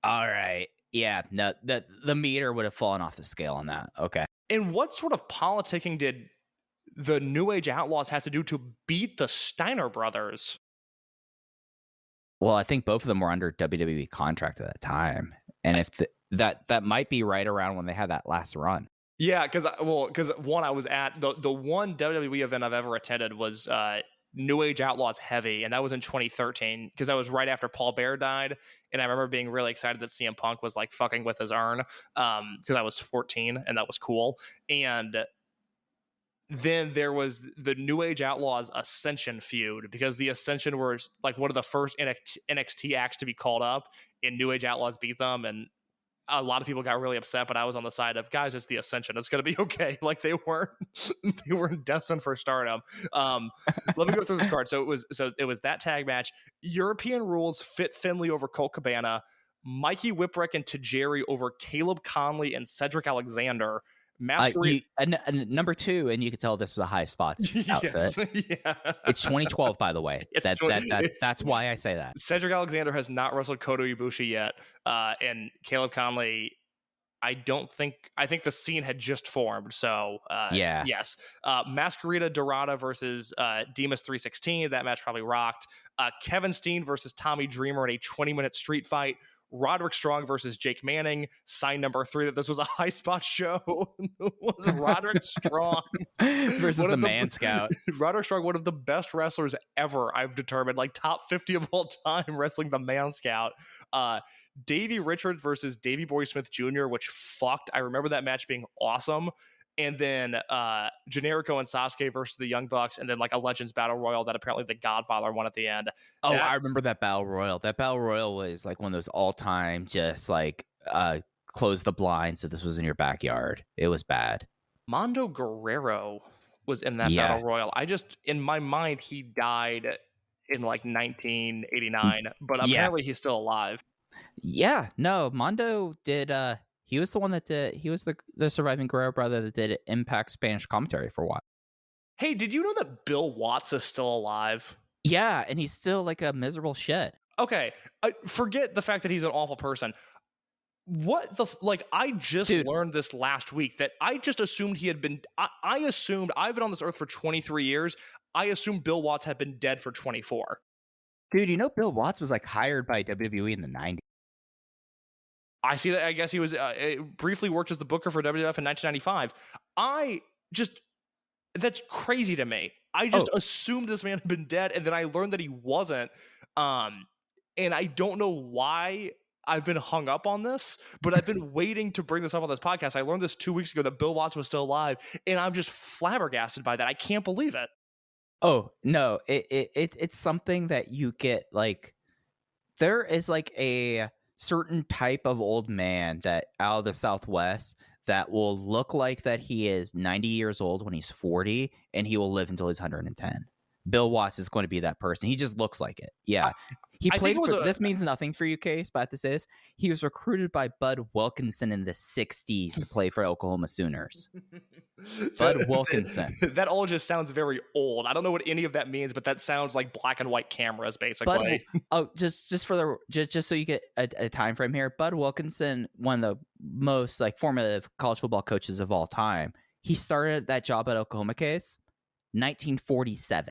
[SPEAKER 3] All right. Yeah, no, the meter would have fallen off the scale on that. Okay.
[SPEAKER 4] And what sort of politicking did the New Age Outlaws have to do to beat the Steiner Brothers?
[SPEAKER 3] Well, I think both of them were under WWE contract at that time. And if that might be right around when they had that last run.
[SPEAKER 4] Yeah, because one, I was at the one WWE event I've ever attended was New Age Outlaws Heavy, and that was in 2013 because that was right after Paul Bear died, and I remember being really excited that CM Punk was like fucking with his urn because I was 14 and that was cool. And then there was the New Age Outlaws Ascension feud because the Ascension were like one of the first NXT acts to be called up, and New Age Outlaws beat them, and a lot of people got really upset, but I was on the side of, guys, it's the Ascension. It's going to be okay. Like they weren't destined for stardom. Let me go through this card. So it was that tag match. European rules: Fit Finlay over Colt Cabana, Mikey Whipwreck and Tajiri over Caleb Conley and Cedric Alexander.
[SPEAKER 3] Number 2, and you could tell this was a High Spots outfit.
[SPEAKER 4] Yes, yeah.
[SPEAKER 3] It's 2012, by the way. That's why I say that.
[SPEAKER 4] Cedric Alexander has not wrestled Kota Ibushi yet, and Caleb Conley, I think the scene had just formed. So
[SPEAKER 3] yeah,
[SPEAKER 4] yes. Masquerita Dorada versus Demas 316. That match probably rocked. Kevin Steen versus Tommy Dreamer in a 20-minute street fight. Roderick Strong versus Jake Manning. Sign number 3 that this was a High Spot show was Roderick Strong
[SPEAKER 3] versus the Man Scout.
[SPEAKER 4] Roderick Strong, one of the best wrestlers ever, I've determined, like top 50 of all time, wrestling the Man Scout. Davey Richards versus Davey Boy Smith Jr., which fucked. I remember that match being awesome. And then Generico and Sasuke versus the Young Bucks, and then like a Legends Battle Royal that apparently the Godfather won at the end.
[SPEAKER 3] I remember that Battle Royal. That Battle Royal was like one of those all-time just like close the blinds so this was in your backyard. It was bad.
[SPEAKER 4] Mondo Guerrero was in that Battle Royal. In my mind, he died in like 1989, but apparently he's still alive.
[SPEAKER 3] Yeah, no, Mondo did... He was the one that did. He was the surviving Guerrero brother that did Impact Spanish commentary for a while.
[SPEAKER 4] Hey, did you know that Bill Watts is still alive?
[SPEAKER 3] Yeah, and he's still like a miserable shit.
[SPEAKER 4] Okay, forget the fact that he's an awful person. What the I just learned this last week that I just assumed he had been. I assumed I've been on this earth for 23 years. I assumed Bill Watts had been dead for 24.
[SPEAKER 3] Dude, you know Bill Watts was like hired by WWE in the 90s.
[SPEAKER 4] I see that. I guess he was briefly worked as the booker for WWF in 1995. That's crazy to me. I just assumed this man had been dead, and then I learned that he wasn't. And I don't know why I've been hung up on this, but I've been waiting to bring this up on this podcast. I learned this 2 weeks ago that Bill Watts was still alive, and I'm just flabbergasted by that. I can't believe it.
[SPEAKER 3] Oh no, it's something that you get like. There is like a certain type of old man that out of the Southwest that will look like that he is 90 years old when he's 40 and he will live until he's 110. Bill Watts is going to be that person. He just looks like it. Yeah. He played for, this means nothing for you, Case, but this is, he was recruited by Bud Wilkinson in the 60s to play for Oklahoma Sooners. Bud Wilkinson.
[SPEAKER 4] That all just sounds very old. I don't know what any of that means, but that sounds like black and white cameras, basically.
[SPEAKER 3] Just so you get a time frame here, Bud Wilkinson, one of the most like formative college football coaches of all time. He started that job at Oklahoma, Case, 1947.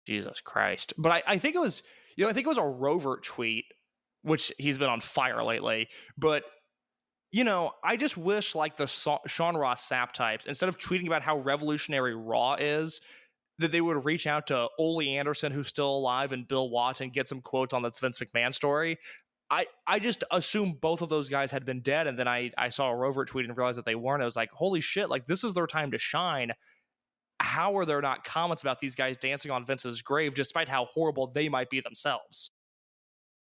[SPEAKER 4] Jesus Christ. But I think it was, I think it was a Rovert tweet, which he's been on fire lately. But, I just wish like the Sean Ross Sap types, instead of tweeting about how revolutionary Raw is, that they would reach out to Ole Anderson, who's still alive, and Bill Watts and get some quotes on this Vince McMahon story. I just assumed both of those guys had been dead, and then I saw a Rover tweet and realized that they weren't. I was like, holy shit, like this is their time to shine. How are there not comments about these guys dancing on Vince's grave, despite how horrible they might be themselves?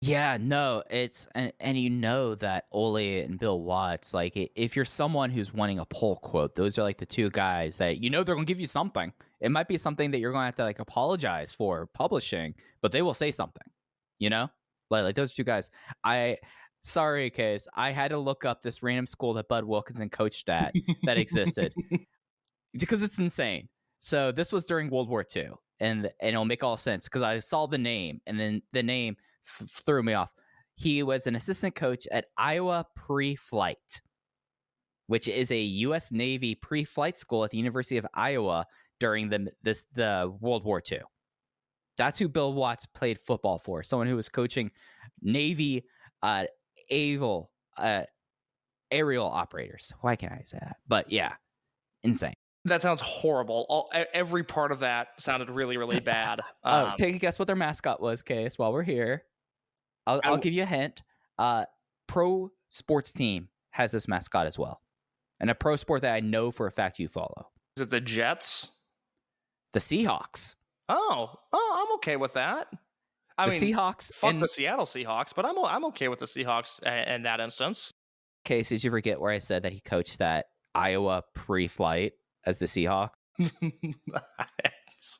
[SPEAKER 3] Yeah, no, it's and you know that Ole and Bill Watts, like if you're someone who's wanting a pull quote, those are like the two guys that you know they're gonna give you something. It might be something that you're gonna have to like apologize for publishing, but they will say something, you know? Like those two guys. Sorry, Case, I had to look up this random school that Bud Wilkinson coached at that existed because it's insane. So this was during World War II, and it'll make all sense because I saw the name, and then the name threw me off. He was an assistant coach at Iowa Pre-Flight, which is a U.S. Navy pre-flight school at the University of Iowa during the World War II. That's who Bill Watts played football for. Someone who was coaching Navy aerial operators. Why can't I say that? But yeah, insane.
[SPEAKER 4] That sounds horrible. Every part of that sounded really, really bad.
[SPEAKER 3] Take a guess what their mascot was, Case, while we're here. I'll give you a hint. Pro sports team has this mascot as well. And a pro sport that I know for a fact you follow.
[SPEAKER 4] Is it the Jets?
[SPEAKER 3] The Seahawks.
[SPEAKER 4] Oh, I'm okay with that. I mean,
[SPEAKER 3] Seahawks.
[SPEAKER 4] Fuck the Seattle Seahawks, but I'm okay with the Seahawks in that instance.
[SPEAKER 3] Case, did you forget where I said that he coached that Iowa pre-flight as the Seahawks?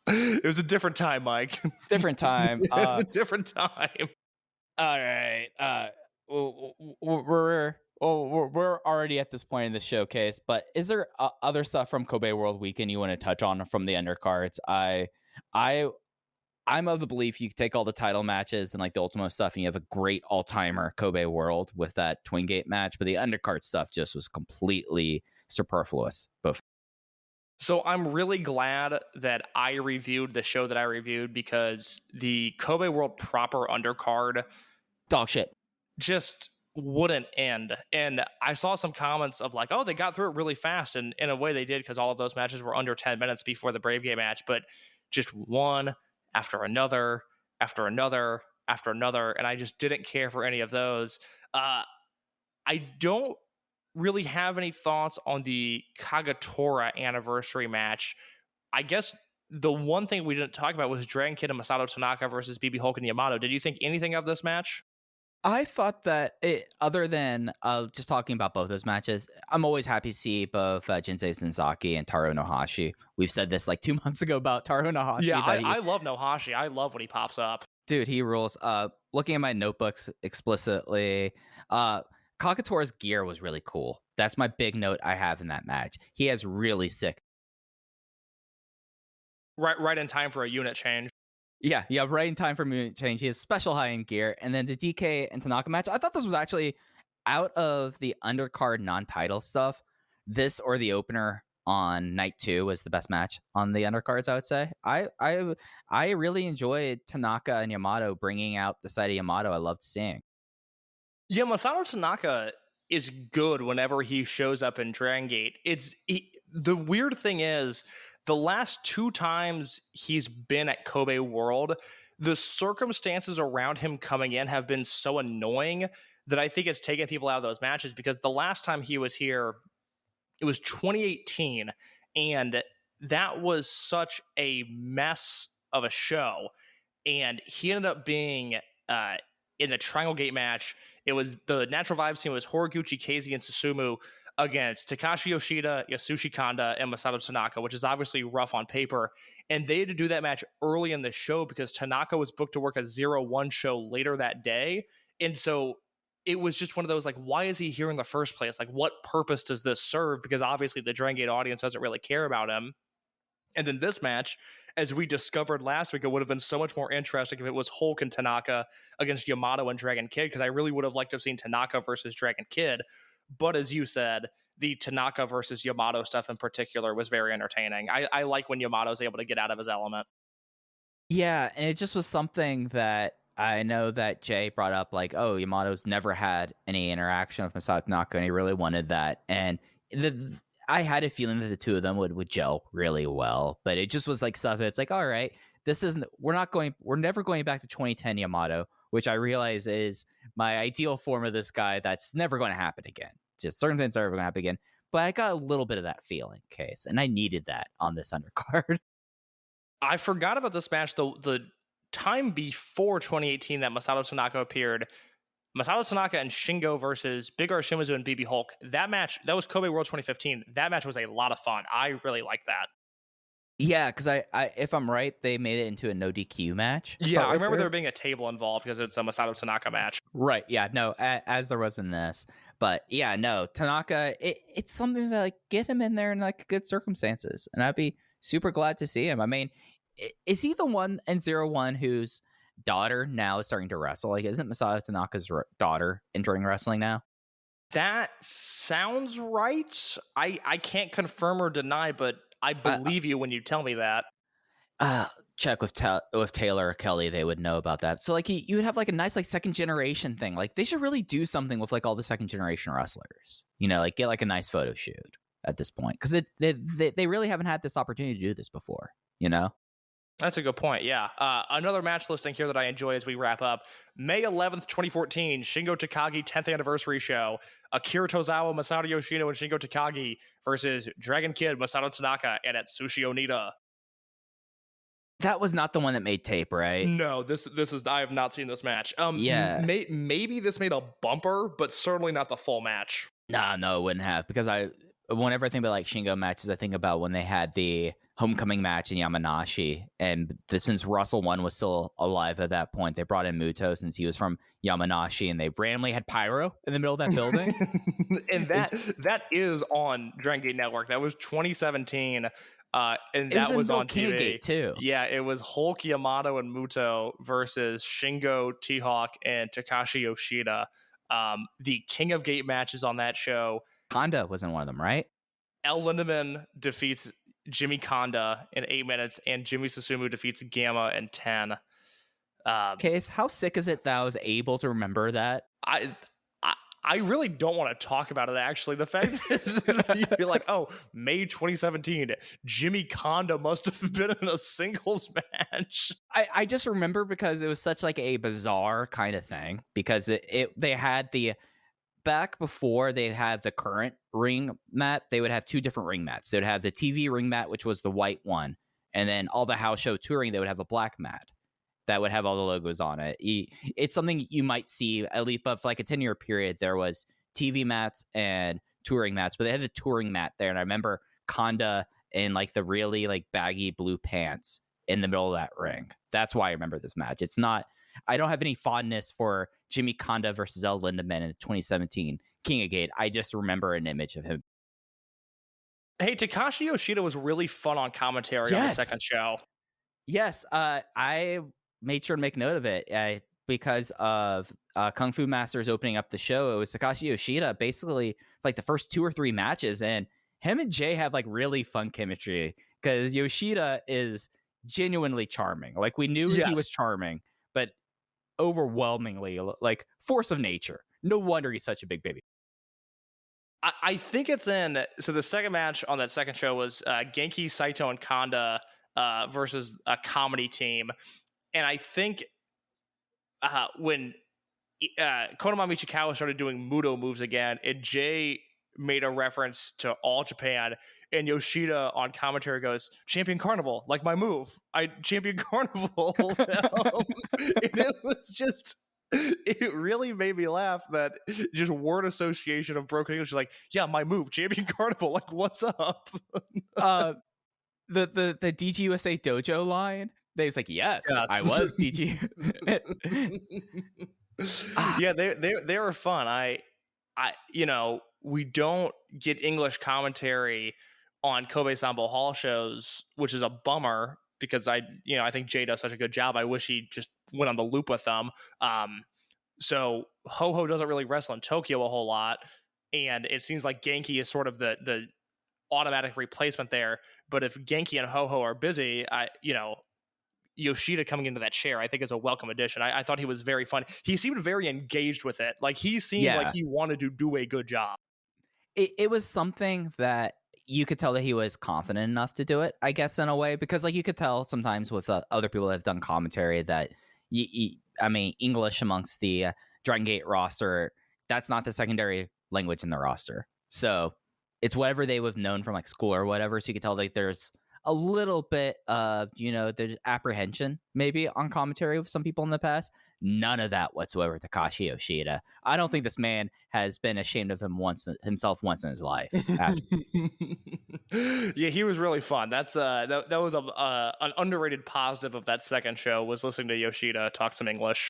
[SPEAKER 4] It was a different time, Mike.
[SPEAKER 3] Different time.
[SPEAKER 4] It was a different time.
[SPEAKER 3] All right. We're already at this point in the showcase, but is there other stuff from Kobe World Weekend you want to touch on from the undercards? I'm of the belief you can take all the title matches and like the Ultimo stuff, and you have a great all-timer Kobe World with that Twin Gate match, but the undercard stuff just was completely superfluous. Both.
[SPEAKER 4] So I'm really glad that I reviewed the show that I reviewed, because the Kobe World proper undercard
[SPEAKER 3] dog shit
[SPEAKER 4] just wouldn't end. And I saw some comments of like, oh, they got through it really fast. And in a way they did, because all of those matches were under 10 minutes before the Brave Gate match, but just one after another, after another, after another. And I just didn't care for any of those. I don't really have any thoughts on the Kagetora anniversary match. I guess the one thing we didn't talk about was Dragongate and Masato Tanaka versus BB Hulk and Yamato. Did you think anything of this match?
[SPEAKER 3] I thought that other than just talking about both those matches, I'm always happy to see both Jinsei Senzaki and Taro Nohashi. We've said this like 2 months ago about Taro Nohashi.
[SPEAKER 4] Yeah, I love Nohashi. I love when he pops up.
[SPEAKER 3] Dude, he rules. Looking at my notebooks explicitly, Kakatora's gear was really cool. That's my big note I have in that match. He has really sick.
[SPEAKER 4] Right in time for a unit change.
[SPEAKER 3] Yeah, right in time for unit change. He has special high-end gear. And then the DK and Tanaka match, I thought this was actually, out of the undercard non-title stuff, this or the opener on night 2 was the best match on the undercards, I would say. I really enjoyed Tanaka and Yamato bringing out the side of Yamato I loved seeing. Yeah,
[SPEAKER 4] Masato Tanaka is good whenever he shows up in Dragongate. The weird thing is, the last 2 times he's been at Kobe World, the circumstances around him coming in have been so annoying that I think it's taken people out of those matches, because the last time he was here, it was 2018, and that was such a mess of a show. And he ended up being in the Triangle Gate match. It was the Natural Vibes team was Horiguchi, Keizi, and Susumu against Takashi Yoshida, Yasushi Kanda, and Masato Tanaka, which is obviously rough on paper. And they had to do that match early in the show because Tanaka was booked to work a 0-1 show later that day. And so it was just one of those, like, why is he here in the first place? Like, what purpose does this serve? Because obviously the Dragongate audience doesn't really care about him. And then this match, as we discovered last week, it would have been so much more interesting if it was Hulk and Tanaka against Yamato and Dragon Kid, because I really would have liked to have seen Tanaka versus Dragon Kid. But as you said, the Tanaka versus Yamato stuff in particular was very entertaining. I like when Yamato's able to get out of his element.
[SPEAKER 3] Yeah, and it just was something that I know that Jay brought up, like, oh, Yamato's never had any interaction with Masato Tanaka, and he really wanted that. And I had a feeling that the two of them would gel really well, but it just was like stuff that's like, all right, this isn't, we're never going back to 2010 Yamato, which I realize is my ideal form of this guy. That's never going to happen again. Just certain things are never going to happen again. But I got a little bit of that feeling, Case, and I needed that on this undercard.
[SPEAKER 4] I forgot about this match. The time before 2018 that Masato Tanaka appeared, Masato Tanaka and Shingo versus Big R Shimizu and BB Hulk. That match, that was Kobe World 2015. That match was a lot of fun. I really liked that.
[SPEAKER 3] Yeah, because I if I'm right, they made it into a no DQ match.
[SPEAKER 4] Yeah, I remember there being a table involved because it's a Masato Tanaka match.
[SPEAKER 3] Right. Yeah. No. As there was in this, but yeah, no. Tanaka. It's something that like get him in there in like good circumstances, and I'd be super glad to see him. I mean, is he the one in 01 whose daughter now is starting to wrestle? Like, isn't Masato Tanaka's daughter entering wrestling now?
[SPEAKER 4] That sounds right. I can't confirm or deny, but I believe you when you tell me that.
[SPEAKER 3] Check with Taylor or Kelly, they would know about that. So like you would have like a nice like second generation thing. Like they should really do something with like all the second generation wrestlers. You know, like get like a nice photo shoot at this point, because they really haven't had this opportunity to do this before. You know.
[SPEAKER 4] That's a good point, yeah. Another match listing here that I enjoy as we wrap up. May 11th, 2014, Shingo Takagi 10th Anniversary Show. Akira Tozawa, Masato Yoshino, and Shingo Takagi versus Dragon Kid, Masato Tanaka, and Atsushi Onita.
[SPEAKER 3] That was not the one that made tape, right?
[SPEAKER 4] No, this is, I have not seen this match.
[SPEAKER 3] Yeah.
[SPEAKER 4] Maybe this made a bumper, but certainly not the full match.
[SPEAKER 3] No, it wouldn't have, because whenever I think about like Shingo matches, I think about when they had the homecoming match in Yamanashi, and since Russell 1 was still alive at that point, they brought in Muto since he was from Yamanashi, and they randomly had pyro in the middle of that building.
[SPEAKER 4] And that is on Dragongate Network. That was 2017, and that was on TV
[SPEAKER 3] too.
[SPEAKER 4] Yeah, it was Hulk, Yamato, and Muto versus Shingo, T-Hawk, and Takashi Yoshida. The King of Gate matches on that show.
[SPEAKER 3] Honda wasn't one of them, right?
[SPEAKER 4] El Lindemann defeats Jimmy Kanda in 8 minutes, and Jimmy Susumu defeats Gamma in 10.
[SPEAKER 3] Case, how sick is it that I was able to remember that?
[SPEAKER 4] I really don't want to talk about it, actually. The fact that you'd be like, oh, May 2017, Jimmy Kanda must have been in a singles match.
[SPEAKER 3] I just remember because it was such like a bizarre kind of thing, because they had the... Back before they had the current ring mat, they would have two different ring mats. They would have the TV ring mat, which was the white one, and then all the house show touring, they would have a black mat that would have all the logos on it. It's something you might see at least, but for like a 10-year period, there was TV mats and touring mats, but they had the touring mat there. And I remember Kanda in like the really like baggy blue pants in the middle of that ring. That's why I remember this match. It's not... I don't have any fondness for Jimmy Kanda versus El Lindemann in 2017 King of Gate. I just remember an image of him.
[SPEAKER 4] Hey, Takashi Yoshida was really fun on commentary on the second show.
[SPEAKER 3] Yes, I made sure to make note of it because of Kung Fu Masters opening up the show. It was Takashi Yoshida basically like the first 2 or 3 matches, and him and Jay have like really fun chemistry because Yoshida is genuinely charming. Like we knew he was charming, but overwhelmingly like force of nature. No wonder he's such a big baby.
[SPEAKER 4] I think it's in... So the second match on that second show was Genki, Saito, and Kanda versus a comedy team. And I think when Konami Michikawa started doing Muto moves again, and Jay made a reference to All Japan, and Yoshida on commentary goes, Champion Carnival, like my move. Champion Carnival. And it was just... It really made me laugh that just word association of broken English. Like, yeah, my move, Champion Carnival. Like, what's up?
[SPEAKER 3] The DGUSA dojo line. They was like, yes. I was DG.
[SPEAKER 4] Yeah, they were fun. I we don't get English commentary on Kobe Sambo Hall shows, which is a bummer because I think Jay does such a good job. I wish he just went on the loop with them. So Ho-Ho doesn't really wrestle in Tokyo a whole lot, and it seems like Genki is sort of the automatic replacement there. But if Genki and Ho-Ho are busy, Yoshida coming into that chair, I think is a welcome addition. I thought he was very fun. He seemed very engaged with it. Like he seemed like he wanted to do a good job.
[SPEAKER 3] It was something that you could tell that he was confident enough to do it, I guess, in a way, because like you could tell sometimes with other people that have done commentary that I mean, English amongst the Dragongate roster, that's not the secondary language in the roster. So it's whatever they would have known from like school or whatever. So you could tell like there's a little bit of, there's apprehension maybe on commentary with some people in the past. None of that whatsoever, Takashi Yoshida. I don't think this man has been ashamed of himself once in his life.
[SPEAKER 4] Yeah, he was really fun. That's that was an underrated positive of that second show, was listening to Yoshida talk some English.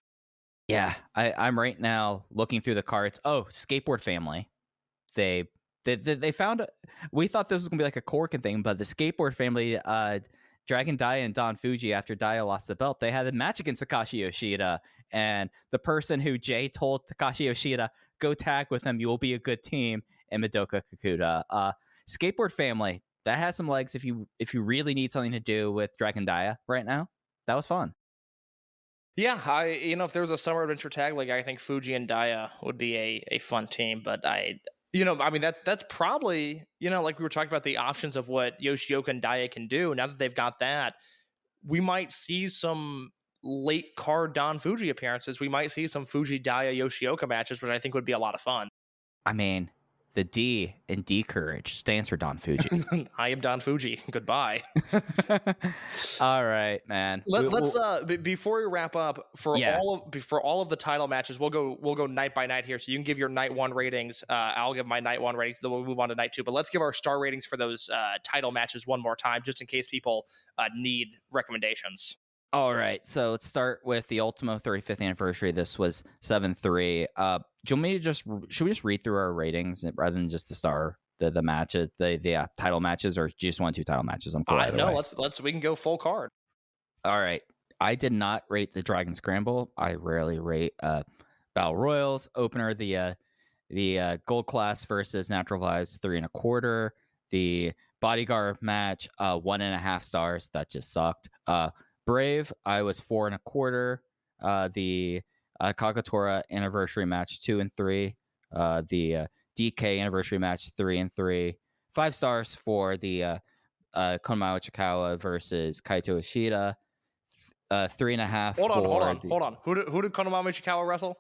[SPEAKER 3] Yeah, I'm right now looking through the cards. Oh, Skateboard Family. They found. We thought this was gonna be like a Corkin thing, but the Skateboard Family, Dragon Dia and Don Fuji, after Dia lost the belt, they had a match against Takashi Yoshida, and the person who Jay told Takashi Yoshida, "Go tag with him, you will be a good team," and Madoka Kakuta. Skateboard Family, that has some legs if you really need something to do with Dragon Dia right now. That was fun.
[SPEAKER 4] Yeah, if there was a summer adventure tag league, I think Fuji and Dia would be a fun team. But that's probably, like we were talking about the options of what Yoshioka and Dia can do. Now that they've got that, we might see some late card Don Fuji appearances. We might see some Fuji Dia Yoshioka matches, which I think would be a lot of fun.
[SPEAKER 3] I mean, the D in D Courage stands for Don Fuji.
[SPEAKER 4] I am Don Fuji. Goodbye.
[SPEAKER 3] All right, man.
[SPEAKER 4] Let's before we wrap up, for all of the title matches, we'll go night by night here. So you can give your night 1 ratings. I'll give my night 1 ratings. Then we'll move on to night 2. But let's give our star ratings for those title matches one more time, just in case people need recommendations.
[SPEAKER 3] All right, so let's start with the Ultimo 35th anniversary. This was 7-3. Do you want me to should we just read through our ratings rather than just the matches, the title matches, or just 1-2 title matches? I'm cool.
[SPEAKER 4] No, we can go full card.
[SPEAKER 3] All right, I did not rate the Dragon Scramble. I rarely rate Battle Royals. Opener, the Gold Class versus Natural Vibes, 3 1/4. The Bodyguard match, 1.5 stars. That just sucked. Brave, I was 4 1/4. The Kagatora anniversary match, 2 3. The DK anniversary match, 3 3. 5 stars for the Konmao Chikawa versus Kaito Ishida. 3.5.
[SPEAKER 4] Hold on. Who did Konmao Chikawa wrestle?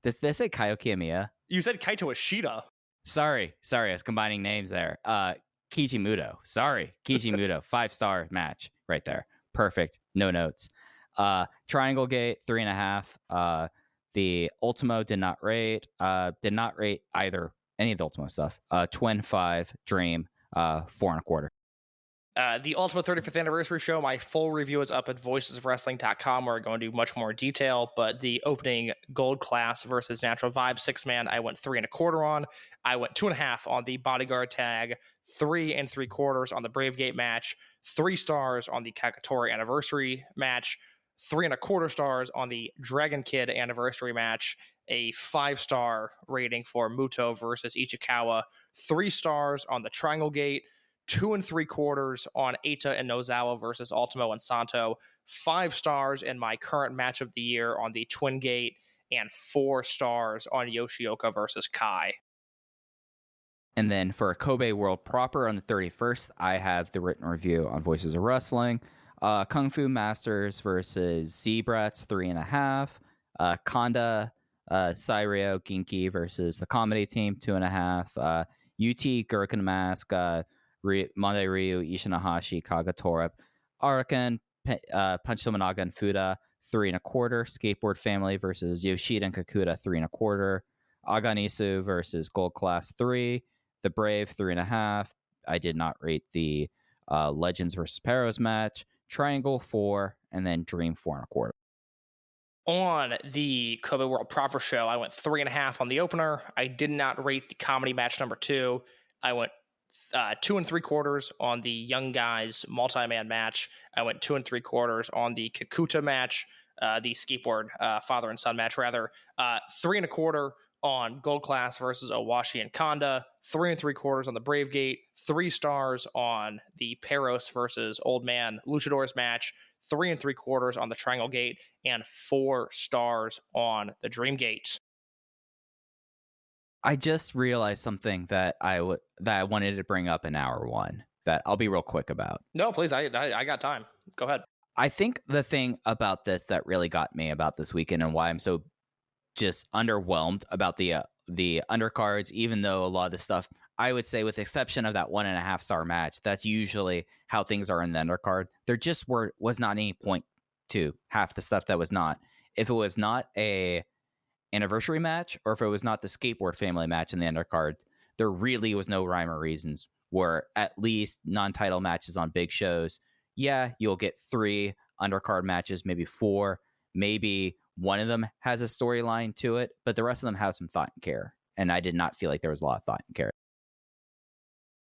[SPEAKER 3] Did they say Kaio Kiyomiya?
[SPEAKER 4] You said Kaito Ishida.
[SPEAKER 3] Sorry, I was combining names there. Kiji Muto. Sorry, Kiji Muto. 5-star match right there. Perfect. No notes. Triangle Gate, 3.5. The Ultimo did not rate either any of the Ultimo stuff. Twin 5, Dream, 4 1/4.
[SPEAKER 4] The Ultimo 35th anniversary show, my full review is up at voicesofwrestling.com, where I go into much more detail. But the opening Gold Class versus Natural Vibe 6-man, I went 3 1/4 on. I went 2.5 on the Bodyguard tag, 3 3/4 on the Bravegate match, 3 stars on the Kagatori anniversary match, 3 1/4 stars on the Dragon Kid anniversary match, a 5-star rating for Muto versus Ichikawa, 3 stars on the Triangle Gate, 2 3/4 on Eita and Nozawa versus Ultimo and Santo, 5 stars in my current match of the year on the Twin Gate, and 4 stars on Yoshioka versus Kai.
[SPEAKER 3] And then for Kobe World proper on the 31st, I have the written review on Voices of Wrestling. Kung Fu Masters versus Z-Brats, 3.5. Kanda, Sairio, Ginki versus the Comedy Team, 2.5. UT, Gurken Mask, Monday Ryu, Ishinahashi, Kagatora, Arakan, Punch Tominaga, and Fuda, 3 1/4. Skateboard Family versus Yoshida and Kakuta, 3 1/4. Aganisu versus Gold Class, 3. The Brave, 3.5. I did not rate the Legends versus Peros match. Triangle, 4, and then Dream, 4 1/4.
[SPEAKER 4] On the Kobe World proper show, I went 3.5 on the opener. I did not rate the comedy match number 2. I went 2 3/4 on the Young Guys multi-man match. I went 2 3/4 on the Kakuta match, the skateboard father and son match, rather. 3 1/4 on Gold Class versus Owashi and Kanda. 3 3/4 on the Bravegate. 3 stars on the Peros versus Old Man Luchadors match. 3 3/4 on the Triangle Gate, and 4 stars on the Dream Gate.
[SPEAKER 3] I just realized something that I wanted to bring up in hour one that I'll be real quick about.
[SPEAKER 4] No, please. I got time. Go ahead.
[SPEAKER 3] I think the thing about this that really got me about this weekend and why I'm so just underwhelmed about the undercards, even though a lot of the stuff, I would say with the exception of that 1.5 star match, that's usually how things are in the undercard. There just was not any point to half the stuff that was not. If it was not a anniversary match or if it was not the skateboard family match in the undercard, there really was no rhyme or reasons where at least non-title matches on big shows, yeah, you'll get 3 undercard matches, maybe 4, maybe one of them has a storyline to it, but the rest of them have some thought and care. And I did not feel like there was a lot of thought and care.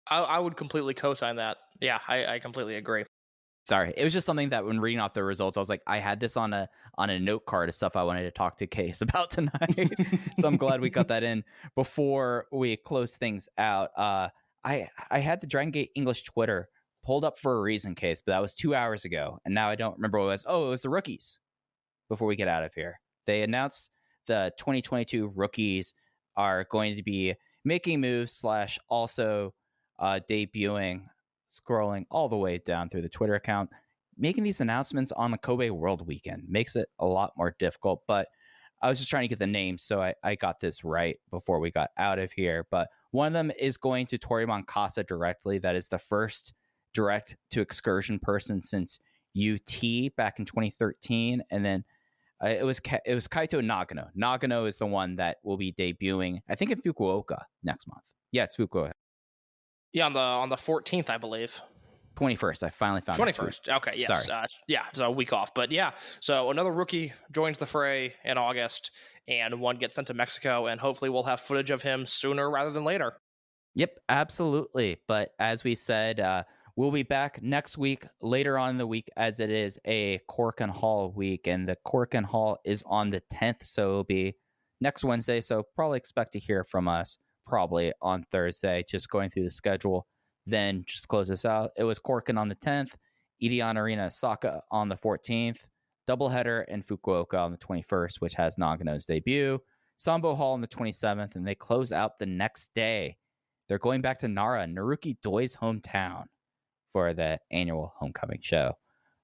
[SPEAKER 4] I would completely co-sign that. Yeah, I completely agree.
[SPEAKER 3] Sorry, it was just something that when reading off the results, I was like, I had this on a note card of stuff I wanted to talk to Case about tonight. So I'm glad we got that in before we close things out. I had the Dragongate English Twitter pulled up for a reason, Case, but that was 2 hours ago, and now I don't remember what it was. Oh, it was the rookies. Before we get out of here, they announced the 2022 rookies are going to be making moves / also debuting. Scrolling all the way down through the Twitter account, making these announcements on the Kobe World Weekend makes it a lot more difficult, but I was just trying to get the names, so I got this right before we got out of here. But one of them is going to Torimon Casa directly. That is the first direct to excursion person since UT back in 2013, and then it was Kaito Nagano. Nagano is the one that will be debuting, I think, in Fukuoka next month. Yeah, it's Fukuoka.
[SPEAKER 4] Yeah, on the 14th, I believe.
[SPEAKER 3] 21st. I finally found
[SPEAKER 4] 21st. Okay, yes.
[SPEAKER 3] Sorry.
[SPEAKER 4] Yeah, so a week off. But yeah, so another rookie joins the fray in August, and one gets sent to Mexico, and hopefully we'll have footage of him sooner rather than later.
[SPEAKER 3] Yep, absolutely. But as we said, we'll be back next week, later on in the week, as it is a Cork and Hall week, and the Cork and Hall is on the 10th, so it'll be next Wednesday, so probably expect to hear from us probably on Thursday, just going through the schedule. Then just close this out. It was Corkin on the 10th, Edion Arena Osaka on the 14th, doubleheader in Fukuoka on the 21st, which has Nagano's debut, Sambo Hall on the 27th, and they close out the next day. They're going back to Nara, Naruki Doi's hometown, for the annual homecoming show.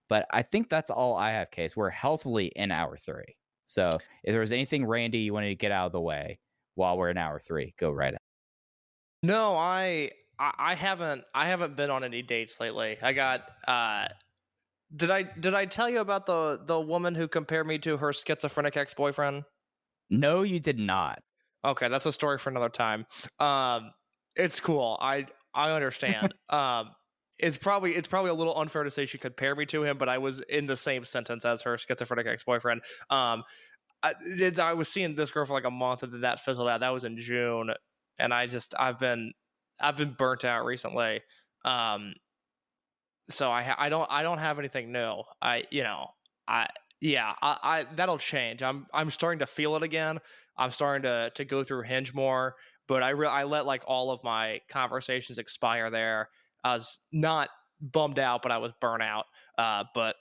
[SPEAKER 3] But I think that's all I have, Case. We're healthily in hour 3. So if there was anything, Randy, you wanted to get out of the way while we're in hour 3, go right ahead.
[SPEAKER 4] No, I haven't been on any dates lately. I got did I tell you about the woman who compared me to her schizophrenic ex-boyfriend?
[SPEAKER 3] No, you did not.
[SPEAKER 4] Okay, that's a story for another time. It's cool. I understand. It's probably a little unfair to say she compared me to him, but I was in the same sentence as her schizophrenic ex-boyfriend. I was seeing this girl for like a month, and then that fizzled out. That was in June, and I've been burnt out recently. So I don't have anything new. That'll change. I'm starting to feel it again. I'm starting to go through Hinge more, but I let like all of my conversations expire there. I was not bummed out, but I was burnt out. But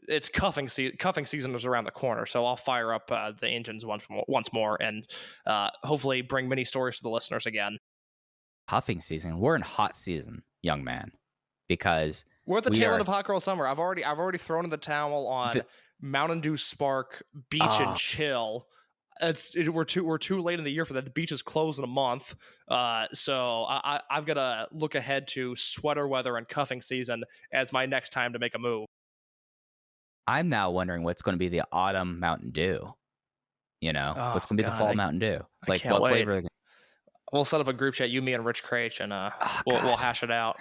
[SPEAKER 4] it's cuffing season is around the corner, so I'll fire up the engines once more, and hopefully bring many stories to the listeners again.
[SPEAKER 3] Cuffing season. We're in hot season, young man, because
[SPEAKER 4] we're at the tail end of hot girl summer. I've already thrown in the towel on Mountain Dew Spark Beach and Chill. We're too late in the year for that. The beach is closed in a month, so I've got to look ahead to sweater weather and cuffing season as my next time to make a move.
[SPEAKER 3] I'm now wondering what's going to be the autumn Mountain Dew. What's going to be the fall Mountain Dew? Like what flavor?
[SPEAKER 4] We'll set up a group chat, you, me, and Rich Craich, and we'll hash it out.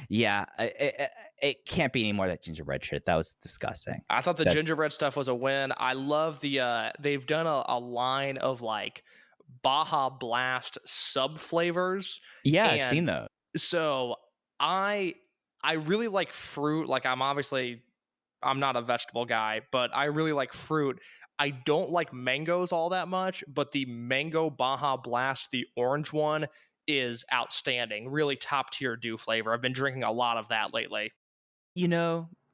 [SPEAKER 3] Yeah, it can't be any more that gingerbread shit. That was disgusting.
[SPEAKER 4] I thought the gingerbread stuff was a win. I love they've done a line of like Baja Blast sub flavors.
[SPEAKER 3] Yeah, I've seen those.
[SPEAKER 4] So I really like fruit. Like I'm not a vegetable guy, but I really like fruit. I don't like mangoes all that much, but the mango Baja Blast, the orange one, is outstanding. Really top tier dew flavor. I've been drinking a lot of that lately.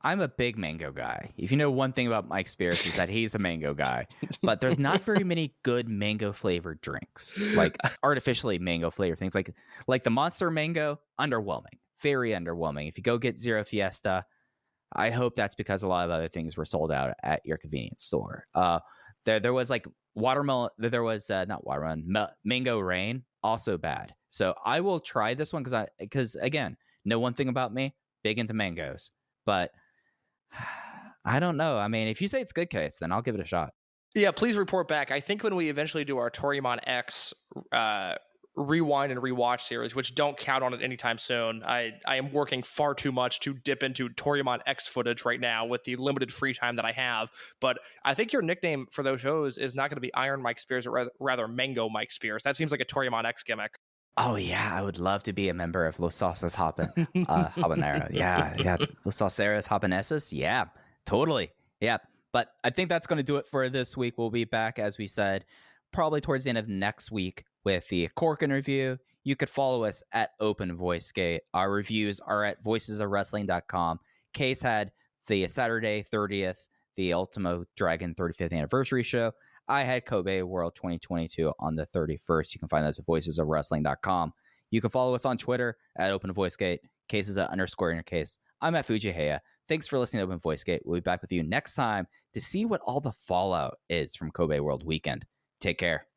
[SPEAKER 3] I'm a big mango guy. If you know one thing about Mike Spears is that he's a mango guy, but there's not very many good mango flavored drinks, like artificially mango flavored things, like the Monster Mango. Underwhelming, very underwhelming. If you go get Zero Fiesta, I hope that's because a lot of other things were sold out at your convenience store. There was like watermelon. There was not watermelon, mango rain, also bad. So I will try this one because again, know one thing about me, big into mangoes, but I don't know. I mean, if you say it's good, Case, then I'll give it a shot.
[SPEAKER 4] Yeah, please report back. I think when we eventually do our Toryumon X rewind and rewatch series, which don't count on it anytime soon, I am working far too much to dip into Toryumon X footage right now with the limited free time that I have. But I think your nickname for those shows is not going to be Iron Mike Spears, or rather Mango Mike Spears. That seems like a Toryumon X gimmick.
[SPEAKER 3] Oh yeah, I would love to be a member of Los Salsas Habanero. Yeah, Los Salseros Habaneses. Yeah, totally. Yeah, but I think that's going to do it for this week. We'll be back, as we said, probably towards the end of next week with the Corkin review. You could follow us at Open VoiceGate. Our reviews are at voicesofwrestling.com. Case had the Saturday 30th, the Ultimo Dragon 35th anniversary show. I had Kobe World 2022 on the 31st. You can find those at voicesofwrestling.com. You can follow us on Twitter at Open VoiceGate. Case is at _innercase. I'm at Fujiheya. Thanks for listening to Open VoiceGate. We'll be back with you next time to see what all the fallout is from Kobe World Weekend. Take care.